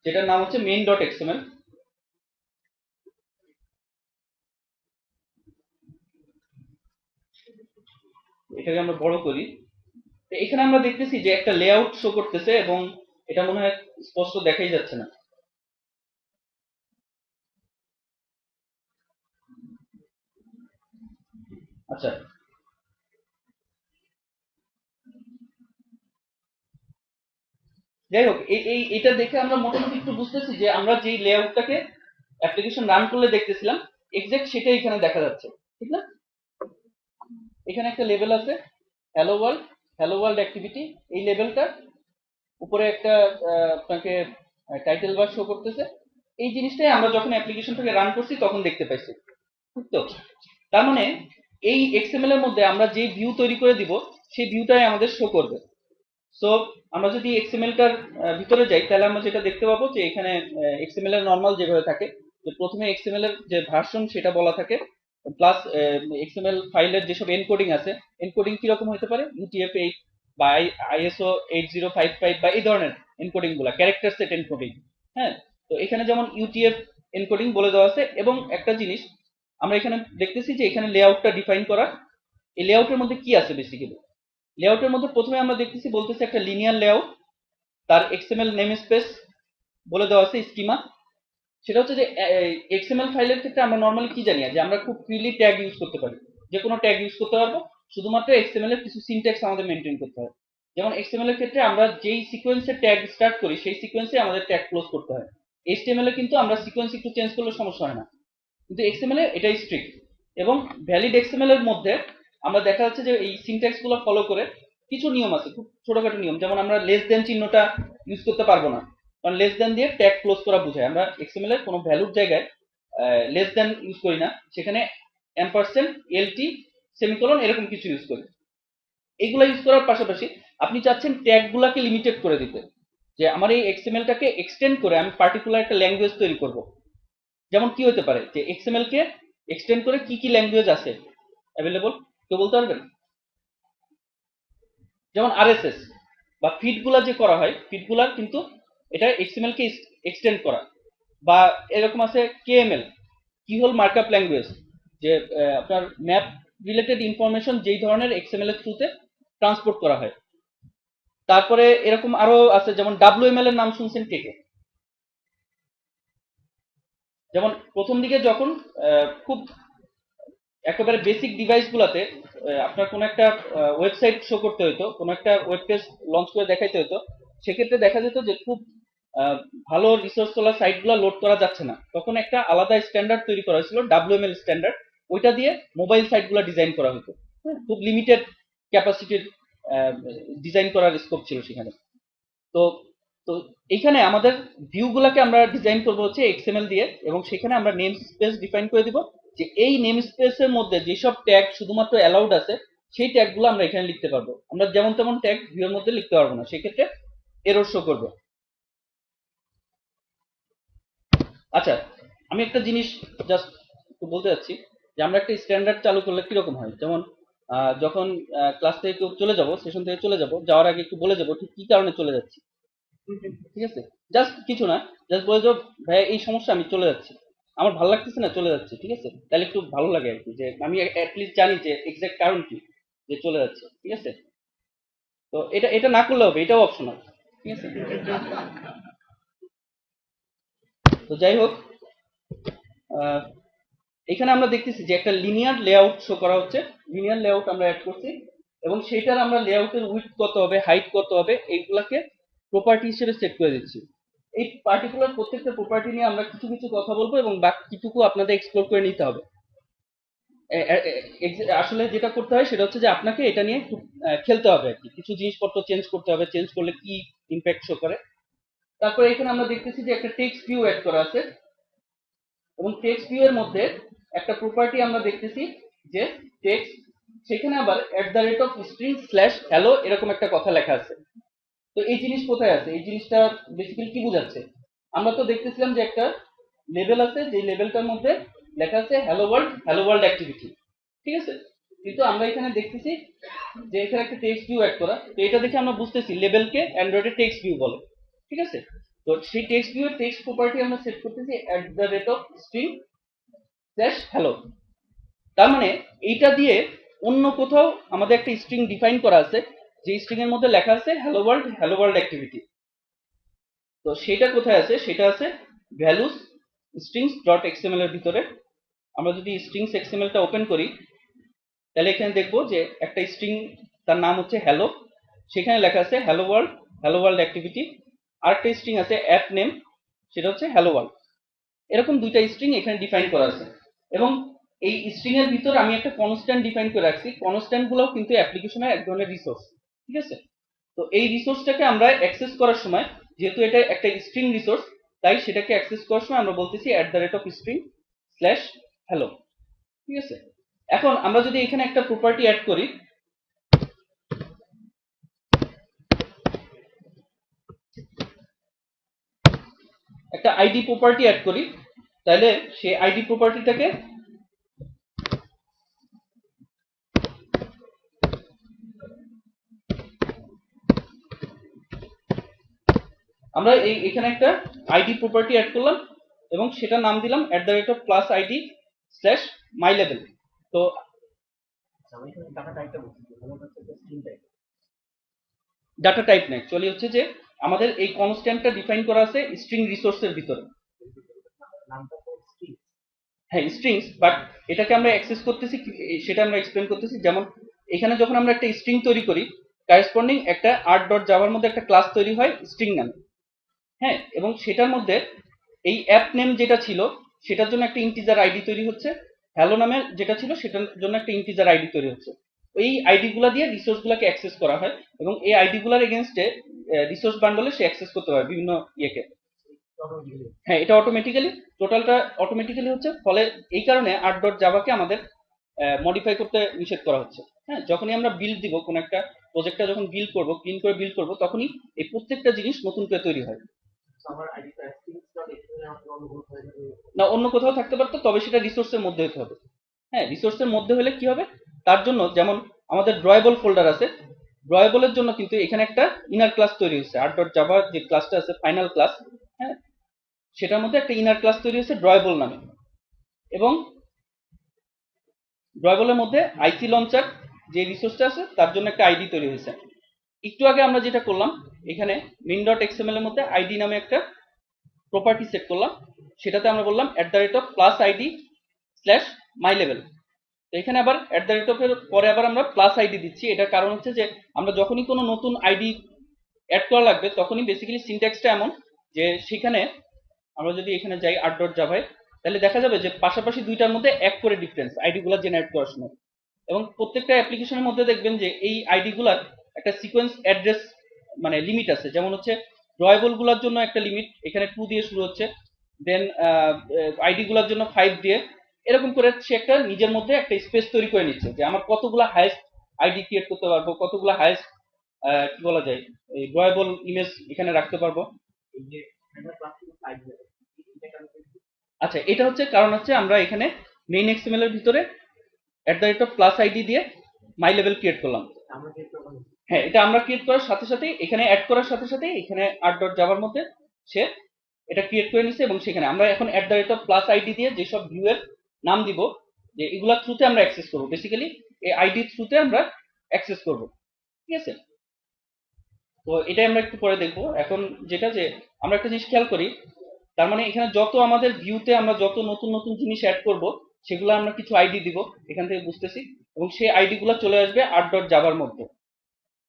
যেটার নাম হচ্ছে main.xml। এটাকে আমরা বড় করি। তো এখানে আমরা দেখতেছি যে একটা লেআউট শো করতেছে এবং এটা মনে হয় স্পষ্ট দেখাই যাচ্ছে না। আচ্ছা, যাই হোক, এটা দেখে আমরা মোটামুটি একটু বুঝতেছি যে আমরা যেই লেআউটটাকে অ্যাপ্লিকেশন রান করলে দেখতেছিলাম এক্সাক্ট সেটাই এখানে দেখা যাচ্ছে, ঠিক না? এখানে একটা লেভেল আছে হ্যালো ওয়ার্ল্ড অ্যাক্টিভিটি। এই লেভেলটা উপরে একটা আপনাকে টাইটেল বার শো করতেছে। এই জিনিসটাই আমরা যখন অ্যাপ্লিকেশনটাকে রান করছি তখন দেখতে পাইছি, ঠিক তো? তার মানে এই এক্সএমএল এর মধ্যে আমরা যে ভিউ তৈরি করে দিব সেই ভিউটাই আমাদের শো করবে। সো আমরা যদি এক্সএমএলটার ভিতরে যাই তাহলে আমরা যেটা দেখতে পাবো যে এখানে এক্সএমএল এর নর্মাল যেভাবে থাকে, যে প্রথমে এক্সএমএল এর যে ভার্সন সেটা বলা থাকে, প্লাস এক্সএমএল ফাইলের যেসব এনকোডিং আছে, এনকোডিং কিরকম হতে পারে, UTF-8 বা ISO 8055 বা এই ধরনের এনকোডিং গুলা, ক্যারেক্টার সেট এনকোডিং। হ্যাঁ, তো এখানে যেমন UTF এনকোডিং বলে দেওয়া আছে। এবং একটা জিনিস আমরা এখানে দেখতেছি যে এখানে লেআউটটা ডিফাইন করা। এই লেআউটের মধ্যে কি আছে বেসিক্যালি, লেআউটের মধ্যে প্রথমে আমরা দেখতেছি বলতেছে একটা লিনিয়ার লেআউট, তার এক্সএমএল নেম স্পেস বলে দেওয়া আছে স্কিমা। সেটা হচ্ছে যে এক্সএমএল ফাইলের ক্ষেত্রে আমরা নর্মালি কি জানি যে আমরা খুব ফ্রিলি ট্যাগ ইউজ করতে পারি, যে কোনো ট্যাগ ইউজ করতে পারবো, শুধুমাত্র এক্সএমএল এর কিছু সিনট্যাক্স আমাদের মেনটেন করতে হয়। যেমন এক্সএমএল এর ক্ষেত্রে আমরা যেই সিকোয়েন্সে ট্যাগ স্টার্ট করি সেই সিকোয়েন্সে আমাদের ট্যাগ ক্লোজ করতে হয়। এইচটিএমএল এ কিন্তু আমরা সিকোয়েন্স একটু চেঞ্জ করলে সমস্যা হয় না, কিন্তু এক্সএমএল এ এটাই স্ট্রিক্ট। এবং ভ্যালিড এক্সএমএল এর মধ্যে আমরা দেখা যাচ্ছে যে এই সিনট্যাক্স গুলো ফলো করে কিছু নিয়ম আছে, খুব ছোটখাটো নিয়ম। যেমন আমরা লেস দেন চিহ্নটা ইউজ করতে পারবো না, কারণ লেস দেন দিয়ে ট্যাগ ক্লোজ করা বোঝায়। আমরা এক্সএমএল এর কোনো ভ্যালুর জায়গায় লেস দেন ইউজ করি না, সেখানে এম্পারসেন্ট, এলটি, সেমিকোলন এরকম কিছু ইউজ করি। এগুলো ইউজ করার পাশাপাশি আপনি চাচ্ছেন ট্যাগ গুলাকে লিমিটেড করে দিতে, যে আমার এই এক্সএমএলটাকে এক্সটেন্ড করে আমি পার্টিকুলার একটা ল্যাঙ্গুয়েজ তৈরি করব। যেমন কি হতে পারে যে এক্সএমএল কে এক্সটেন্ড করে কি কি ল্যাঙ্গুয়েজ আছে অ্যাভেলেবল, কেউ বলতে পারবেন? যেমন আরএসএস বা ফিডগুলা যে করা হয়, ফিডগুলার কিন্তু এটা এক্সএমএল কে এক্সটেন্ড করা। বা এরকম আছে কেএমএল, কি হোল মার্কআপ ল্যাঙ্গুয়েজ, যে আপনার ম্যাপ রিলেটেড ইনফরমেশন যেই ধরনের এক্সএমএল এর থ্রুতে ট্রান্সপোর্ট করা হয়। তারপরে এরকম আরো আছে, যেমন ডাব্লিউএমএল এর নাম শুনছেন কে কে? যেমন প্রথম দিকে যখন খুব একেবারে বেসিক ডিভাইস গুলাতে আপনার কোনো একটা ওয়েবসাইট শো করতে হতো, কোনো একটা ওয়েব পেজ লঞ্চ করে দেখাইতে হতো, সেক্ষেত্রে দেখা যেত যে খুব ভালো রিসোর্স তোলা সাইট গুলো লোড করা যাচ্ছে না, তখন একটা আলাদা স্ট্যান্ডার্ড তৈরি করা হয়েছিল ডাব্লিউএমএল স্ট্যান্ডার্ড। ওইটা দিয়ে মোবাইল সাইট গুলো ডিজাইন করা হতো। খুব লিমিটেড ক্যাপাসিটির ডিজাইন করার স্কোপ ছিল সেখানে। তো তো এইখানে আমাদের ভিউ গুলাকে আমরা ডিজাইন করবো হচ্ছে এক্সএমএল দিয়ে, এবং সেখানে আমরা নেম স্পেস ডিফাইন করে দিব যে এই নেম স্পেসের মধ্যে যেসব ট্যাগ শুধুমাত্র অ্যালাউড আছে সেই ট্যাগ গুলো আমরা এখানে লিখতে পারবো। আমরা যেমন তেমন ট্যাগ ভিউ এর মধ্যে লিখতে পারবো না, সেক্ষেত্রে এরর শো করবে। আচ্ছা, আমি একটা জিনিস জাস্ট একটু বলতে চাচ্ছি যে আমরা একটা স্ট্যান্ডার্ড চালু করলে কিরকম হয়। যেমন যখন ক্লাস থেকে কেউ চলে যাব, সেশন থেকে চলে যাব, যাওয়ার আগে একটু বলে যাবো ঠিক কি কারণে চলে যাচ্ছি, ঠিক আছে? জাস্ট কিছু না, জাস্ট বলে যাও ভাই এই সমস্যা আমি চলে যাচ্ছি, আমার ভালো লাগতেছে না চলে যাচ্ছি, ঠিক আছে? তাহলে একটু ভালো লাগে আর কি, যে আমি অ্যাটলিস্ট জানি যে এক্সাক্ট কারণ কি যে চলে যাচ্ছে, ঠিক আছে? তো এটা এটা না করলে হবে, এটাও অপশনাল, ঠিক আছে। তো যাই হোক, আহ, এখানে আমরা দেখতেছি যে একটা লিনিয়ার লেআউট শো করা হচ্ছে, লিনিয়ার লেআউট আমরা অ্যাড করছি এবং সেটার আমরা লেআউটের উইডথ কত হবে, হাইট কত হবে, এইগুলাকে প্রপার্টি হিসেবে সেট করে দিচ্ছি। এই পার্টিকুলার প্রত্যেকটা প্রপার্টি নিয়ে আমরা কিছু কিছু কথা বলবো এবং বাকিটুকু আপনাদের এক্সপ্লোর করে নিতে হবে। আসলে যেটা করতে হয় সেটা হচ্ছে যে আপনাকে এটা নিয়ে একটু খেলতে হবে আর কি, কিছু জিনিসপত্র চেঞ্জ করতে হবে, চেঞ্জ করলে কি ইম্প্যাক্ট শো করে। তারপরে এখানে আমরা দেখতেছি যে একটা টেক্সট ভিউ অ্যাড করা আছে এবং টেক্সট ভিউ এর মধ্যে একটা প্রপার্টি আমরা দেখতেছি যে টেক্সট, সেখানে আবার @string/hello এরকম একটা কথা লেখা আছে। তো এই জিনিস কোথায় আছে, এই জিনিসটা বেসিক্যালি কি বোঝাচ্ছে? আমরা তো দেখতেছিলাম যে একটা লেভেল আছে, যে লেভেলটার মধ্যে লেখা আছে হ্যালো ওয়ার্ল্ড অ্যাক্টিভিটি, ঠিক আছে। কিন্তু আমরা এখানে দেখতেছি যে এখানে একটা টেক্সট ভিউ অ্যাড করা, তো এটা দেখে আমরা বুঝতেছি লেভেলকে অ্যান্ড্রয়েডে টেক্সট ভিউ বলে, ঠিক আছে। তো সেই টেক্সট ভিউ এর টেক্সট প্রপার্টি আমরা সেট করতেছি @string/hello। তার মানে এইটা দিয়ে অন্য কোথাও আমাদের একটা স্ট্রিং ডিফাইন করা আছে, যে স্ট্রিং এর মধ্যে লেখা আছে হ্যালো ওয়ার্ল্ড অ্যাক্টিভিটি। তো সেটা কোথায় আছে, সেটা আছে ভ্যালুস strings.xml এর ভিতরে। আমরা যদি strings xml টা ওপেন করি তাহলে এখানে দেখবো যে একটা স্ট্রিং, তার নাম হচ্ছে হ্যালো, সেখানে লেখা আছে হ্যালো ওয়ার্ল্ড অ্যাক্টিভিটি। আরেকটা স্ট্রিং আছে অ্যাপ নেম, সেটা হচ্ছে হ্যালো ওয়ার্ল্ড। এরকম দুইটা স্ট্রিং এখানে ডিফাইন করা আছে এবং এই স্ট্রিং এর ভিতর আমি একটা কনস্ট্যান্ট ডিফাইন করে রাখছি। কনস্ট্যান্ট গুলো কিন্তু অ্যাপ্লিকেশনের এক ধরনের রিসোর্স, ঠিক আছে। তো এই রিসোর্সটাকে আমরা অ্যাক্সেস করার সময়, যেহেতু এটা একটা স্ট্রিং রিসোর্স, তাই সেটাকে অ্যাক্সেস করার সময় আমরা বলতেছি @string/hello, ঠিক আছে। এখন আমরা যদি এখানে একটা প্রপার্টি অ্যাড করি, একটা আইডি প্রপার্টি অ্যাড করি, তাহলে সেই আইডি প্রপার্টিটাকে আমরা এখানে একটা আইডি প্রপার্টি অ্যাড করলাম এবং সেটা নাম দিলাম @+id/myLevel। তো ডাটা টাইপ না, অ্যাকচুয়ালি হচ্ছে যে আমাদের এই কনস্ট্যান্টটা ডিফাইন করা আছে স্ট্রিং রিসোর্সের ভিতরে। হ্যাঁ স্ট্রিংস, বাট এটাকে আমরা অ্যাক্সেস করতেছি সেটা আমরা এক্সপ্লেন করতেছি। যেমন এখানে যখন আমরা একটা স্ট্রিং তৈরি করি, কারেসপন্ডিং একটা art.java-র মধ্যে একটা ক্লাস তৈরি হয় স্ট্রিং নামে, হ্যাঁ, এবং সেটার মধ্যে এই অ্যাপ নেম যেটা ছিল সেটার জন্য একটা ইন্টিজার আইডি তৈরি হচ্ছে, হ্যালো নামে যেটা ছিল সেটার জন্য একটা ইন্টিজার আইডি তৈরি হচ্ছে। এই আইডি গুলা দিয়ে রিসোর্স গুলাকে অ্যাক্সেস করা হয় এবং এই আইডি গুলার এগেনস্টে রিসোর্স বান্ডলে সে অ্যাক্সেস করতে পারে বিভিন্ন ইয়েকে। হ্যাঁ, এটা অটোমেটিক্যালি, টোটালটা অটোমেটিক্যালি হচ্ছে, ফলে এই কারণে art.java-কে আমাদের মডিফাই করতে নিষেধ করা হচ্ছে। হ্যাঁ, যখনই আমরা বিল্ড দিব, কোন একটা প্রজেক্টটা যখন বিল্ড করব, ক্লিন করে বিল্ড করব, তখনই এই প্রত্যেকটা জিনিস নতুন করে তৈরি হয়। না, অন্য কোথাও থাকতে পারতো, তবে সেটা রিসোর্সের মধ্যে হতে হবে। হ্যাঁ, রিসোর্সের মধ্যে হলে কি হবে, তার জন্য যেমন আমাদের ড্রয়েবল ফোল্ডার আছে, ড্রয়েবলের জন্য কিন্তু এখানে একটা ইনার ক্লাস তৈরি হয়েছে, art.java যে ক্লাসটা আছে ফাইনাল ক্লাস, হ্যাঁ, সেটার মধ্যে একটা ইনার ক্লাস তৈরি হয়েছে ড্রয়েবল নামে। এবং ড্রয়েবলের মধ্যে আইসি লঞ্চার যে রিসোর্সটা আছে তার জন্য একটা আইডি তৈরি হয়েছে। একটু আগে আমরা যেটা করলাম, এখানে min.xml এর মধ্যে আইডি নামে একটা প্রপার্টি সেট করলাম, সেটাতে আমরা বললাম @+id/myLevel। তো এখানে আবার @এর পরে আবার আমরা প্লাস আইডি দিচ্ছি। এটার কারণ হচ্ছে যে আমরা যখনই কোনো নতুন আইডি অ্যাড করা লাগবে, তখনই বেসিক্যালি সিনট্যাক্সটা এমন যে সেখানে আমরা যদি এখানে যাই art.java-য়, তাহলে দেখা যাবে যে পাশাপাশি দুইটার মধ্যে এক করে ডিফারেন্স আইডি গুলা জেনারেট করার সময়। এবং প্রত্যেকটা অ্যাপ্লিকেশনের মধ্যে দেখবেন যে এই আইডি গুলার একটা সিকোয়েন্স অ্যাড্রেস মানে লিমিট আছে। যেমন হচ্ছে ড্রয়েবল গুলার জন্য একটা লিমিট এখানে 2 দিয়ে শুরু হচ্ছে, দেন আইডি গুলার জন্য 5 দিয়ে, এরকম করে সে একটা নিজের মধ্যে একটা স্পেস তৈরি করে নিচ্ছে যে আমার কতগুলা হাইয়েস্ট আইডি ক্রিয়েট করতে পারবো, কতগুলা হাইয়েস্ট কি বলা যায় এই ড্রয়েবল ইমেজ এখানে রাখতে পারবো। আচ্ছা, এটা হচ্ছে কারণ হচ্ছে আমরা এখানে মেইন এক্সএমএল এর ভিতরে @+id দিয়ে myLevel ক্রিয়েট করলাম। হ্যাঁ, এটা আমরা ক্রিয়েট করার সাথে সাথে এখানে অ্যাড করার সাথে সাথে এখানে art.java-র মধ্যে সে এটা ক্রিয়েট করে নিছে এবং সেখানে আমরা এখন @+id দিয়ে যেসব ভিউ এর নাম দিব, যে এগুলা থ্রুতে আমরা অ্যাক্সেস করব, বেসিক্যালি এই আইডি থ্রুতে আমরা অ্যাক্সেস করব, ঠিক আছে। তো এটাই আমরা একটু পরে দেখবো। এখন যেটা যে আমরা একটা জিনিস খেয়াল করি, তার মানে এখানে যত আমাদের ভিউতে আমরা যত নতুন নতুন জিনিস অ্যাড করব, সেগুলো আমরা কিছু আইডি দিব এখান থেকে বুঝতেছি, এবং সেই আইডি গুলো চলে আসবে আট ডট জাভার মধ্যে।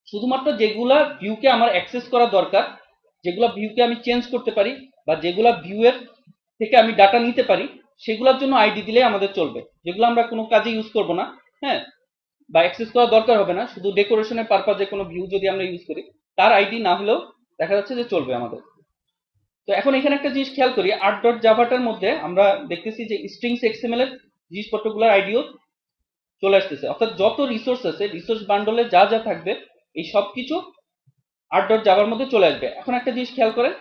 শুধুমাত্র যেগুলা ভিউকে আমার অ্যাক্সেস করা দরকার, যেগুলা ভিউকে আমি চেঞ্জ করতে পারি, বা যেগুলা ভিউয়ের থেকে আমি ডাটা নিতে পারি, সেগুলোর জন্য আইডি দিলে আমাদের চলবে। যেগুলো আমরা কোনো কাজে ইউজ করব না, হ্যাঁ, বা অ্যাক্সেস করা দরকার হবে না, শুধু ডেকোরেশনের পারপাজে কোনো ভিউ যদি আমরা ইউজ করি, তার আইডি না হলেও দেখা যাচ্ছে যে চলবে আমাদের। তো এখন এখানে একটা জিনিস খেয়াল করি, আট ডট জাভাটার মধ্যে আমরা দেখতেছি যে স্ট্রিংস এক্সএমএল এর জিনিসপত্রগুলোর আইডিও চলে আসতেছে, অর্থাৎ যত রিসোর্স আছে, রিসোর্স বান্ডলে যা যা থাকবে এই সব কিছু আট ডট জাভার মধ্যে চলে আসবে। এখন একটা জিনিস খেয়াল করেন,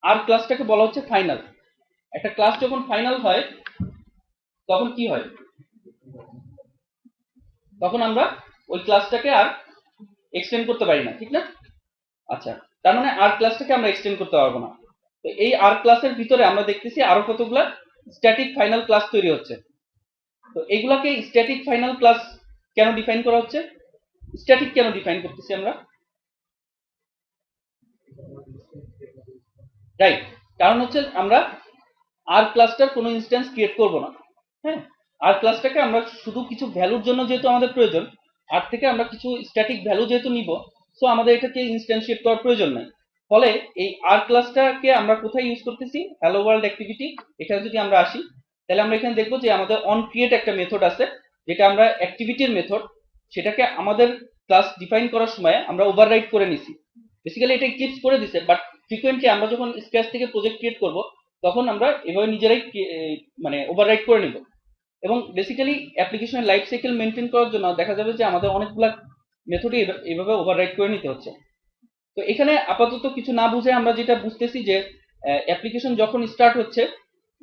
আর ক্লাসটাকে বলা হচ্ছে ফাইনাল। একটা ক্লাস যখন ফাইনাল হয় তখন কি হয়, তখন আমরা ওই ক্লাসটাকে আর এক্সটেন্ড করতে পারি না, ঠিক না? আচ্ছা, তার মানে আর ক্লাসটাকে আমরা এক্সটেন্ড করতে পারবো না। তো এই আর ক্লাসের ভিতরে আমরা দেখতেছি আরো কতগুলা স্ট্যাটিক ফাইনাল ক্লাস তৈরি হচ্ছে। তো এগুলাকে স্ট্যাটিক ফাইনাল ক্লাস কেন ডিফাইন করা হচ্ছে? স্ট্যাটিক কেন ডিফাইন করতেছি আমরা? রাইট, কারণ হচ্ছে আমরা আর ক্লাসটার কোনো ইনস্ট্যান্স ক্রিয়েট করব না। হ্যাঁ, আর ক্লাসটাকে আমরা শুধু কিছু ভ্যালুর জন্য যেহেতু আমাদের প্রয়োজন, আর থেকে আমরা কিছু স্ট্যাটিক ভ্যালু যেহেতু নিব, সো আমাদের এটাকে ইনস্ট্যান্সিয়েট করার প্রয়োজন নাই। ফলে এই আর ক্লাসটাকে আমরা কোথায় ইউজ করতেছি? Hello world activity. এখানে যদি আমরা আসি, তাহলে আমরা এখানে দেখবো যে আমাদের অন ক্রিয়েট একটা মেথড আছে, যেটা আমরা অ্যাক্টিভিটির মেথড, সেটাকে আমাদের ক্লাস ডিফাইন করার সময় আমরা ওভাররাইড করে নিছি। বেসিক্যালি এটা ক্লিপস করে দিছে, বাট ফ্রিকোয়েন্টলি আমরা যখন স্ক্র্যাচ থেকে প্রজেক্ট ক্রিয়েট করব, তখন আমরা এভাবে নিজেরাই মানে ওভাররাইড করে নিব। এবং বেসিক্যালি অ্যাপ্লিকেশনের লাইফ সাইকেল মেনটেন করার জন্য দেখা যাবে যে আমাদের অনেকগুলা মেথডই এভাবে ওভাররাইড করে নিতে হচ্ছে। তো এখানে আপাতত কিছু না বুঝে আমরা যেটা বুঝতেছি যে অ্যাপ্লিকেশন যখন স্টার্ট হচ্ছে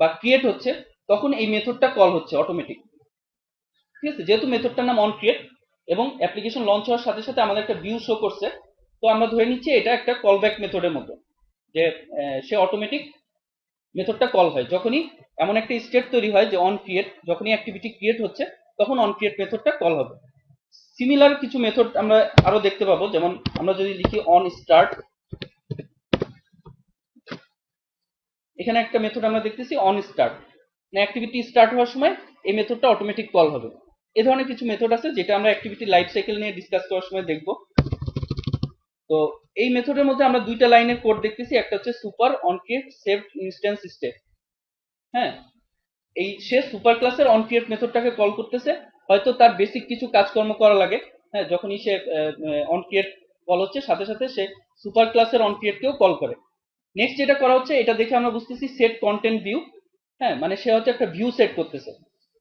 বা ক্রিয়েট হচ্ছে, তখন এই মেথডটা কল হচ্ছে অটোমেটিক। ঠিক আছে, যেহেতু মেথডটার নাম অন ক্রিয়েট এবং অ্যাপ্লিকেশন লঞ্চ হওয়ার সাথে সাথে আমাদের একটা ভিউ শো করছে, তো আমরা ধরে নিচ্ছি এটা একটা কলব্যাক মেথডের মতো, যে সে অটোমেটিক মেথডটা কল হয় যখনই এমন একটা স্টেট তৈরি হয় যে অন ক্রিয়েট, যখনই অ্যাক্টিভিটি ক্রিয়েট হচ্ছে তখন অন ক্রিয়েট মেথডটা কল হবে। সিমিলার কিছু মেথড আমরা আরো দেখতে পাবো, যেমন আমরা যদি লিখি অন স্টার্ট, এখানে একটা মেথড আমরা দেখতেছি অন স্টার্ট, মানে অ্যাক্টিভিটি স্টার্ট হওয়ার সময় এই মেথডটা অটোমেটিক কল হবে। এই ধরনের কিছু মেথড আছে যেটা আমরা অ্যাক্টিভিটি লাইফ সাইকেল নিয়ে ডিসকাস করার সময় দেখব। তো এই মেথডের মধ্যে আমরা দুইটা লাইনের কোড দেখতেছি, একটা হচ্ছে super on create save instance state. হ্যাঁ, এই সে সুপার ক্লাসের অন ক্রিয়েট মেথডটাকে কল করতেছে, হয়তো তার বেসিক কিছু কাজকর্ম করা লাগে। হ্যাঁ, যখনই সে অন ক্রিয়েট কল হচ্ছে, সাথে সাথে সে সুপার ক্লাসের অন ক্রিয়েটকেও কল করে। নেক্সট যেটা করা হচ্ছে, এটা দেখে আমরা বুঝতেছি সেট কন্টেন্ট ভিউ। হ্যাঁ, মানে সে হচ্ছে একটা ভিউ সেট করতেছে,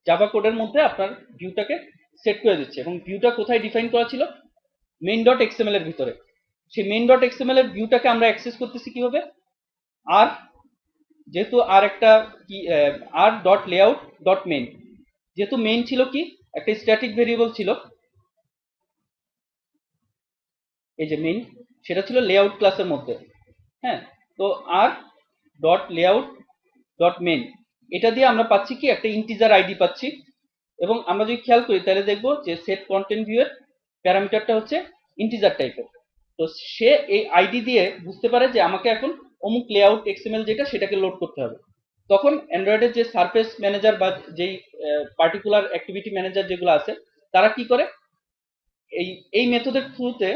জাভা কোডের মধ্যে আপনার ভিউটাকে সেট করে দিচ্ছে। এবং ভিউটা কোথায় ডিফাইন করা ছিল? মেইন ডট এক্সএমএল এর ভিতরে। সেই মেইন ডট এক্সএমএল এর ভিউটাকে আমরা অ্যাক্সেস করতেছি কিভাবে? আর যেহেতু আর একটা কি R dot layout dot main, যেহেতু মেইন ছিল কি একটা স্ট্যাটিক ভেরিয়েবল ছিল, এই যে মেইন, সেটা ছিল লেআউট ক্লাসের মধ্যে। হ্যাঁ, তো R dot layout dot main, এটা দিয়ে আমরা পাচ্ছি কি একটা ইন্টিজার আইডি পাচ্ছি। এবং আমরা যদি খেয়াল করি তাহলে দেখবো যে সেট কন্টেন্ট ভিউ এর প্যারামিটারটা হচ্ছে ইন্টিজার টাইপের। তো সে এই আইডি দিয়ে বুঝতে পারে যে আমাকে এখন অমুক লেআউট এক্সএমএল যেটা, সেটাকে লোড করতে হবে। তখন অ্যান্ড্রয়েডের যে সারফেস ম্যানেজার বা যেই পার্টিকুলার অ্যাক্টিভিটি ম্যানেজার যেগুলো আছে, তারা কি করে, এই এই মেথডের থ্রুতে,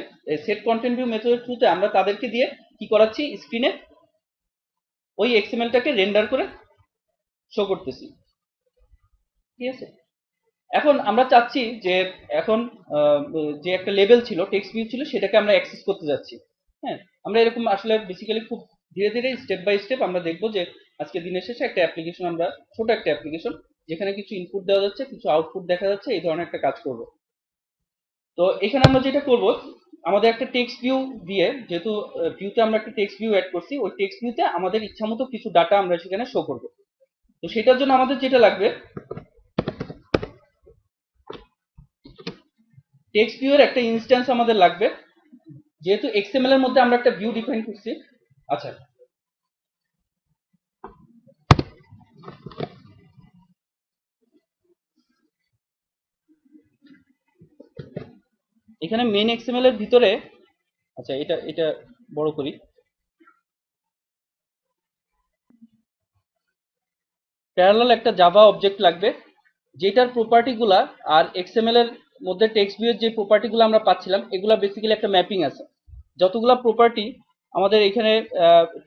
সেট কন্টেন্ট ভিউ মেথডের থ্রুতে আমরা তাদেরকে দিয়ে কি করাচ্ছি, স্ক্রিনে ওই এক্সএমএলটাকে রেন্ডার করে শো করতেছি। ঠিক আছে, এখন আমরা চাচ্ছি যে এখন যে একটা লেভেল ছিল, টেক্সট ভিউ ছিল, সেটাকে আমরা অ্যাক্সেস করতে যাচ্ছি। হ্যাঁ, আমরা এরকম আসলে বেসিক্যালি খুব ধীরে ধীরে স্টেপ বাই স্টেপ আমরা দেখবো যে আজকে দিনের শেষে একটা অ্যাপ্লিকেশন, আমরা ছোট একটা অ্যাপ্লিকেশন যেখানে কিছু ইনপুট দেওয়া যাচ্ছে, কিছু আউটপুট দেখা যাচ্ছে, এই ধরনের একটা কাজ করব। তো এখানে আমরা যেটা করব, আমাদের একটা টেক্সট ভিউ দিয়ে, যেহেতু ভিউতে আমরা একটা টেক্সট ভিউ অ্যাড করছি, ওই টেক্সট ভিউতে আমাদের ইচ্ছা মতো কিছু ডাটা আমরা সেখানে শো করব। তো সেটার জন্য আমাদের যেটা লাগবে, টেক্সট ভিউ এর একটা ইনস্ট্যান্স আমাদের লাগবে, যেহেতু এক্সএমএল এর মধ্যে আমরা একটা ভিউ ডিফাইন করছি। আচ্ছা, এখানে মেইন এক্সএমএল এর ভিতরে, আচ্ছা, এটা এটা বড় করি। প্যারালাল একটা জাভা অবজেক্ট লাগবে, যেটার প্রপার্টিগুলা আর এক্সএমএল এর মধ্যে টেক্সট ভিউয়ের যে প্রপার্টিগুলো আমরা পাচ্ছিলাম, এগুলা বেসিক্যালি একটা ম্যাপিং আছে। যতগুলা প্রপার্টি আমাদের এখানে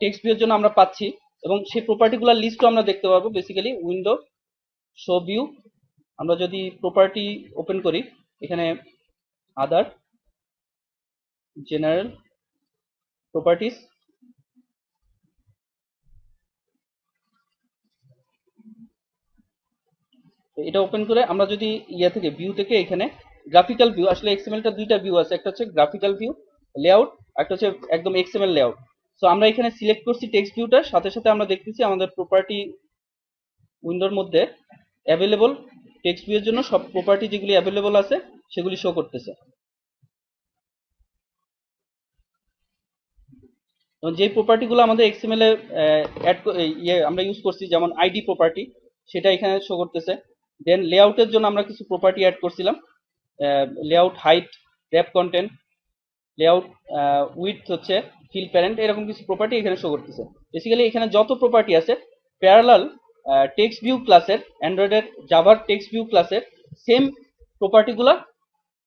টেক্সট ভিউয়ের জন্য আমরা পাচ্ছি, এবং সেই প্রপার্টিগুলোর লিস্টও আমরা দেখতে পারবো বেসিক্যালি উইন্ডো শো ভিউ। আমরা যদি প্রপার্টি ওপেন করি, এখানে আদার, জেনারেল, প্রপার্টিস, এটা ওপেন করে আমরা যদি ইয়া থেকে ভিউ থেকে এখানে গ্রাফিক্যাল ভিউ, আসলে এক্সএমএলটা দুইটা ভিউ আছে, একটা হচ্ছে গ্রাফিক্যাল ভিউ লেআউট, একটা হচ্ছে একদম এক্সএমএল লেআউট। সো আমরা এখানে সিলেক্ট করছি টেক্সট ভিউটার, সাথে সাথে আমরা দেখতেছি আমাদের প্রপার্টি উইন্ডোর মধ্যে অ্যাভেলেবল টেক্সট ভিউয়ের জন্য সব প্রপার্টি যেগুলি অ্যাভেলেবল আছে সেগুলি শো করতেছে। যে প্রপার্টিগুলো আমাদের এক্সএমএল এ অ্যাড আমরা ইউজ করছি, যেমন আইডি প্রপার্টি, সেটা এখানে শো করতেছে। দেন লেআউটের জন্য আমরা কিছু প্রপার্টি অ্যাড করছিলাম, layout height, rap content, layout width হচ্ছে ফিল প্যারেন্ট, এরকম কিছু প্রপার্টি এখানে শো করতেছে। বেসিক্যালি এখানে যত প্রপার্টি আছে প্যারালাল টেক্সট ভিউ ক্লাসের, অ্যান্ড্রয়েডের জাভার টেক্সট ভিউ ক্লাসের সেম প্রপার্টিগুলো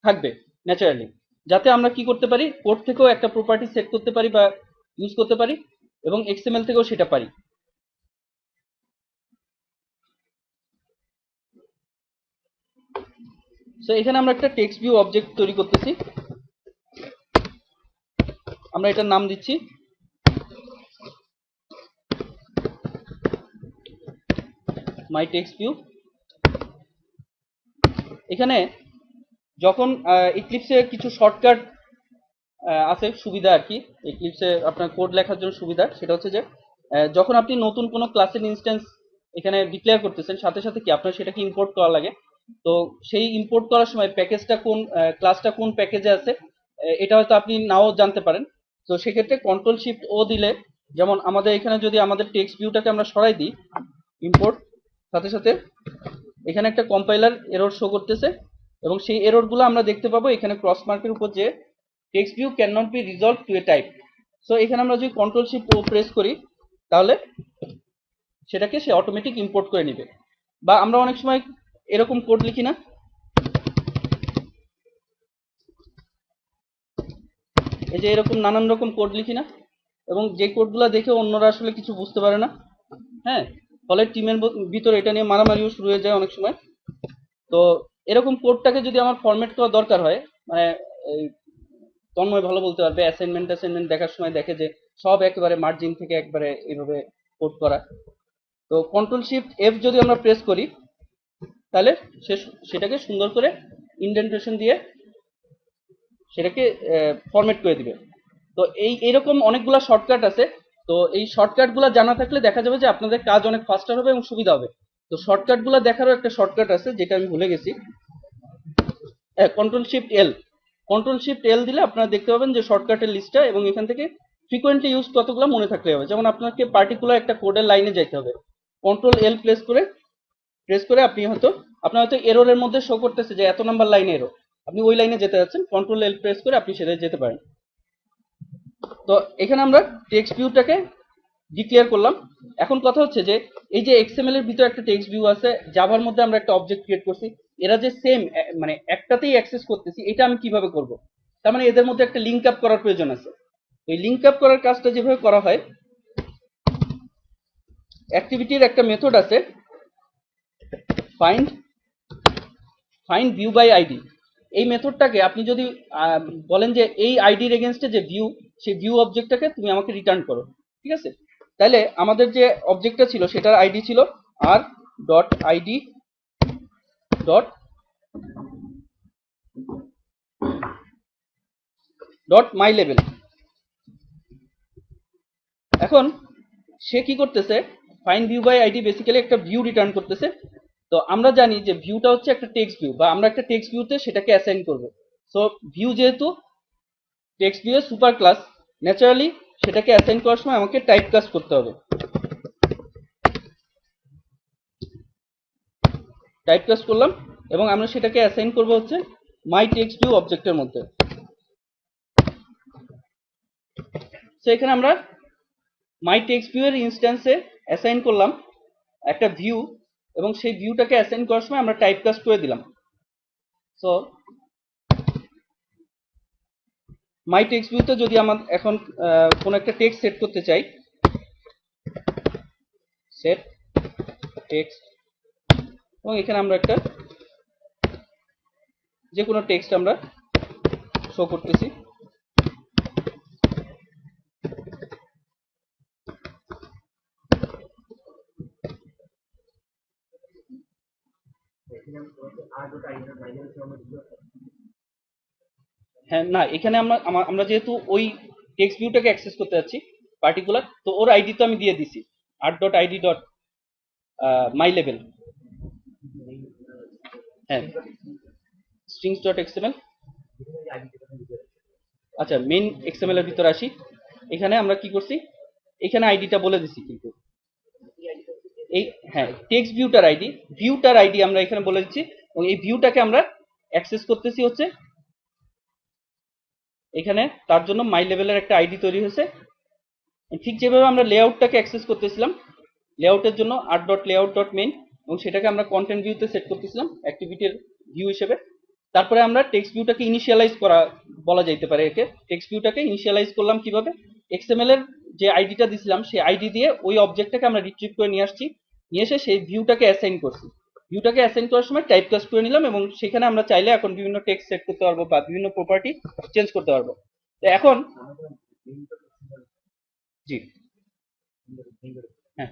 থাকবে ন্যাচারালি, যাতে আমরা কি করতে পারি, কোড থেকেও একটা প্রপার্টি সেট করতে পারি বা ইউজ করতে পারি, এবং এক্সএমএল থেকেও সেটা পারি। সো এখানে আমরা একটা টেক্সট ভিউ অবজেক্ট তৈরি করতেছি, আমরা এটার নাম দিচ্ছি মাই টেক্সট ভিউ। এখানে যখন ইক্লিপসে কিছু শর্টকাট আছে, সুবিধা আর কি, এক্লিপসে আপনার কোড লেখার জন্য সুবিধা, সেটা হচ্ছে যে যখন আপনি নতুন কোনো ক্লাসের ইনস্ট্যান্স এখানে ডিক্লেয়ার করতেছেন, সাথে সাথে কি আপনার সেটাকে ইম্পোর্ট করা লাগে। তো সেই ইম্পোর্ট করার সময় প্যাকেজটা কোন ক্লাসটা কোন প্যাকেজে আছে এটা হয়তো আপনি নাও জানতে পারেন। তো সেক্ষেত্রে কন্ট্রোল শিফট ও দিলে, যেমন আমাদের এখানে যদি আমাদের টেক্সট ভিউটাকে আমরা সরাই দিই, ইম্পোর্ট, সাথে সাথে এখানে একটা কম্পাইলার এরর শো করতেছে, এবং সেই এররগুলো আমরা দেখতে পাবো এখানে ক্রস মার্কের উপর, যে text view can not be resolved to a type. So এখানে আমরা যদি কন্ট্রোল শিফট ও প্রেস করি, তাহলে সেটাকে সে অটোমেটিক ইম্পোর্ট করে নেবে। বা আমরা অনেক সময় এরকম কোড লিখি না, এই যে এরকম নানান রকম কোড লিখি না, এবং যে কোডগুলো দেখে অন্যরা আসলে কিছু বুঝতে পারে না, হ্যাঁ, ফলে টিমের ভিতরে এটা নিয়ে মারামারিও শুরু হয়ে যায় অনেক সময়। তো এরকম কোডটাকে যদি আমার ফরম্যাট করা দরকার হয়, মানে এই তন্ময় ভালো বলতে পারবে, অ্যাসাইনমেন্ট দেখার সময় দেখে যে সব একেবারে মার্জিন থেকে একবারে এইভাবে কোড করা। তো কন্ট্রোল শিফট এফ যদি আমরা প্রেস করি, তাহলে সেটাকে সুন্দর করে ইন্ডেন্টেশন দিয়ে সেটাকে ফরম্যাট করে দিবে। তো এইরকম অনেকগুলা শর্টকাট আছে। তো এই শর্টকাটগুলো জানা থাকলে দেখা যাবে যে আপনাদের কাজ অনেক ফাস্টার হবে এবং সুবিধা হবে। তো শর্টকাটগুলো দেখারও একটা শর্টকাট আছে, যেটা আমি ভুলে গেছি, কন্ট্রোল শিফট এল। কন্ট্রোল শিফট এল দিলে আপনারা দেখতে পাবেন যে শর্টকাটের লিস্টটা, এবং এখান থেকে ফ্রিকোয়েন্টলি ইউজ কতগুলো মনে থাকলে হবে। যেমন আপনাকে পার্টিকুলার একটা কোডের লাইনে যাইতে হবে, কন্ট্রোল এল প্রেস করে আপনি হয়তো আপনার হয়তো এররের মধ্যে শো করতেছে যে এত নাম্বার লাইনে এরর, আপনি ওই লাইনে যেতে যাচ্ছেন, কন্ট্রোল এল প্রেস করে আপনি সেটা যেতে পারেন। তো এখানে আমরা টেক্সট ভিউটাকে ডিক্লেয়ার করলাম। এখন কথা হচ্ছে যে এই যে এক্সএমএল এর ভিতরে একটা টেক্সট ভিউ আছে, জাভার মধ্যে আমরা একটা অবজেক্ট ক্রিয়েট করছি, এরা যে সেম মানে একটাতেই অ্যাক্সেস করতেছি, এটা আমি কিভাবে করব? তার মানে এদের মধ্যে একটা লিঙ্ক আপ করার প্রয়োজন আছে। এই লিঙ্ক আপ করার কাজটা যেভাবে করা হয়, অ্যাক্টিভিটির একটা মেথড আছে, ফাইন্ড ভিউ বাই আইডি। এই মেথডটাকে আপনি যদি বলেন যে এই আইডির এগেনস্টে যে ভিউ, সেই ভিউ অবজেক্টটাকে তুমি আমাকে রিটার্ন করো, ঠিক আছে? তাহলে আমাদের যে অবজেক্টটা ছিল সেটার আইডি ছিল R dot ID dot my level. এখন সে কি করতেছে, find view by ID basically একটা ভিউ রিটার্ন করতেছে। তো আমরা জানি যে ভিউটা হচ্ছে একটা টেক্সট ভিউ, বা আমরা একটা টেক্সট ভিউতে সেটাকে অ্যাসাইন করব। সো ভিউ যেহেতু টেক্সট ভিউ এর সুপার ক্লাস, ন্যাচারালি সেটাকে অ্যাসাইন করার সময় আমাকে টাইপ কাস্ট করতে হবে। টাইপ কাস্ট করলাম, এবং আমরা সেটাকে অ্যাসাইন করব হচ্ছে মাই টেক্সট ভিউ অবজেক্টের মধ্যে। তো এখানে আমরা মাই টেক্সট ভিউ এর ইনস্ট্যান্সে অ্যাসাইন করলাম একটা ভিউ, এবং সেই ভিউটাকে অ্যাসাইন করার সময় আমরা টাইপ কাস্ট করে দিলাম। সো মাই টেক্সট ভিউতে যদি আমার এখন কোন একটা টেক্সট সেট করতে চাই, সেট টেক্সট, এবং এখানে আমরা একটা যে কোনো টেক্সট আমরা শো করতেছি। হ্যাঁ, না, এখানে আমরা যেহেতু ওই টেক্সট ভিউটাকে অ্যাক্সেস করতে যাচ্ছি পার্টিকুলার, তো ওর আইডি তো আমি দিয়ে দিছি art.id.myLabel। হ্যাঁ, strings.xml। আচ্ছা, মেইন এক্সএমএল এর ভিতরে আসি। এখানে আমরা কি করছি, এখানে আইডিটা বলে দিছি, কিন্তু এই হ্যাঁ টেক্সট ভিউটার আইডি আমরা এখানে বলে দিচ্ছি, এবং এই ভিউটাকে আমরা অ্যাক্সেস করতেছি হচ্ছে এখানে। তার জন্য মাই লেভেলের একটা আইডি তৈরি হয়েছে। ঠিক যেভাবে আমরা লেআউটটাকে অ্যাক্সেস করতেছিলাম, লেআউটের জন্য art.layout.main, এবং সেটাকে আমরা কন্টেন্ট ভিউতে সেট করতেছিলাম অ্যাক্টিভিটির ভিউ হিসেবে। তারপরে আমরা টেক্সট ভিউটাকে ইনিশিয়ালাইজ করা বলা যাইতে পারে একে। টেক্সট ভিউটাকে ইনিশিয়ালাইজ করলাম কিভাবে, এক্সএমএল এর যে আইডিটা দিছিলাম সেই আইডি দিয়ে ওই অবজেক্টটাকে আমরা রিট্রিভ করে নিয়ে আসছি, নিয়ে এসে সেই ভিউটাকে অ্যাসাইন করছি। ভিউটাকে অ্যাসাইন করার সময় টাইপ কাস্ট করে নিলাম, এবং সেখানে আমরা চাইলে এখন বিভিন্ন টেক্সট সেট করতে পারবো বা বিভিন্ন প্রপার্টি চেঞ্জ করতে পারবো। তো এখন জি, হ্যাঁ,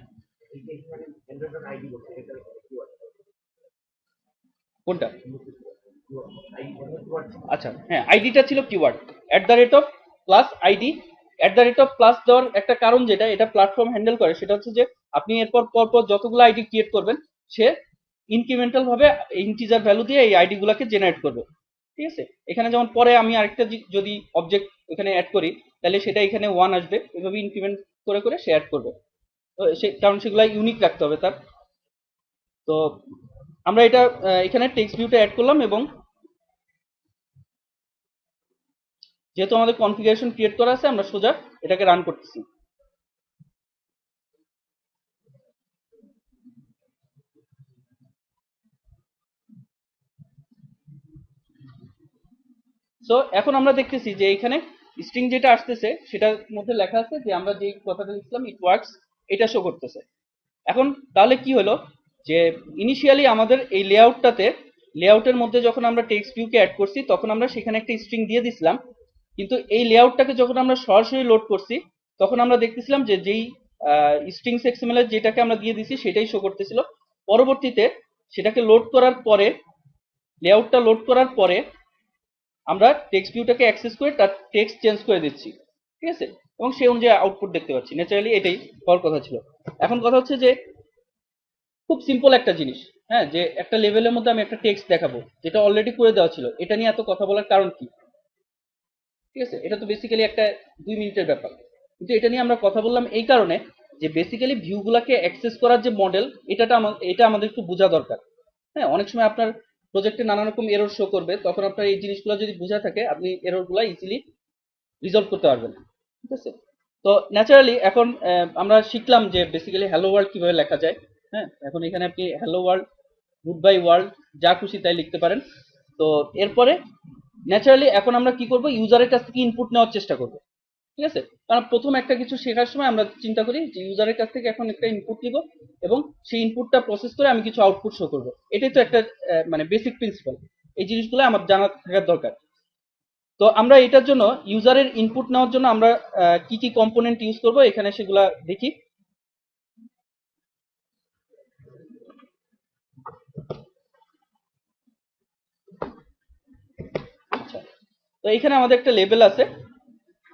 কোনটা? আচ্ছা, হ্যাঁ, আইডিটা ছিল কিওয়ার্ড @+id। @+ দেওয়ার একটা কারণ, যেটা এটা প্ল্যাটফর্ম হ্যান্ডেল করে, সেটা হচ্ছে যে আপনি এরপর পরপর যতগুলো আইডি ক্রিয়েট করবেন, সে ইনক্রিমেন্টাল ভাবে ইন্টিজার ভ্যালু দিয়ে এই আইডি গুলাকে জেনারেট করবে। ঠিক আছে, এখানে যেমন পরে আমি আরেকটা যদি অবজেক্ট এখানে অ্যাড করি, তাহলে সেটা এখানে 1 আসবে, এভাবে ইনক্রিমেন্ট করে করে সে অ্যাড করবে। তো কারণ সেগুলা ইউনিক রাখতে হবে তার। তো আমরা এটা এখানে টেক্সট ভিউটা অ্যাড করলাম, এবং যেহেতু আমাদের কনফিগারেশন ক্রিয়েট করা আছে, আমরা সোজা এটাকে রান করতেছি। সো এখন আমরা দেখতেছি যে এখানে স্ট্রিং যেটা আসতেছে সেটার মধ্যে লেখা আছে যে আমরা যে কথাটা লিখলাম ইট ওয়ার্কস, এটা শো করতেছে। এখন তাহলে কি হলো, যে ইনিশিয়ালি আমাদের এই লেআউটের মধ্যে যখন আমরা টেক্সট ভিউকে অ্যাড করছি, তখন আমরা সেখানে একটা স্ট্রিং দিয়ে দিছিলাম, কিন্তু এই লেআউটটাকে যখন আমরা সরাসরি লোড করছি, তখন আমরা দেখতেছিলাম যে যেই স্ট্রিংস এক্সএমএল এর যেটাকে আমরা দিয়ে দিছি সেটাই শো করতেছিল। পরবর্তীতে সেটাকে লোড করার পরে, লেআউটটা লোড করার পরে আমরা টেক্সট ভিউটাকে অ্যাক্সেস করে তার টেক্সট চেঞ্জ করে দিচ্ছি। ঠিক আছে, এবং সেই অনুযায়ী আউটপুট দেখতে পাচ্ছি। ন্যাচারালি এটাই হওয়ার কথা ছিল। এখন কথা হচ্ছে যে খুব সিম্পল একটা জিনিস, হ্যাঁ, যে একটা লেভেলের মধ্যে আমি একটা টেক্সট দেখাবো যেটা অলরেডি করে দেওয়া ছিল, এটা নিয়ে এত কথা বলার কারণ কি? ঠিক আছে, এটা তো বেসিক্যালি একটা 2 মিনিটের ব্যাপার, কিন্তু এটা নিয়ে আমরা কথা বললাম এই কারণে যে বেসিক্যালি ভিউগুলোকে অ্যাক্সেস করার যে মডেল, এটা আমাদের একটু বোঝা দরকার। হ্যাঁ, অনেক সময় আপনার প্রজেক্টে নানা রকম এরর শো করবে, তখন আপনার এই জিনিসগুলো যদি বোঝা থাকে, আপনি এররগুলো ইজিলি রিজলভ করতে পারবেন। ঠিক আছে, তো ন্যাচারালি এখন আমরা শিখলাম যে বেসিক্যালি হ্যালো ওয়ার্ল্ড কিভাবে লেখা যায়। হ্যাঁ, এখন এখানে আপনি hello world, good bye world, যা খুশি তাই লিখতে পারেন। তো এরপরে ন্যাচারালি এখন আমরা কি করব, ইউজারের কাছ থেকে ইনপুট নেওয়ার চেষ্টা করব। ঠিক আছে, কারণ প্রথম একটা কিছু শেখার সময় আমরা চিন্তা করি যে ইউজারের কাছ থেকে এখন একটা ইনপুট নিব, এবং সেই ইনপুটটা প্রসেস করে আমি কিছু আউটপুট শো করব। এটাই তো একটা মানে বেসিক প্রিন্সিপাল। এই জিনিসগুলো আমার জানা থাকার দরকার। তো আমরা এটার জন্য ইউজারের ইনপুট নেওয়ার জন্য আমরা কি কি কম্পোনেন্ট ইউজ করব, এখানে সেগুলা দেখি। আচ্ছা, তো এখানে আমাদের একটা লেভেল আছে।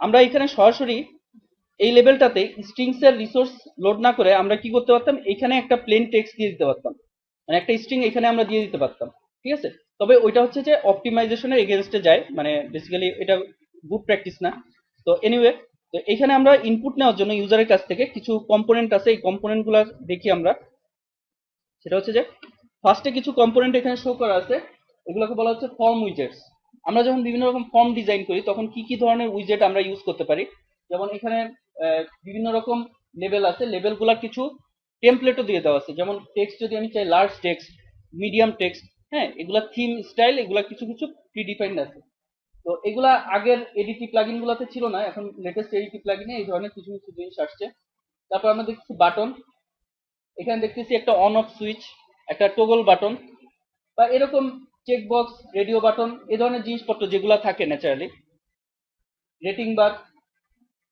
আমরা এখানে সরাসরি এই লেভেলটাতে স্ট্রিংস এর রিসোর্স লোড না করে আমরা কি করতে পারতাম, এখানে একটা প্লেন টেক্সট দিয়ে দিতে পারতাম, মানে একটা স্ট্রিং এখানে আমরা দিয়ে দিতে পারতাম। ঠিক আছে, তবে ওইটা হচ্ছে যে অপটিমাইজেশনের এগেনস্টে যায়, মানে বেসিক্যালি এটা গুড প্র্যাকটিস না। তো এনিওয়ে, তো এখানে আমরা ইনপুট নেওয়ার জন্য ইউজারের কাছ থেকে কিছু কম্পোনেন্ট আছে, এই কম্পোনেন্টগুলো দেখি আমরা। সেটা হচ্ছে যে ফার্স্টে কিছু কম্পোনেন্ট এখানে শো করা আছে, এগুলোকে বলা হচ্ছে ফর্ম উইজেটস। আমরা যখন বিভিন্ন রকম ফর্ম ডিজাইন করি, তখন কি কি ধরনের উইজেট আমরা ইউজ করতে পারি। তো যেমন এখানে বিভিন্ন রকম লেভেল আছে, লেভেলগুলোর কিছু টেমপ্লেটও দিয়ে দেওয়া আছে। যেমন টেক্সট যদি আমি চাই লার্জ টেক্সট, মিডিয়াম টেক্সট, হ্যাঁ, এগুলা থিম স্টাইল, এগুলা কিছু কিছু প্রিডিফাইন্ড আছে। তো এগুলা আগের এডিটি প্লাগইন গুলাতে ছিল না, এখন লেটেস্ট এডিটি প্লাগইনে এই ধরনের কিছু কিছু জিনিস আসছে। তারপর আমরা দেখতেছি বাটন, এখানে দেখতেছি একটা অন অফ সুইচ, একটা টগল বাটন, বা এরকম চেক বক্স, রেডিও বাটন, এই ধরনের জিনিসপত্র যেগুলো থাকে ন্যাচারালি, রেটিং বার।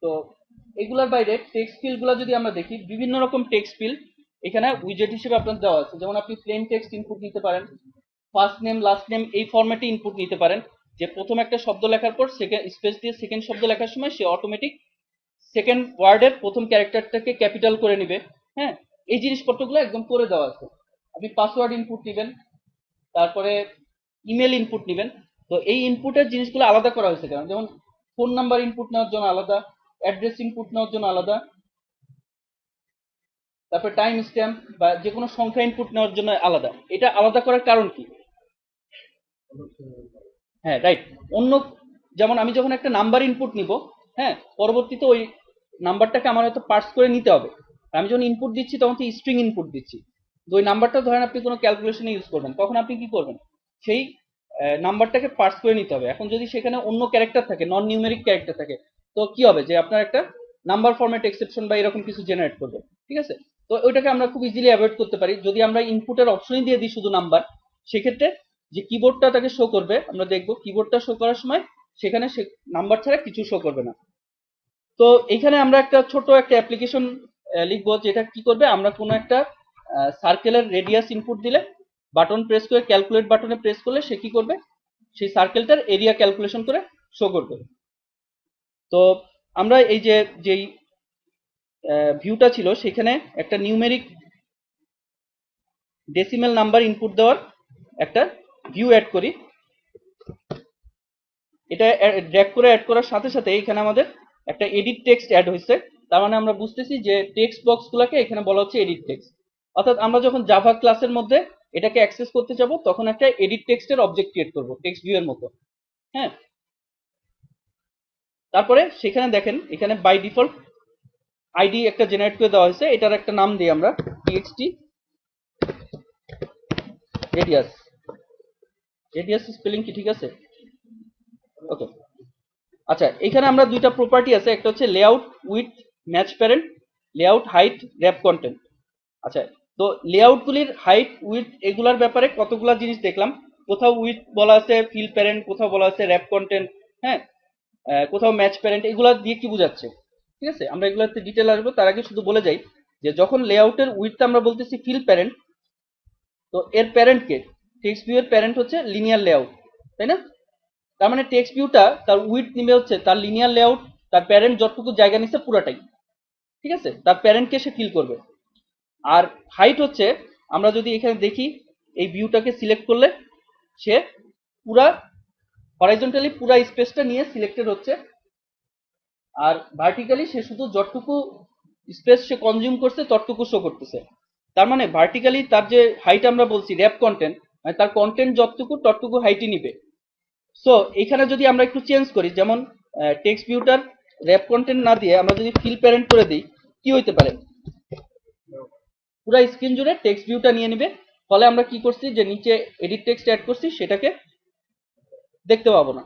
তো এগুলোর বাইরে টেক্সট ফিল্ড গুলো যদি আমরা দেখি, বিভিন্ন রকম টেক্সট ফিল্ড এখানে উইজেট হিসেবে আপনার দেওয়া আছে। যেমন আপনি প্লেন টেক্সট ইনপুট নিতে পারেন, ফার্স্ট নেম লাস্ট নেম এই ফরম্যাটে ইনপুট নিতে পারেন, যে প্রথম একটা শব্দ লেখার পর সেকেন্ড স্পেস দিয়ে সেকেন্ড শব্দ লেখার সময় সে অটোমেটিক সেকেন্ড ওয়ার্ডের প্রথম ক্যারেক্টারটাকে ক্যাপিটাল করে নিবে। হ্যাঁ, এই জিনিসপত্রগুলো একদম করে দেওয়া আছে। আপনি পাসওয়ার্ড ইনপুট নেবেন, তারপরে ইমেল ইনপুট নেবেন। তো এই ইনপুটের জিনিসগুলো আলাদা করা হয়েছে কেন, যেমন ফোন নাম্বার ইনপুট নেওয়ার জন্য আলাদা, অ্যাড্রেস ইনপুট নেওয়ার জন্য আলাদা, তারপর টাইম স্ট্যাম্প বা যে কোনো সংখ্যা ইনপুট নেওয়ার জন্য আলাদা। এটা আলাদা করার কারণ কি? হ্যাঁ, রাইট। অন্য, যেমন আমি যখন একটা নাম্বার ইনপুট নিব, হ্যাঁ, পরবর্তীতে ওই নাম্বারটাকে আমার হয়তো পার্স করে নিতে হবে। আর আমি যখন ইনপুট দিচ্ছি তখন তো স্ট্রিং ইনপুট দিচ্ছি। তো ওই নাম্বারটা ধরেন আপনি কোনো ক্যালকুলেশনে ইউজ করবেন, তখন আপনি কি করবেন, সেই নাম্বারটাকে পার্স করে নিতে হবে। এখন যদি সেখানে অন্য ক্যারেক্টার থাকে, নন নিউমেরিক ক্যারেক্টার থাকে, তো কি হবে, যে আপনার একটা নাম্বার ফরম্যাট এক্সেপশন বা এরকম কিছু জেনারেট করবে। ঠিক আছে? তো ওইটাকে আমরা খুব ইজিলি অ্যাভয়েড করতে পারি যদি আমরা ইনপুটের অপশনই দিয়ে দিই শুধু নাম্বার। সেক্ষেত্রে যে কিবোর্ডটা তাকে শো করবে, আমরা দেখবো কিবোর্ডটা শো করার সময় সেখানে সে নাম্বার ছাড়া কিছু শো করবে না। তো এখানে আমরা একটা ছোট একটা অ্যাপ্লিকেশন লিখবো, যেটা কি করবে, আমরা কোনো একটা সার্কেলের রেডিয়াস ইনপুট দিলে, বাটন প্রেস করে ক্যালকুলেট বাটনে প্রেস করলে সে কি করবে, সেই সার্কেলটার এরিয়া ক্যালকুলেশন করে শো করবে। তো আমরা এই যে যেই ভিউটা ছিল সেখানে একটা নিউমেরিক ডেসিমেল নাম্বার ইনপুট দেওয়ার একটা ভিউ অ্যাড করি। এটা ড্র্যাগ করে অ্যাড করার সাথে সাথে এখানে আমাদের একটা এডিট টেক্সট অ্যাড হয়েছে। তার মানে আমরা বুঝতেছি যে টেক্সট বক্সগুলোকে এখানে বলা হচ্ছে এডিট টেক্সট। অর্থাৎ আমরা যখন জাভা ক্লাসের মধ্যে এটাকে অ্যাক্সেস করতে যাব তখন একটা এডিট টেক্সটের অবজেক্ট ক্রিয়েট করব টেক্সট ভিউ এর মতো। হ্যাঁ, তারপরে সেখানে দেখেন এখানে বাই ডিফল্ট আইডি একটা জেনারেট করে দেওয়া হয়েছে, এটার একটা নাম দিই আমরা টিএক্সটি রেডিয়াস। রেডিয়াস স্পেলিং কি ঠিক আছে? ওকে। আচ্ছা, এখানে আমরা দুইটা প্রপার্টি আছে, একটা হচ্ছে layout with match parent, layout height rap content. আচ্ছা, তো লেআউট গুলির হাইট উইথ এগুলার ব্যাপারে কতগুলা জিনিস দেখলাম। কোথাও উইথ বলা আছে ফিল প্যারেন্ট, কোথাও বলা আছে র্যাপ কন্টেন্ট, হ্যাঁ, কোথাও ম্যাচ প্যারেন্ট, এগুলা দিয়ে কি বোঝাচ্ছে? ঠিক আছে, আমরা এগুলাতে ডিটেল আসবো, তার আগে শুধু বলে যাই যে যখন লেআউটের উইথ আমরা বলতেছি ফিল প্যারেন্ট, তো এর প্যারেন্ট কে, টেক্সট ভিউ এর প্যারেন্ট হচ্ছে লিনিয়ার লেআউট, তাই না? তার মানে টেক্সট ভিউটা তার উইথ নিবে হচ্ছে তার লিনিয়ার লেআউট, তার প্যারেন্ট যতটুকু জায়গা নিচ্ছে পুরাটাই। ঠিক আছে, তার প্যারেন্টকে সে ফিল করবে। আর হাইট হচ্ছে, আমরা যদি এখানে দেখি এই ভিউটাকে সিলেক্ট করলে সে পুরা হরাইজন্টালি পুরা স্পেসটা নিয়ে সিলেক্টেড হচ্ছে, আর ভার্টিক্যালি সে শুধু যতটুকু স্পেস সে কনজিউম করছে ততটুকু শো করতেছে। তার মানে ভার্টিক্যালি তার যে হাইট আমরা বলছি র্যাপ কন্টেন্ট, মানে তার কন্টেন্ট যতটুকু ততটুকু হাইটই নিবে। সো এখানে যদি আমরা একটু চেঞ্জ করি, যেমন টেক্সট ভিউটার র্যাপ কন্টেন্ট না দিয়ে আমরা যদি ফিল প্যারেন্ট করে দিই, কি হইতে পারে, পুরো স্ক্রিন জুড়ে টেক্সট ভিউটা নিয়ে নেবে। ফলে আমরা কি করছি, যে নিচে এডিট টেক্সট অ্যাড করছি সেটাকে দেখতে পাবো না,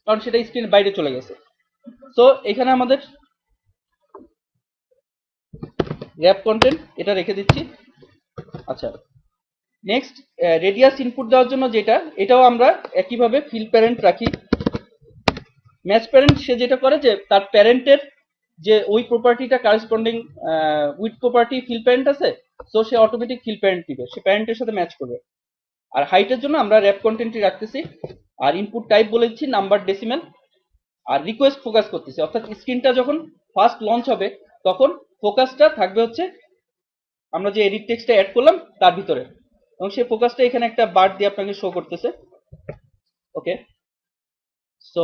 কারণ সেটা স্ক্রিনের বাইরে চলে গেছে। সো এখানে আমাদের র্যাপ কন্টেন্ট এটা রেখে দিচ্ছি। আচ্ছা, নেক্সট রেডিয়াস ইনপুট দেওয়ার জন্য যেটা, এটাও আমরা একইভাবে ফিল প্যারেন্ট রাখি। ম্যাচ প্যারেন্ট সে যেটা করে যে তার প্যারেন্টের যে ওই প্রপার্টিটা corresponding with property fill parent আছে, সো সে অটোমেটিক ফিল প্যারেন্ট দিবে, সে প্যারেন্টের সাথে ম্যাচ করবে। আর হাইটের জন্য আমরা র্যাপ কন্টেন্টই রাখতেছি। আর ইনপুট টাইপ বলেছি নাম্বার ডেসিমেল। আর রিকোয়েস্ট ফোকাস করতেছি, অর্থাৎ স্ক্রিনটা যখন ফার্স্ট লঞ্চ হবে তখন ফোকাসটা থাকবে হচ্ছে আমরা যে এডিট টেক্সটটা অ্যাড করলাম তার ভিতরে, এবং সেই ফোকাসটা এখানে একটা বার দিয়ে আপনাকে শো করতেছে। ওকে, সো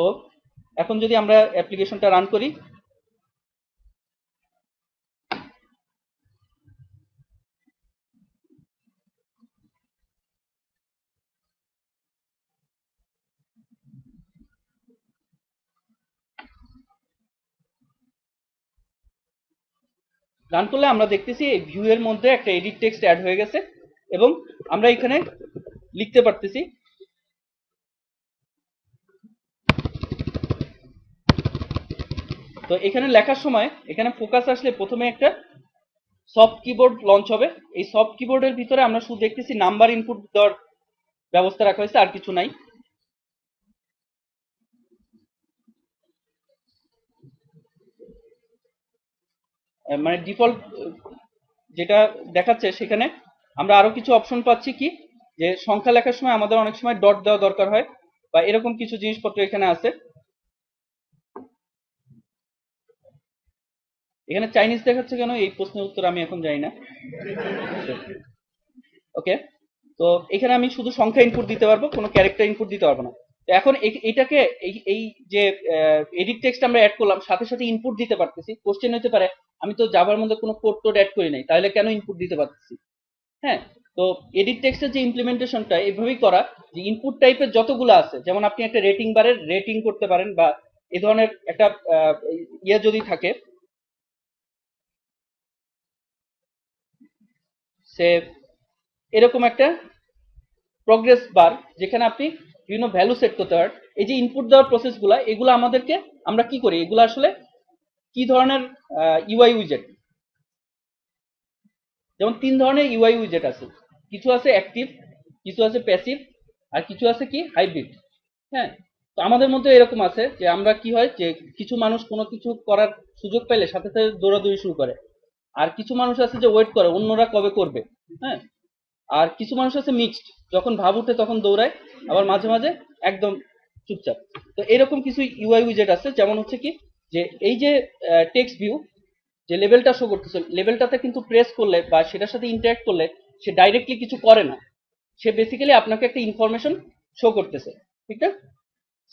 এখন যদি আমরা অ্যাপ্লিকেশনটা রান করি, রান করলে আমরা দেখতেছি এই ভিউ এর মধ্যে একটা এডিট টেক্সট অ্যাড হয়ে গেছে এবং আমরা এখানে লিখতে পারতেছি। তো এখানে লেখার সময় এখানে ফোকাস আসলে প্রথমে একটা সফট কিবোর্ড লঞ্চ হবে। এই সফট কিবোর্ডের ভিতরে আমরা শুধু দেখতেছি নাম্বার ইনপুট দেওয়ার ব্যবস্থা রাখা হয়েছে, আর কিছু নাই। মানে ডিফল্ট যেটা দেখাচ্ছে সেখানে আমরা আরো কিছু অপশন পাচ্ছি, কি যে সংখ্যা লেখার সময় আমাদের অনেক সময় ডট দেওয়া দরকার হয় বা এরকম কিছু জিনিসপত্র এখানে আছে। এখানে চাইনিজ দেখাচ্ছে কেন, এই প্রশ্নের উত্তর আমি এখন জানি না। ওকে, তো এখানে আমি শুধু সংখ্যা ইনপুট দিতে পারবো, কোনো ক্যারেক্টার ইনপুট দিতে পারবো না। তো এখন এটাকে এই যে এডিট টেক্সট আমরা অ্যাড করলাম সাথে সাথে ইনপুট দিতে পারতেছি। কোশ্চেন হতে পারে আমি তো জাভার মধ্যে কোনো কোড টোড অ্যাড করি নাই, তাহলে কেন ইনপুট দিতে পারতেছি? হ্যাঁ, তো এডিট টেক্সটের যে ইমপ্লিমেন্টেশনটা এভাবেই করা যে ইনপুট টাইপের যতগুলো আছে, যেমন আপনি একটা রেটিং বারের রেটিং করতে পারেন বা এই ধরনের একটা ইয়ে যদি থাকে, সে এরকম একটা প্রগ্রেস বার যেখানে আপনি বিভিন্ন ভ্যালু সেট করতে পারেন। এই যে ইনপুট দেওয়ার প্রসেসগুলো, এগুলো আমাদেরকে আমরা কি করি, এগুলো আসলে কি ধরনের ইউআই উইজেট? যেমন তিন ধরনের ইউআই উইজেট আছে, কিছু আছে অ্যাক্টিভ, কিছু আছে প্যাসিভ, আর কিছু আছে কি হাইব্রিড। হ্যাঁ, তো আমাদের মধ্যে এরকম আছে যে আমরা কি হয় যে কিছু মানুষ কোনো কিছু করার সুযোগ পেলে সাথে সাথে দৌড়াদৌড়ি শুরু করে, আর কিছু মানুষ আছে যে ওয়েট করে অন্যরা কবে করবে। হ্যাঁ, আর কিছু মানুষ আছে মিক্সড, যখন ভাব উঠে তখন দৌড়ায়, আবার মাঝে মাঝে একদম চুপচাপ। তো এরকম কিছু ইউআই উইজেট আছে, যেমন হচ্ছে কি যে এই যে টেক্সট ভিউ যে লেভেলটা শো করতেছে, লেভেলটাতে কিন্তু প্রেস করলে বা সেটার সাথে ইন্টারঅ্যাক্ট করলে সে ডাইরেক্টলি কিছু করে না, সে বেসিক্যালি আপনাকে একটা ইনফরমেশন শো করতেছে, ঠিক না?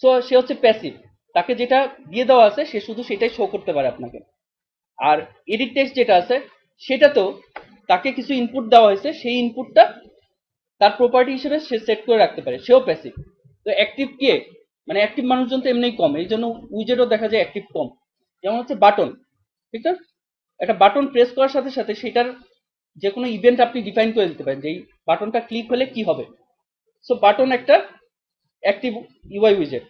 সো সে হচ্ছে প্যাসিভ, তাকে যেটা দিয়ে দেওয়া আছে সে শুধু সেটাই শো করতে পারে আপনাকে। আর এডিট টেক্সট যেটা আছে সেটাতেও তাকে কিছু ইনপুট দেওয়া হয়েছে, সেই ইনপুটটা তার প্রপার্টি হিসেবে সে সেট করে রাখতে পারে, সেও প্যাসিভ। তো অ্যাক্টিভ কে, মানে অ্যাক্টিভ মানুষজন তো এমনিই কম, এই জন্য উইজেটও দেখা যায় অ্যাক্টিভ কম। যেমন হচ্ছে বাটন, ঠিক না? একটা বাটন প্রেস করার সাথে সাথে সেটার যে কোনো ইভেন্ট আপনি ডিফাইন করে দিতে পারেন যে এই বাটনটা ক্লিক হলে কি হবে। সো বাটন একটা অ্যাক্টিভ ইউআই উইজেট।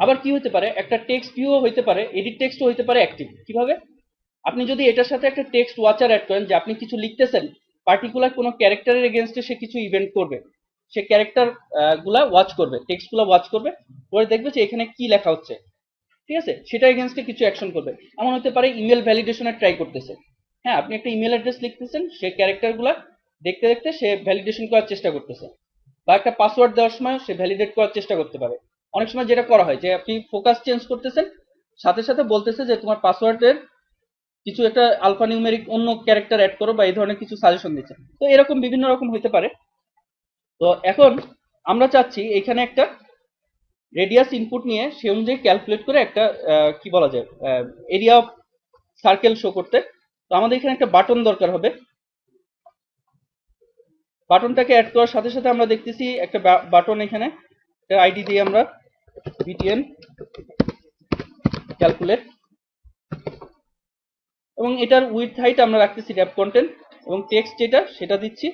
আবার কি হতে পারে, একটা টেক্সট ভিউও হতে পারে, এডিট টেক্সটও হতে পারে অ্যাক্টিভ। কিভাবে? আপনি যদি এটার সাথে একটা টেক্সট ওয়াচার অ্যাড করেন, যে আপনি কিছু লিখতেছেন পার্টিকুলার কোনো ক্যারেক্টারের এগেনস্টে সে কিছু ইভেন্ট করবে, সে ক্যারেক্টার গুলা ওয়াচ করবে, টেক্সট গুলা ওয়াচ করবে, পরে দেখবে যে এখানে কি লেখা হচ্ছে, ঠিক আছে, সেটা এগেনস্টে কিছু অ্যাকশন করবে। এমন হতে পারে ইমেল ভ্যালিডেশনের ট্রাই করতেছে। হ্যাঁ, আপনি একটা ইমেল অ্যাড্রেস লিখতেছেন, সে ক্যারেক্টার গুলা দেখতে দেখতে সে ভ্যালিডেশন করার চেষ্টা করতেছে, বা একটা পাসওয়ার্ড দেওয়ার সময় সে ভ্যালিডেট করার চেষ্টা করতে পারে। অনেক সময় যেটা করা হয় যে আপনি ফোকাস চেঞ্জ করতেছেন, সাথে সাথে বলতেছে যে তোমার পাসওয়ার্ডের কিছু একটা আলফা নিউমেরিক অন্য ক্যারেক্টার অ্যাড করো বা এই ধরনের কিছু সাজেশন দিচ্ছে। তো এরকম বিভিন্ন রকম হতে পারে। তো এখন আমরা চাচ্ছি এখানে একটা রেডিয়াস ইনপুট নিয়ে সে অনুযায়ী ক্যালকুলেট করে একটা কি বলা যায় এরিয়া অফ সার্কেল শো করতে। তো আমাদের এখানে একটা বাটন দরকার হবে। বাটনটাকে অ্যাড করার সাথে সাথে আমরা দেখতেছি একটা বাটন, এখানে আইডি দিয়ে আমরা বিটিএন ক্যালকুলেট, এবং এটার উইডথ হাইট আমরা রাখতেছি ড্যাপ কন্টেন্ট, এবং টেক্সট যেটা সেটা দিচ্ছি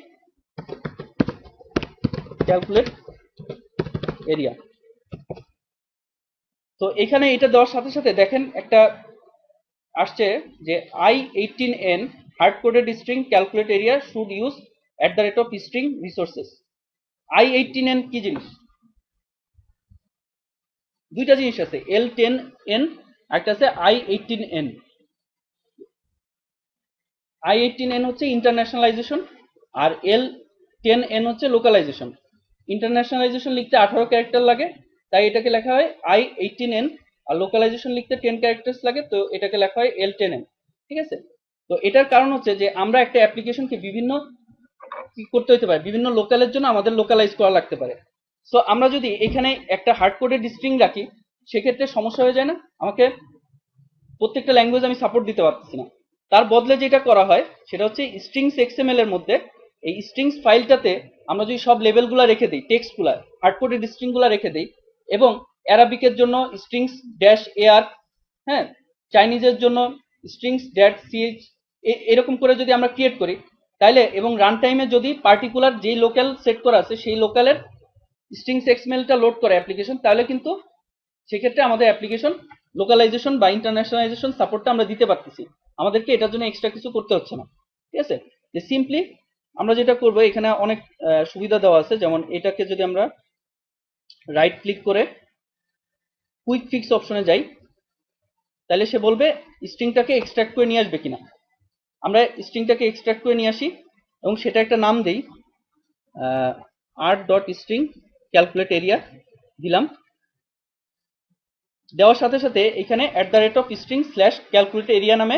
ক্যালকুলেট এরিয়া। তো এখানে এটা দেওয়ার সাথে সাথে দেখেন একটা আসছে যে i18n hard coded string calculate area should use @ string resources. i18n কি জিনিস? দুইটা জিনিস আছে, L10n একটা আছে i18n। i18n হচ্ছে ইন্টারন্যাশনালাইজেশন আর L10n হচ্ছে লোকালাইজেশন। ইন্টারন্যাশনালাইজেশন লিখতে 18 ক্যারেক্টার লাগে, তাই এটাকে লেখা হয় i18n, আর লোকালাইজেশন লিখতে 10 ক্যারেক্টার্স লাগে, তো এটাকে লেখা হয় L10n, ঠিক আছে? তো এটার কারণ হচ্ছে যে আমরা একটা অ্যাপ্লিকেশনকে বিভিন্ন কি করতে হতে পারে, বিভিন্ন লোকালের জন্য আমাদের লোকালাইজ করা লাগতে পারে। সো আমরা যদি এখানে একটা হার্ড কোডেড স্ট্রিং রাখি সেক্ষেত্রে সমস্যা হয়ে যায় না, আমাকে প্রত্যেকটা ল্যাঙ্গুয়েজ আমি সাপোর্ট দিতে পারতেছি না। তার বদলে যেটা করা হয় সেটা হচ্ছে স্ট্রিংস এক্সএমএল এর মধ্যে এই স্ট্রিংস ফাইলটাতে আমরা যদি সব লেভেলগুলো রেখে দিই, টেক্সটগুলো হার্ড কোডেড স্ট্রিংগুলো রেখে দিই, এবং অ্যারাবিকের জন্য স্ট্রিংস ড্যাশ এআর, হ্যাঁ, চাইনিজের জন্য স্ট্রিংস ড্যাশ সিএইচ এরকম করে যদি আমরা ক্রিয়েট করি তাইলে, এবং রান টাইমে যদি পার্টিকুলার যেই লোকাল সেট করা আছে সেই লোকালের স্ট্রিংস এক্সএমএলটা লোড করে অ্যাপ্লিকেশন, তাহলে কিন্তু সেক্ষেত্রে আমাদের অ্যাপ্লিকেশন লোকালাইজেশন বা ইন্টারন্যাশনালাইজেশন সাপোর্টটা আমরা দিতে পারতেছি, আমাদেরকে এটার জন্য এক্সট্রা কিছু করতে হচ্ছে না। ঠিক আছে, যে সিম্পলি আমরা যেটা করব, এখানে অনেক সুবিধা দেওয়া আছে, যেমন এটাকে যদি আমরা রাইট ক্লিক করে কুইক ফিক্স অপশনে যাই, তাহলে সে বলবে স্ট্রিংটাকে এক্সট্রাক্ট করে নিয়ে আসবে কিনা। আমরা স্ট্রিংটাকে এক্সট্রাক্ট করে নিয়ে আসি এবং সেটা একটা নাম দেই, r.string ক্যালকুলেট এরিয়া দিলাম। দেওয়ার সাথে সাথে এখানে @string/calculate area নামে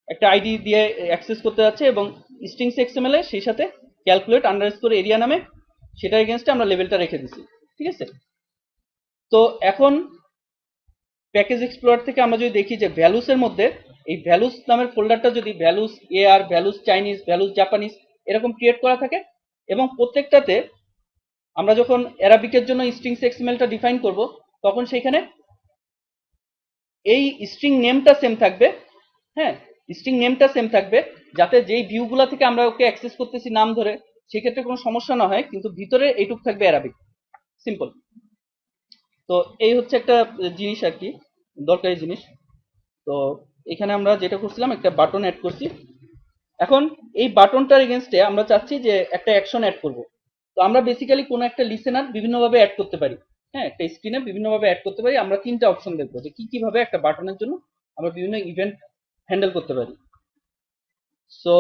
একটা আইডি দিয়ে অ্যাক্সেস করতে যাচ্ছে, এবং স্ট্রিংস এক্সএমএল এ সেই সাথে ক্যালকুলেট আন্ডারস্কোর এরিয়া নামে সেটার এগেইনস্টে আমরা লেভেলটা রেখে দিছি। ঠিক আছে, তো এখন প্যাকেজ এক্সপ্লোরার থেকে আমরা যদি দেখি যে ভ্যালুস এর মধ্যে এই ভ্যালুস নামের ফোল্ডারটা যদি values AR, values Chinese, values Japanese এরকম ক্রিয়েট করা থাকে, এবং প্রত্যেকটাতে আমরা যখন অ্যারাবিকের জন্য স্ট্রিংস এক্সএমএলটা ডিফাইন করব, তখন সেখানে এই স্ট্রিং নেমটা সেম থাকবে। হ্যাঁ, স্ট্রিং নেমটা সেম থাকবে, যাতে যেই ভিউগুলা থেকে আমরা ওকে অ্যাক্সেস করতেছি নাম ধরে, সেক্ষেত্রে কোনো সমস্যা না হয়, কিন্তু ভিতরে এইটুক থাকবে অ্যারাবিক। সিম্পল। তো এই হচ্ছে একটা জিনিস আর কি, দরকারি জিনিস। তো এখানে আমরা যেটা করছিলাম, একটা বাটন অ্যাড করছি। এখন এই বাটনটার এগেনস্টে আমরা চাচ্ছি যে একটা অ্যাকশন অ্যাড করব। তো আমরা বেসিক্যালি কোনো একটা লিসেনার বিভিন্নভাবে অ্যাড করতে পারি। হ্যাঁ, একটা স্ক্রিনে বিভিন্নভাবে অ্যাড করতে পারি। আমরা তিনটা অপশন দেখবো যে কি কিভাবে একটা বাটনের জন্য আমরা বিভিন্ন ইভেন্ট হ্যান্ডেল করতে পারি। সো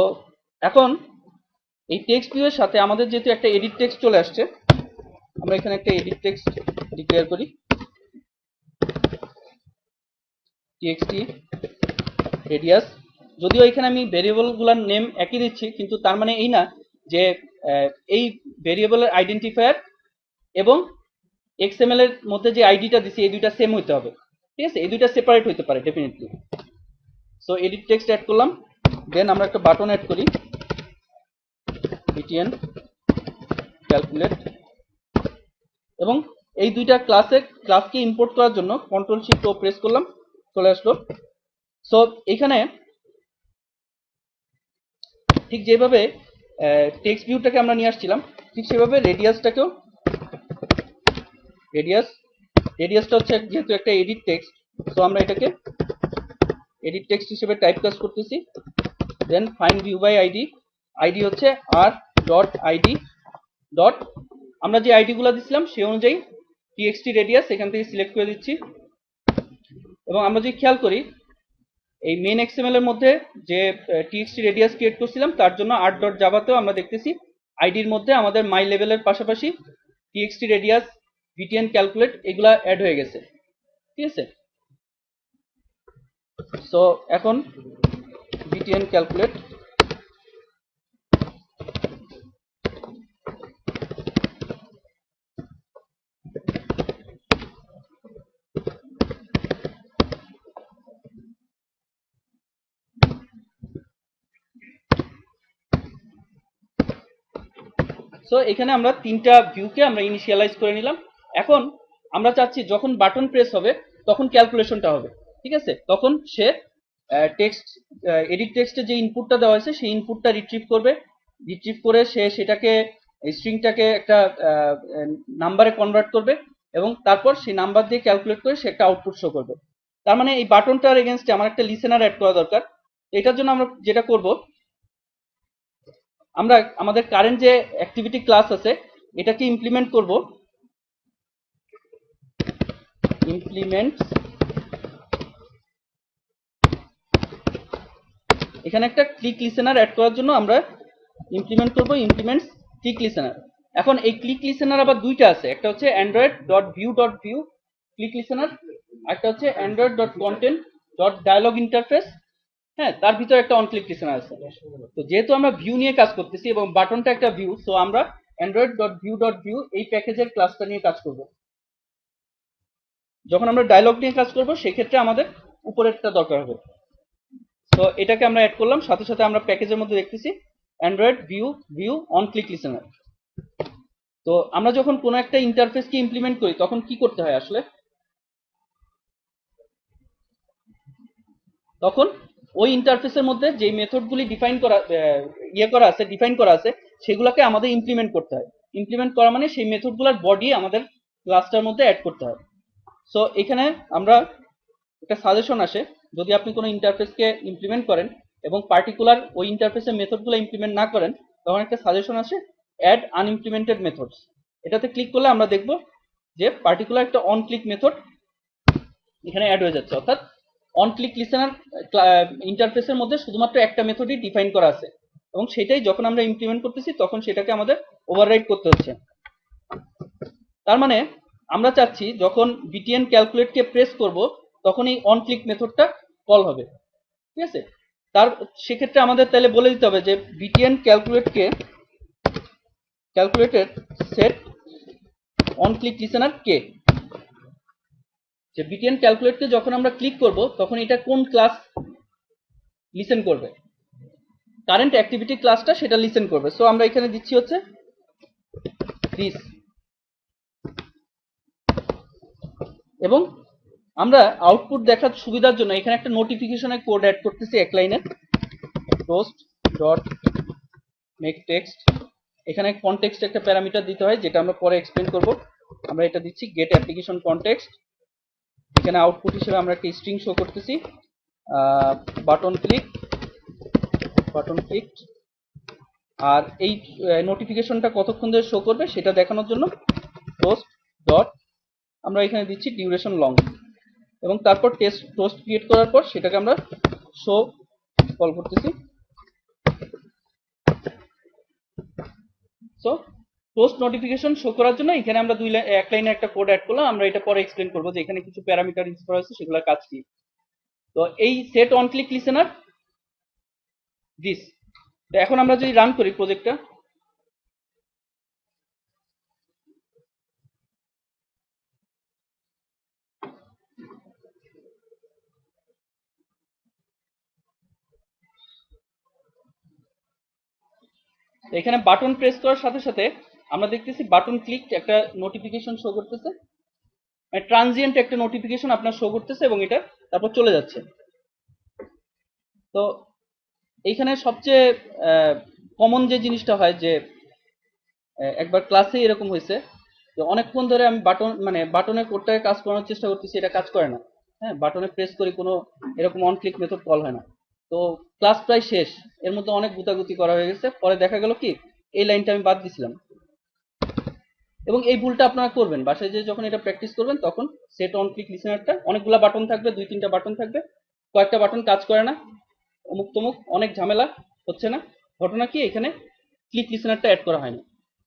এখন এই টেক্সট ভিউ এর সাথে আমাদের যেহেতু একটা এডিট টেক্সট চলে আসছে, আমরা এখানে একটা এডিট টেক্সট ডিক্লেয়ার করি, txt রেডিয়াস। যদিও এখানে আমি ভেরিয়েবলগুলোর নেম একই দিচ্ছি, কিন্তু তার মানে এই না যে এই ভেরিয়েবলের আইডেন্টিফায়ার এবং এক্সএমএল এর মধ্যে যে আইডিটা দিছি এই দুইটা সেম হইতে হবে। ঠিক আছে, এই দুইটা সেপারেট হইতে পারে definitely. So edit text add করলাম, দেন আমরা একটা বাটন অ্যাড করি, btn ক্যালকুলেট, এবং এই দুইটা ক্লাসকে ইম্পোর্ট করার জন্য কন্ট্রোল শিফট ও প্রেস করলাম, চলে আসলো। সো এখানে ঠিক যেভাবে টেক্সট ভিউটাকে আমরা নিয়ে আসছিলাম, ঠিক সেভাবে রেডিয়াসটা হচ্ছে যেহেতু একটা এডিট টেক্সট, তো আমরা এটাকে এডিট টেক্সট হিসেবে টাইপকাস্ট করতেছি। Then find view by ID হচ্ছে r.id ডট, আমরা যে আইডি গুলো দিছিলাম সেই অনুযায়ী txt রেডিয়াস এখান থেকে সিলেক্ট করে দিচ্ছি। এবং আমরা যদি খেয়াল করি, এই মেন এক্সএমএল এর মধ্যে যে txt রেডিয়াস ক্রিয়েট করছিলাম, তার জন্য r.java-তেও আমরা দেখতেছি আইডির মধ্যে আমাদের মাই লেভেলের পাশাপাশি txt রেডিয়াস, btn ক্যালকুলেট এগুলা অ্যাড হয়ে গেছে। ঠিক আছে, সো এখন btn ক্যালকুলেট, সো এখানে আমরা তিনটা ভিউকে আমরা ইনিশিয়ালাইজ করে নিলাম। এখন আমরা চাচ্ছি যখন বাটন প্রেস হবে তখন ক্যালকুলেশনটা হবে। ঠিক আছে, তখন সে টেক্সট এডিট টেক্সটে যে ইনপুটটা দেওয়া হয়েছে সেই ইনপুটটা রিট্রিভ করে সে সেটাকে স্ট্রিংটাকে একটা নাম্বারে কনভার্ট করবে, এবং তারপর সেই নাম্বার দিয়ে ক্যালকুলেট করে সে একটা আউটপুট শো করবে। তার মানে এই বাটনটার এগেনস্টে আমার একটা লিসেনার অ্যাড করা দরকার। এটার জন্য আমরা যেটা করব, আমরা আমাদের কারেন্ট যে অ্যাক্টিভিটি ক্লাস আছে এটাকে ইমপ্লিমেন্ট করব, ইমপ্লিমেন্ট, এখানে একটা ক্লিক লিসেনার অ্যাড করার জন্য আমরা ইমপ্লিমেন্ট করব ইমপ্লিমেন্টস ক্লিক লিসেনার। এখন এই ক্লিক লিসেনার আবার দুইটা আছে, একটা হচ্ছে android.view ক্লিক লিসেনার, একটা হচ্ছে android.content.dialog ইন্টারফেস। হ্যাঁ, তার ভিতরে একটা অন ক্লিক লিসেনার আছে। তো যেহেতু আমরা ভিউ নিয়ে কাজ করতেছি এবং বাটনটা একটা ভিউ, সো আমরা android.view এই প্যাকেজের ক্লাসটা নিয়ে কাজ করব। যখন আমরা ডায়লগ নিয়ে কাজ করব সেক্ষেত্রে আমাদের উপরেরটা দরকার হবে। তো এটাকে আমরা অ্যাড করলাম, সাথে সাথে আমরা প্যাকেজের মধ্যে দেখতেছি Android view on click listener. তো আমরা যখন কোনো একটা ইন্টারফেসকে ইমপ্লিমেন্ট করি তখন কি করতে হয় আসলে, তখন ওই ইন্টারফেসের মধ্যে যে মেথডগুলি ডিফাইন করা আছে সেগুলোকে আমাদের ইমপ্লিমেন্ট করতে হয়। ইমপ্লিমেন্ট করা মানে সেই মেথডগুলোর বডি আমাদের ক্লাসটার মধ্যে অ্যাড করতে হয়। সো এখানে আমরা একটা সাজেশন আসে, যদি আপনি কোনো ইন্টারফেসকে ইমপ্লিমেন্ট করেন এবং পার্টিকুলার ওই ইন্টারফেসের মেথডগুলো ইমপ্লিমেন্ট না করেন, তখন একটা সাজেশন আসে অ্যাড আনইমপ্লিমেন্টেড মেথডস। এটাতে ক্লিক করলে আমরা দেখব যে পার্টিকুলার একটা অন ক্লিক মেথড এখানে অ্যাড হয়ে যাচ্ছে, অর্থাৎ অন ক্লিক লিসেনার ইন্টারফেসের মধ্যে শুধুমাত্র একটা মেথডই ডিফাইন করা আছে এবং সেটাই যখন আমরা ইমপ্লিমেন্ট করতেছি তখন সেটাকে আমাদের ওভাররাইড করতে হচ্ছে। তার মানে আমরা চাচ্ছি যখন বিটিএন ক্যালকুলেটকে প্রেস করব তখন এই অন ক্লিক মেথডটা কল হবে, ঠিক আছে? সেক্ষেত্রে আমাদের তাহলে বলে দিতে হবে যে BTN calculated set on click listener কে, যে বিটিএন ক্যালকুলেটকে যখন আমরা ক্লিক করব তখন এটা কোন ক্লাস লিসেন করবে, কারেন্ট অ্যাক্টিভিটি ক্লাসটা সেটা লিসেন করবে। সো আমরা এখানে দিচ্ছি হচ্ছে দিস, এবং আমরা আউটপুট দেখার সুবিধার জন্য এখানে একটা নোটিফিকেশনের কোড অ্যাড করতেছি এক লাইনের, toast ডট মেক টেক্সট। এখানে কনটেক্সট একটা প্যারামিটার দিতে হয় যেটা আমরা পরে এক্সপ্লেন করব। আমরা এটা দিচ্ছি গেট অ্যাপ্লিকেশন কনটেক্সট। এখানে আউটপুট হিসেবে আমরা একটা স্ট্রিং শো করতেছি, বাটন ক্লিক। আর এই নোটিফিকেশনটা কতক্ষণ ধরে শো করবে সেটা দেখানোর জন্য toast ডট আমরা এখানে দিচ্ছি ডিউরেশন লং, এবং তারপর টোস্ট ক্রিয়েট করার পর সেটাকে আমরা শো কল করতেছি। সো টোস্ট নোটিফিকেশন শো করার জন্য এখানে আমরা এক লাইনে একটা কোড অ্যাড করলাম। আমরা এটা পরে এক্সপ্লেন করবো যে এখানে কিছু প্যারামিটার ইউজ করা হয়েছে সেগুলোর কাজ কি। তো এই set on click listener this. এখন আমরা যদি রান করি প্রজেক্টটা, এখানে বাটন প্রেস করার সাথে সাথে আমরা দেখতেছি বাটন ক্লিক একটা নোটিফিকেশন শো করতেছে, মানে ট্রানজিয়েন্ট একটা নোটিফিকেশন আপনার শো করতেছে এবং এটা তারপর চলে যাচ্ছে। তো এইখানে সবচেয়ে কমন যে জিনিসটা হয় যে একবার ক্লাসে এরকম হয়েছে যে অনেকক্ষণ ধরে আমি বাটনের কোডটাকে কাজ করানোর চেষ্টা করতেছি, এটা কাজ করে না। হ্যাঁ, বাটনে প্রেস করি কোনো এরকম অন ক্লিক মেথড কল হয় না। তো ক্লাস প্রায় শেষ, এর মধ্যে অনেক গুতাগুতি করা হয়ে গেছে, পরে দেখা গেল কি এই লাইনটা আমি বাদ দিছিলাম। এবং এই ভুলটা আপনারা করবেন বাসায় যে যখন এটা প্র্যাকটিস করবেন তখন সেট অন ক্লিক লিসেনারটা অনেকগুলো বাটন থাকবে, 2-3টা বাটন থাকবে, কয়েকটা বাটন কাজ করে না, অমুক তমুক অনেক ঝামেলা হচ্ছে না। ঘটনা কি এখানে ক্লিক লিসেনারটা অ্যাড করা হয়নি।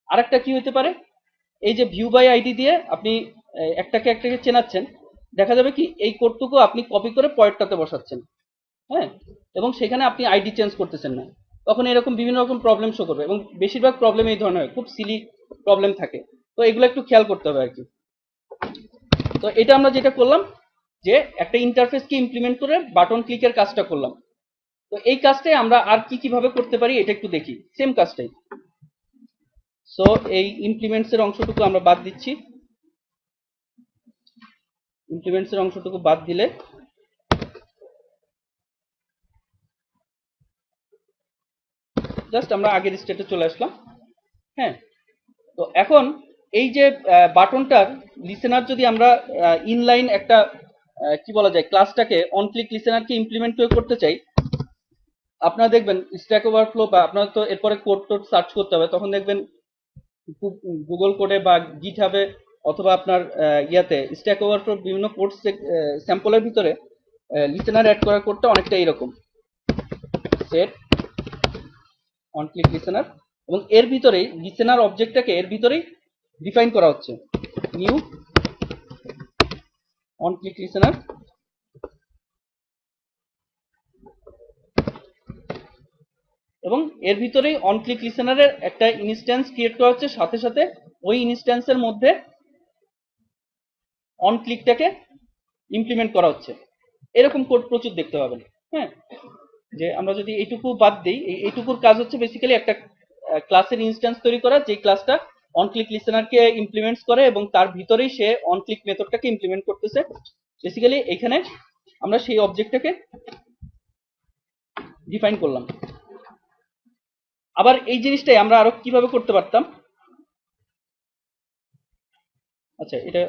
আরেকটা কি হতে পারে, এই যে ভিউ বাই আইডি দিয়ে আপনি একটাকে চেনাচ্ছেন, দেখা যাবে কি এই কোডটুকু আপনি কপি করে পরেরটাতে বসাচ্ছেন, হ্যাঁ, এবং সেখানে আপনি আইডি চেঞ্জ করতেছেন না, তখন এরকম বিভিন্ন রকম প্রবলেম শো করবে এবং বেশিরভাগ প্রবলেম এই ধরনের হয়, খুব সিলি প্রবলেম থাকে। তো এগুলো একটু খেয়াল করতে হবে আর কি। তো এটা আমরা যেটা করলাম যে একটা ইন্টারফেসকে ইমপ্লিমেন্ট করে বাটন ক্লিকের কাজটা করলাম। তো এই কাজটাই আমরা আর কিভাবে করতে পারি এটা একটু দেখি, সেম কাজটাই। সো এই ইমপ্লিমেন্টস এর অংশটুকু আমরা বাদ দিচ্ছি। ইমপ্লিমেন্টস এর অংশটুকু বাদ দিলে জাস্ট আমরা আগের স্টেটে চলে আসলাম। হ্যাঁ, তো এখন এই যে বাটনটার লিসেনার যদি আমরা ইনলাইন একটা কি বলা যায় ক্লাসটাকে অন ক্লিক লিসেনারকে ইমপ্লিমেন্ট করতে চাই, আপনারা দেখবেন স্ট্যাক ওভারফ্লো বা আপনারা তো এরপরে কোড টোড সার্চ করতে হবে, তখন দেখবেন গুগল কোডে বা গিট হাবে অথবা আপনার ইয়াতে স্ট্যাক ওভারফ্লো বিভিন্ন কোড স্যাম্পলের ভিতরে লিসেনার অ্যাড করার কোডটা অনেকটা এরকম, সেট অন ক্লিক লিসেনার, এবং এর ভিতরেই লিসেনার অবজেক্টটাকে এর ভিতরেই ডিফাইন করা হচ্ছে নিউ অন ক্লিক লিসেনার। এবং এর ভিতরেই অন ক্লিক লিসেনারের একটা ইনস্ট্যান্স ক্রিয়েট করা হচ্ছে, সাথে সাথে ওই ইনস্ট্যান্সের মধ্যে অন ক্লিকটাকে ইমপ্লিমেন্ট করা হচ্ছে। এরকম কোড প্রচুর দেখতে পাবেন। হ্যাঁ, যে আমরা যদি এইটুকু বাদ দিই, এইটুকুর কাজ হচ্ছে বেসিক্যালি একটা ক্লাসের ইনস্ট্যান্স তৈরি করা যে ক্লাসটা অন ক্লিক লিসেনারকে ইমপ্লিমেন্টস করে এবং তার ভিতরেই সে অন ক্লিক মেথডটাকে ইমপ্লিমেন্ট করতেছে। বেসিক্যালি এখানে আমরা সেই অবজেক্টটাকে ডিফাইন করলাম। আবার এই জিনিসটাই আমরা আরো কিভাবে করতে পারতাম, আচ্ছা এটা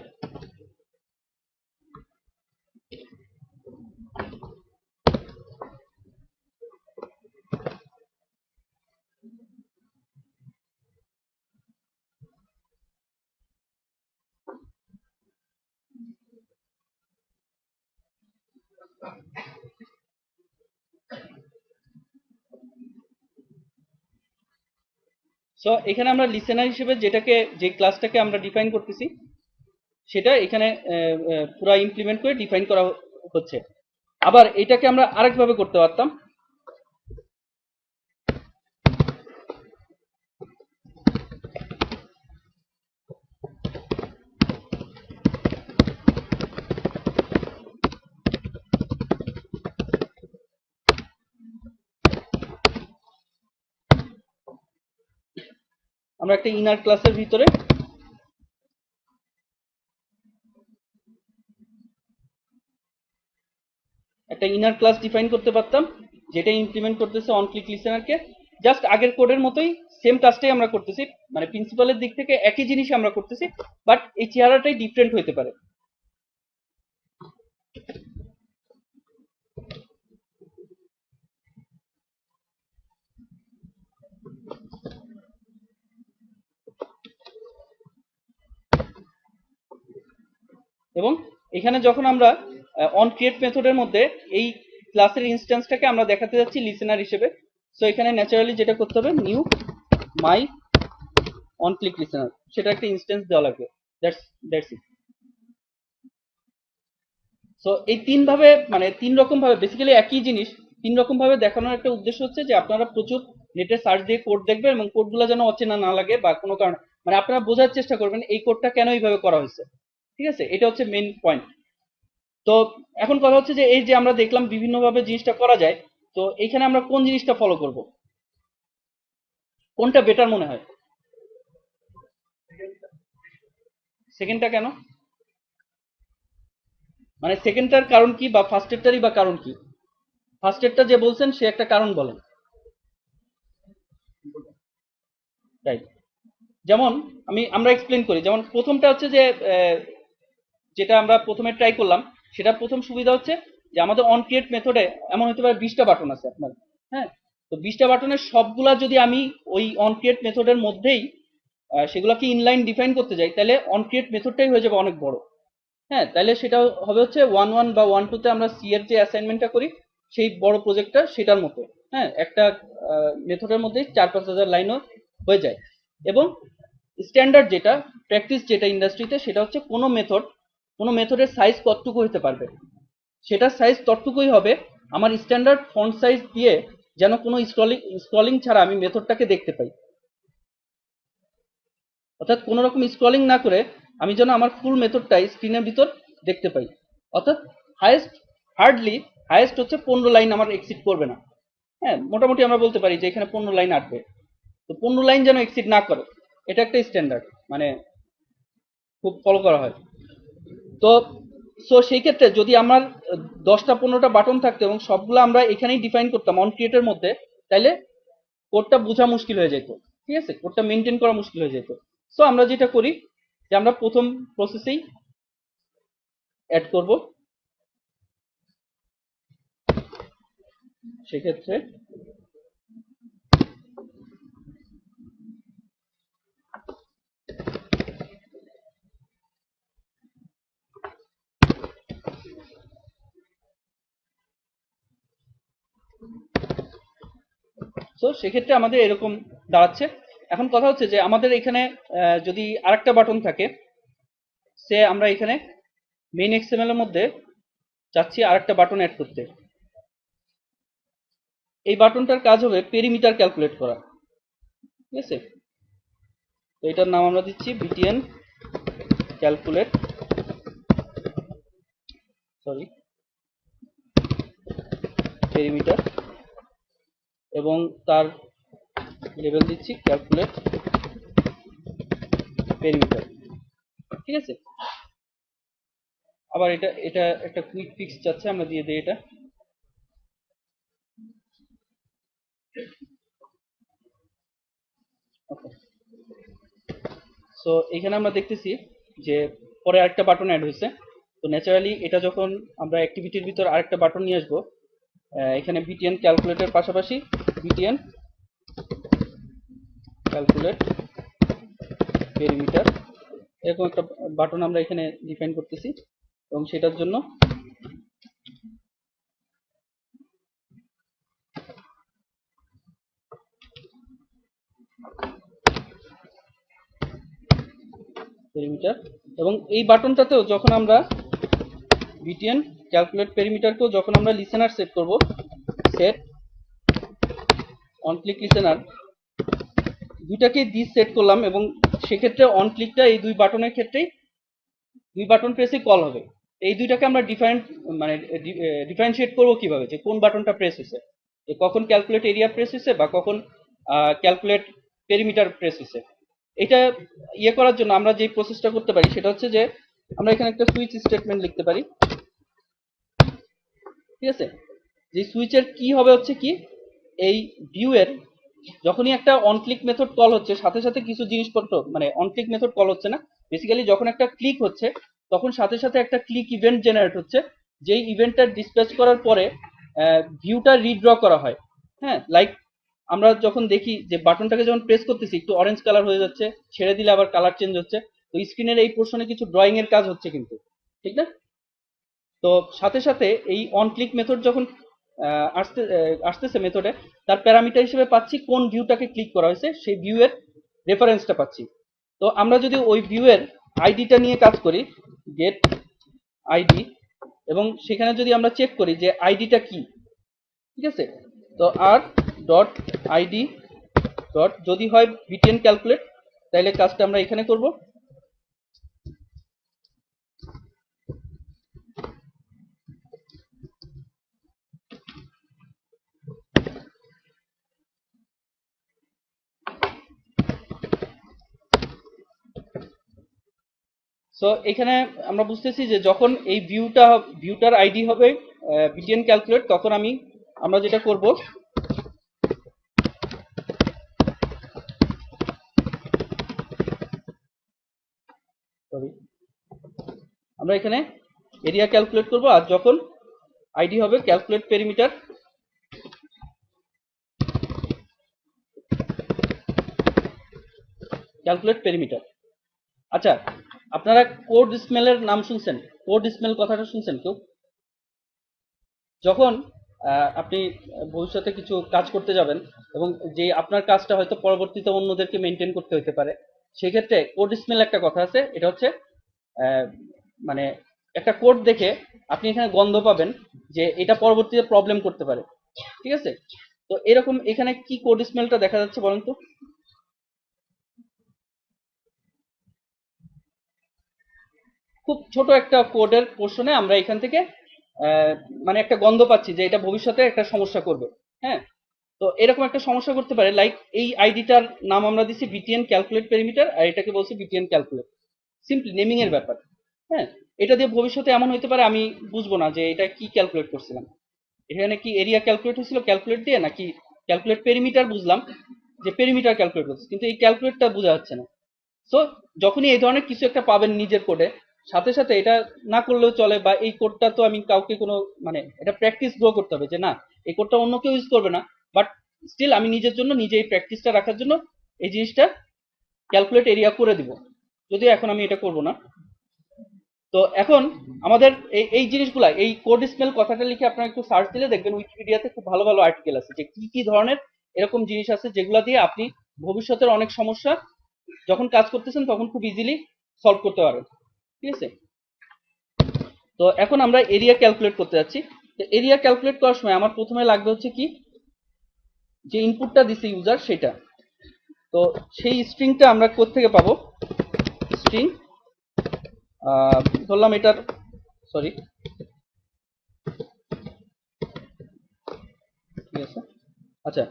সো এখানে আমরা লিসেনার হিসেবে যে ক্লাসটাকে আমরা ডিফাইন করতেছি সেটা এখানে পুরো ইমপ্লিমেন্ট করে ডিফাইন করা হচ্ছে। আবার এটাকে আমরা আরেকভাবে করতে পারতাম, আমরা একটা ইনার ক্লাসের ভিতরে একটা ইনার ক্লাস ডিফাইন করতে পারতাম, যেটা ইমপ্লিমেন্ট করতেছে অন ক্লিক লিসেনারকে। জাস্ট আগের কোডের মতোই সেম কাজটাই আমরা করতেছি, মানে প্রিন্সিপালের দিক থেকে একই জিনিস আমরা করতেছি, বাট এই চেহারাটাই ডিফারেন্ট হতে পারে। এবং এখানে যখন আমরা অন ক্রিয়েট মেথডের মধ্যে এই ক্লাসের ইনস্ট্যান্সটাকে আমরা দেখাতে যাচ্ছি লিসেনার হিসেবে, সো এখানে ন্যাচারালি যেটা করতে হবে, new my own click listener, সেটা একটা ইনস্ট্যান্স দেওয়া লাগবে। That's it. সো এই তিন ভাবে, মানে তিন রকম ভাবে বেসিক্যালি একই জিনিস তিন রকম ভাবে দেখানোর একটা উদ্দেশ্য হচ্ছে যে আপনারা প্রচুর নেটে সার্চ দিয়ে কোড দেখবেন এবং কোডগুলো যেন অচেনা না লাগে বা কোনো কারণ, মানে আপনারা বোঝার চেষ্টা করবেন এই কোডটা কেন এইভাবে করা হয়েছে। ঠিক আছে, এটা হচ্ছে মেইন পয়েন্ট। তো এখন কথা হচ্ছে যে এই যে আমরা দেখলাম বিভিন্নভাবে জিনিসটা করা যায়, তো এইখানে আমরা কোন জিনিসটা ফলো করব, কোনটা বেটার মনে হয়? সেকেন্ডটা কেন, মানে সেকেন্ডটার কারণ কি, বা ফার্স্টেরটারই বা কারণ কি? ফার্স্টেরটা যে বলছেন সে একটা কারণ বলেন। রাইট, যেমন আমরা এক্সপ্লেন করি। যেমন প্রথমটা হচ্ছে যে যেটা আমরা প্রথমে ট্রাই করলাম, সেটা প্রথম সুবিধা হচ্ছে যে আমাদের অন ক্রিয়েট মেথডে এমন হতে পারে 20টা বাটন আছে আপনার। হ্যাঁ, তো 20টা বাটনের সবগুলা যদি আমি ওই অন ক্রিয়েট মেথডের মধ্যেই সেগুলোকে ইনলাইন ডিফাইন করতে যাই, তাহলে অন ক্রিয়েট মেথডটাই হয়ে যাবে অনেক বড়। হ্যাঁ, তাহলে সেটা হবে হচ্ছে 1.1 বা 1.2 তে আমরা সি এর যে অ্যাসাইনমেন্টটা করি সেই বড় প্রজেক্টটা সেটার মতো। হ্যাঁ, একটা মেথডের মধ্যে 4-5 হাজার লাইনও হয়ে যায়। এবং স্ট্যান্ডার্ড যেটা প্র্যাকটিস যেটা ইন্ডাস্ট্রিতে, সেটা হচ্ছে কোনো মেথডের সাইজ কতটুকু হতে পারবে, সেটার সাইজ ততটুকুই হবে। আমার স্ট্যান্ডার্ড ফন্ট সাইজ দিয়ে যেন কোনো স্ক্রলিং ছাড়া আমি মেথডটাকে দেখতে পাই, অর্থাৎ কোনো রকম স্ক্রলিং না করে আমি যেন আমার ফুল মেথডটাই স্ক্রিনের ভিতর দেখতে পাই। অর্থাৎ হাইয়েস্ট হাইয়েস্ট হচ্ছে 15 লাইন আমার এক্সিড করবে না। হ্যাঁ, মোটামুটি আমরা বলতে পারি যে এখানে 15 লাইন আসবে। তো 15 লাইন যেন এক্সিড না করে, এটা একটা স্ট্যান্ডার্ড, মানে খুব ফলো করা হয়। তো সেই ক্ষেত্রে যদি আমার 10টা 15টা বাটন থাকতো এবং সবগুলো আমরা এখানেই ডিফাইন করতাম অন ক্রিয়েটের মধ্যে, তাহলে কোডটা বোঝা মুশকিল হয়ে যেত। ঠিক আছে, কোডটা মেনটেন করা মুশকিল হয়ে যেত। সো আমরা যেটা করি যে আমরা প্রথম প্রসেসেই অ্যাড করব, সেক্ষেত্রে সেক্ষেত্রে আমাদের এরকম দাঁড়াচ্ছে। এখন কথা হচ্ছে যে আমাদের এখানে যদি আরেকটা বাটন থাকে, সে আমরা এখানে মেইন এক্সএমএল এর মধ্যে চাচ্ছি আরেকটা বাটন অ্যাড করতে। এই বাটনটার কাজ হবে পেরিমিটার ক্যালকুলেট করা। ঠিক আছে, তো এটার নাম আমরা দিচ্ছি বিটিএন ক্যালকুলেট, সরি পেরিমিটার, এবং তার লেভেল দিচ্ছি ক্যালকুলেট পেরিমিটার। ঠিক আছে, আবার এটা এটা একটা কুইক ফিক্স চাচ্ছে, আমরা দিয়ে দিই এটা। ওকে, সো এখানে আমরা দেখতেছি যে পরে আরেকটা বাটন অ্যাড হয়েছে। তো ন্যাচারালি এটা যখন আমরা অ্যাক্টিভিটির ভিতর আরেকটা বাটন নিয়ে আসবো, এখানে বিটিএন ক্যালকুলেটের পাশাপাশি বিটিএন ক্যালকুলেট পেরিমিটার এরকম একটা বাটন আমরা এখানে ডিফাইন করতেছি, এবং সেটার জন্য পেরিমিটার, এবং এই বাটনটাতেও যখন আমরা বিটিএন ক্যালকুলেট পেরিমিটারকেও যখন আমরা লিসেনার সেট করব, সেট অন ক্লিক লিসেনার দুইটাকে দিস সেট করলাম, এবং সেক্ষেত্রে অন ক্লিকটা এই দুই বাটনের ক্ষেত্রেই দুই বাটন প্রেসে কল হবে। এই দুইটাকে আমরা মানে ডিফারেন্সিয়েট করবো কিভাবে, যে কোন বাটনটা প্রেস হয়েছে, যে কখন ক্যালকুলেট এরিয়া প্রেস হয়েছে বা কখন ক্যালকুলেট পেরিমিটার প্রেস হয়েছে। এটা ইয়ে করার জন্য আমরা যে প্রসেসটা করতে পারি সেটা হচ্ছে যে আমরা এখানে একটা সুইচ স্টেটমেন্ট লিখতে পারি, ঠিক আছে। যে সুইচের কি হবে হচ্ছে কি, এই ভিউ এর যখনই একটা অন ক্লিক মেথড কল হচ্ছে, সাথে সাথে কিছু জিনিসপত্র, মানে অন ক্লিক মেথড কল হচ্ছে না, বেসিক্যালি যখন একটা ক্লিক হচ্ছে তখন সাথে সাথে একটা ক্লিক ইভেন্ট জেনারেট হচ্ছে, যেই ইভেন্টটা ডিসপ্যাচ করার পরে ভিউটা রিড্র করা হয়। হ্যাঁ, লাইক আমরা যখন দেখি যে বাটনটাকে যখন প্রেস করতেছি একটু অরেঞ্জ কালার হয়ে যাচ্ছে, ছেড়ে দিলে আবার কালার চেঞ্জ হচ্ছে। তো স্ক্রিনের এই পোর্শনে কিছু ড্রয়িং এর কাজ হচ্ছে কিন্তু, ঠিক না? তো সাথে সাথে এই অন ক্লিক মেথড যখন আসতেছে মেথডে, তার প্যারামিটার হিসেবে পাচ্ছি কোন ভিউটাকে ক্লিক করা হয়েছে, সেই ভিউ এর রেফারেন্সটা পাচ্ছি। তো আমরা যদি ওই ভিউ এর আইডিটা নিয়ে কাজ করি, গেট আইডি, এবং সেখানে যদি আমরা চেক করি যে আইডিটা কি, ঠিক আছে, তো আর ডট আইডি ডট যদি হয় বিটিএন ক্যালকুলেট, তাহলে কাজটা আমরা এখানে করব। সো এখানে আমরা বুঝতেছি যে যখন এই ভিউটার আইডি হবে বিটিএন ক্যালকুলেট, তখন আমরা যেটা করব, সরি, আমরা এখানে এরিয়া ক্যালকুলেট করব, আর যখন আইডি হবে ক্যালকুলেট পেরিমিটার, ক্যালকুলেট পেরিমিটার। আচ্ছা, আপনারা কোড স্মেলের নাম শুনছেন? কোড স্মেল কথাটা শুনছেন কেউ? যখন আপনি ভবিষ্যতে কিছু কাজ করতে যাবেন এবং যে আপনার কাজটা হয়তো পরবর্তীতে অন্যদেরকে মেনটেন করতে হতে পারে, সেক্ষেত্রে কোড স্মেল একটা কথা আছে। এটা হচ্ছে মানে একটা কোড দেখে আপনি এখানে গন্ধ পাবেন যে এটা পরবর্তীতে প্রবলেম করতে পারে, ঠিক আছে। তো এরকম এখানে কি কোড স্মেলটা দেখা যাচ্ছে বলেন তো? খুব ছোট একটা কোডের পোর্শনে আমরা এখান থেকে মানে একটা গন্ধ পাচ্ছি যে এটা ভবিষ্যতে একটা সমস্যা করবে। হ্যাঁ, তো এরকম একটা সমস্যা করতে পারে, লাইক এই আইডিটার নাম আমরা দিচ্ছি বিটিএন ক্যালকুলেট পেরিমিটার, আর এটাকে বলছি বিটিএন ক্যালকুলেট, সিম্পলি নেমিং এর ব্যাপার। হ্যাঁ, এটা দিয়ে ভবিষ্যতে এমন হতে পারে আমি বুঝবো না যে এটা কি ক্যালকুলেট করছিলাম, এখানে কি এরিয়া ক্যালকুলেট হয়েছিল ক্যালকুলেট দিয়ে, নাকি ক্যালকুলেট পেরিমিটার বুঝলাম যে পেরিমিটার ক্যালকুলেট করছে, কিন্তু এই ক্যালকুলেটটা বোঝা যাচ্ছে না। সো যখনই এই ধরনের কিছু একটা পাবেন নিজের কোডে, সাথে সাথে এটা না করলেও চলে, বা এই কোডটা তো আমি কাউকে কোনো, মানে এটা প্র্যাকটিস গ্রো করতে হবে যে না, এই কোডটা অন্য কেউ ইউজ করবে না, বাট স্টিল আমি নিজের জন্য নিজে এই প্র্যাকটিসটা রাখার জন্য এই জিনিসটা ক্যালকুলেট এরিয়া করে দিব, যদিও এখন আমি এটা করব না। তো এখন আমাদের এই জিনিসগুলা, এই কোড স্মেল কথাটা লিখে আপনারা একটু সার্চ দিলে দেখবেন উইকিপিডিয়াতে খুব ভালো ভালো আর্টিকেল আছে যে কি কি ধরনের এরকম জিনিস আছে যেগুলা দিয়ে আপনি ভবিষ্যতের অনেক সমস্যা যখন কাজ করতেছেন তখন খুব ইজিলি সলভ করতে পারবেন, ঠিক আছে। তো এখন আমরা এরিয়া ক্যালকুলেট করতে যাচ্ছি। তো এরিয়া ক্যালকুলেট করার সময় আমার প্রথমে লাগবে হচ্ছে কি, যে ইনপুটটা দিছে ইউজার সেটা। তো সেই স্ট্রিংটা আমরা কোত্থেকে পাবো? স্ট্রিং ধরলাম এটার, সরি, ঠিক আছে। আচ্ছা,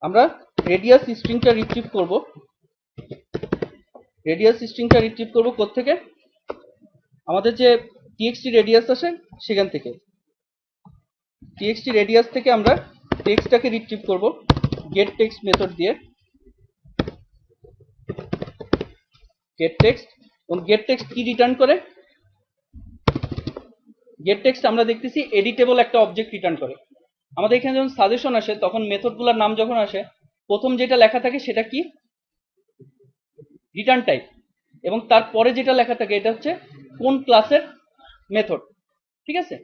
আমরা রেডিয়াস স্ট্রিংটা রিট্রিভ করব। রেডিয়াস স্ট্রিংটা রিট্রিভ করব কোত্থেকে? আমাদের যে টিএক্সটি রেডিয়াস আসে সেখান থেকে। টিএক্সটি রেডিয়াস থেকে আমরা টেক্সটটাকে রিট্রিভ করব গেট টেক্সট মেথড দিয়ে, গেট টেক্সট। এবং গেট টেক্সট কি রিটার্ন করে? গেট টেক্সট আমরা দেখতেছি এডিটেবল একটা অবজেক্ট রিটার্ন করে। আমাদের এখানে যখন সাজেশন আসে তখন মেথডগুলোর নাম যখন আসে প্রথম যেটা লেখা থাকে সেটা কি? Return type. এবং তারপরে যেটা লেখা থাকে এটা হচ্ছে কোন ক্লাসের মেথড। ঠিক আছে?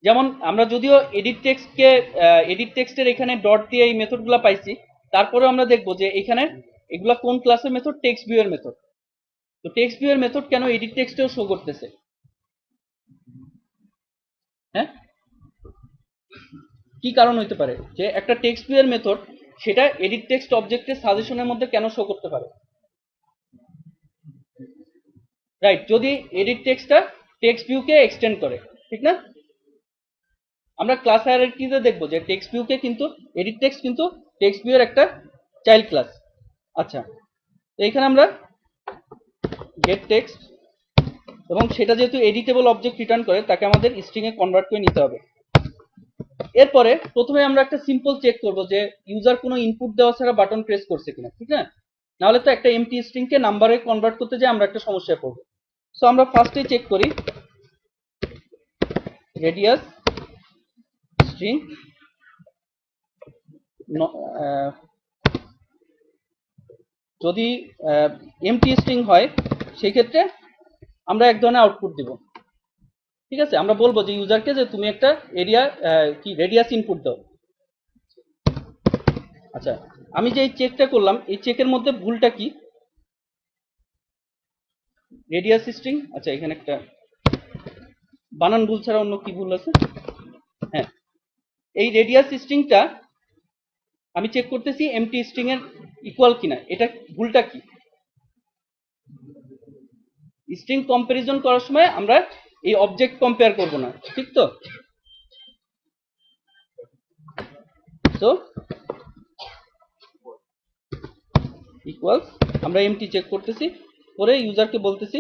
যেমন আমরা যদিও এডিট টেক্সটের এখানে ডট দিয়ে এই মেথডগুলো পাইছি, তারপরেও আমরা দেখব যে এখানে এগুলা কোন ক্লাসের মেথড? টেক্সট ভিউ এর মেথড। তো টেক্সট ভিউ এর মেথড কেন এডিট টেক্সটেও শো করতেছে? হ্যাঁ, কি কারণ হইতে পারে যে একটা টেক্সট ভিউ এর মেথড সেটা এডিট টেক্সট অবজেক্টের সাজেশনের মধ্যে কেন শো করতে পারে? রাইট, যদি এডিট টেক্সটটা টেক্সট ভিউকে এক্সটেন্ড করে, ঠিক না? আমরা ক্লাস হায়ারার্কিতে দেখবো যে টেক্সট ভিউকে কিন্তু এডিট টেক্সট কিন্তু টেক্সট ভিউ এর একটা চাইল্ড ক্লাস। আচ্ছা, তো এখানে আমরা গেট টেক্সট, এবং সেটা যেহেতু এডিটেবল অবজেক্ট রিটার্ন করে তাকে আমাদের স্ট্রিং এ কনভার্ট করে নিতে হবে। এরপরে প্রথমে আমরা একটা সিম্পল চেক করব যে ইউজার কোনো ইনপুট দেওয়া ছাড়া বাটন প্রেস করছে কিনা, ঠিক না? নাহলে তো একটা এমটি স্ট্রিং কে নাম্বারে কনভার্ট করতে যে আমরা একটা সমস্যায় পড়বো। সো আমরা ফার্স্টে চেক করি রেডিয়াস স্ট্রিং যদি এমটি স্ট্রিং হয় সেই ক্ষেত্রে আমরা এক ধরনের আউটপুট দিব। ঠিক আছে, আমরা বলবো যে ইউজারকে যে তুমি একটা এরিয়া কি রেডিয়াস ইনপুট দাও। আচ্ছা, আমি যে এই চেকটা করলাম এই চেকের মধ্যে ভুলটা কি? রেডিয়াস স্ট্রিং, আচ্ছা এখানে একটা বানান ভুল ছাড়া অন্য কি ভুল আছে? হ্যাঁ, এই রেডিয়াস স্ট্রিংটা আমি চেক করতেছি এমটি স্ট্রিং এর ইকুয়াল কিনা। এটা ভুলটা কি? স্ট্রিং কম্পারিজন করার সময় আমরা এই অবজেক্ট কম্পেয়ার করব না, ঠিক তো? তো ইকুয়ালস আমরা এমটি চেক করতেছি, করে ইউজারকে বলতেছি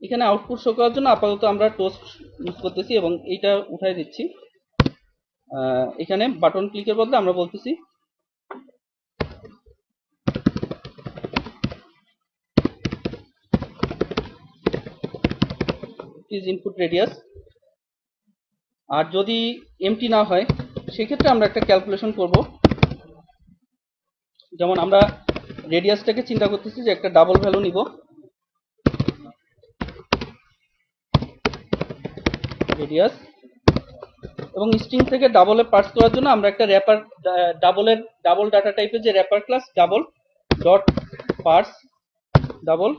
এখানে আউটপুট শো করার জন্য আপাতত আমরা টোস্ট ইউজ করতেছি এবং এইটা উঠাই দিচ্ছি। এখানে বাটন ক্লিকের বদলে আমরা বলতেছি ইজ ইনপুট রেডিয়াস। আর যদি এমটি না হয় সেক্ষেত্রে আমরা একটা ক্যালকুলেশন করব। যেমন আমরা রেডিয়াসটাকে চিন্তা করতেছি যে একটা ডাবল ভ্যালু নিব, রেডিয়াস, এবং স্ট্রিং থেকে ডাবলে পার্স করার জন্য আমরা একটা র্যাপার ডাবল ডাটা টাইপের যে wrapper class double dot parse double,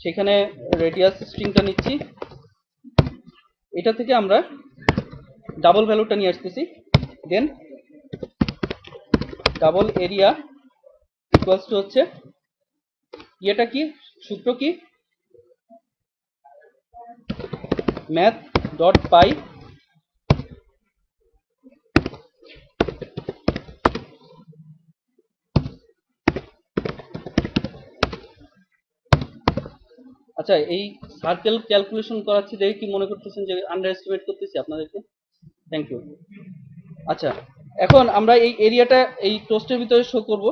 সেখানে রেডিয়াস স্ট্রিংটা নিচ্ছি, এটা থেকে আমরা ডাবল ভ্যালুটা নিয়ে আসতেছি। Then double area equals to হচ্ছে এটা কি সূত্র কি? ম্যাথ ডট পাই আচ্ছা, এই সার্কেল ক্যালকুলেশন করাচ্ছি দেখে কি মনে করতেছেন যে আন্ডার এস্টিমেট করতেছি আপনাদেরকে? Thank you. আচ্ছা, এখন আমরা এই এরিয়াটা এই টোস্টের ভিতরে শো করব।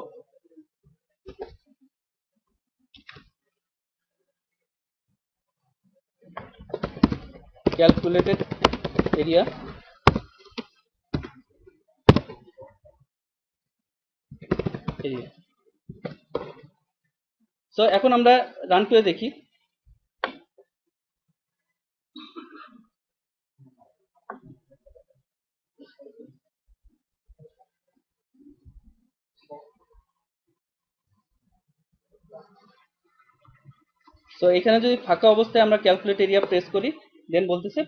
ক্যালকুলেটেড এরিয়া, সো এখন আমরা রান করে দেখি। সো এখানে যদি ফাঁকা অবস্থায় আমরা ক্যালকুলেট এরিয়া প্রেস করি, দেন বলতেছে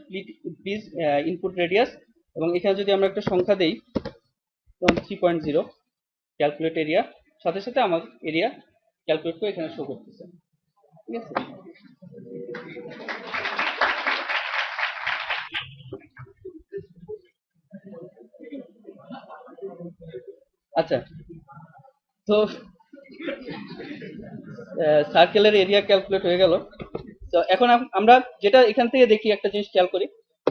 প্লিজ ইনপুট রেডিয়াস, এবং এখানে যদি আমরা একটা সংখ্যা দেই যেমন 3.0, ক্যালকুলেট এরিয়া, সাথে সাথে আমার এরিয়া ক্যালকুলেট করে এখানে শো করতেছে। ঠিক আছে, আচ্ছা, তো সার্কেলের এরিয়া ক্যালকুলেট হয়ে গেল। তো এখন আমরা যেটা এখান থেকে দেখি একটা জিনিস খেয়াল করি,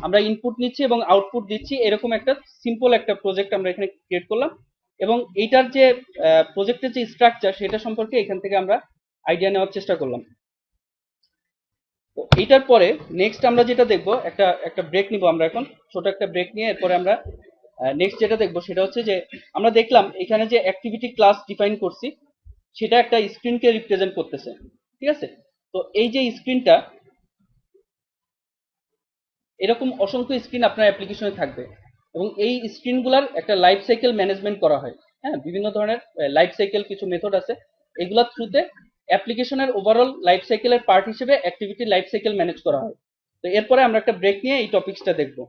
আমরা ইনপুট নিচ্ছি এবং আউটপুট দিচ্ছি, এরকম একটা সিম্পল একটা প্রজেক্ট আমরা এখানে ক্রিয়েট করলাম এবং এইটার যে প্রজেক্টের যে স্ট্রাকচার সেটা সম্পর্কে এখান থেকে আমরা আইডিয়া নেওয়ার চেষ্টা করলাম। তো এইটার পরে নেক্সট আমরা যেটা দেখবো, একটা একটা ব্রেক নিব আমরা এখন, ছোট একটা ব্রেক নিয়ে এরপরে আমরা নেক্সট যেটা দেখবো সেটা হচ্ছে যে আমরা দেখলাম এখানে যে অ্যাক্টিভিটি ক্লাস ডিফাইন করছি সেটা একটা স্ক্রিনকে রিপ্রেজেন্ট করতেছে, ঠিক আছে? তো এই যে স্ক্রিনটা, এরকম অসংখ্য স্ক্রিন আপনার অ্যাপ্লিকেশনে থাকবে এবং এই স্ক্রিনগুলোর একটা লাইফ সাইকেল ম্যানেজমেন্ট করা হয়। হ্যাঁ, বিভিন্ন ধরনের লাইফ সাইকেল কিছু মেথড আছে, এগুলোর থ্রুতে অ্যাপ্লিকেশনের ওভারঅল লাইফ সাইকেলের পার্ট হিসেবে অ্যাক্টিভিটি লাইফ সাইকেল ম্যানেজ করা হয়। তো এরপরে আমরা একটা ব্রেক নিয়ে এই টপিকসটা দেখবো।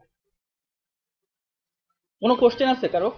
কোনো কোশ্চেন আছে কারো?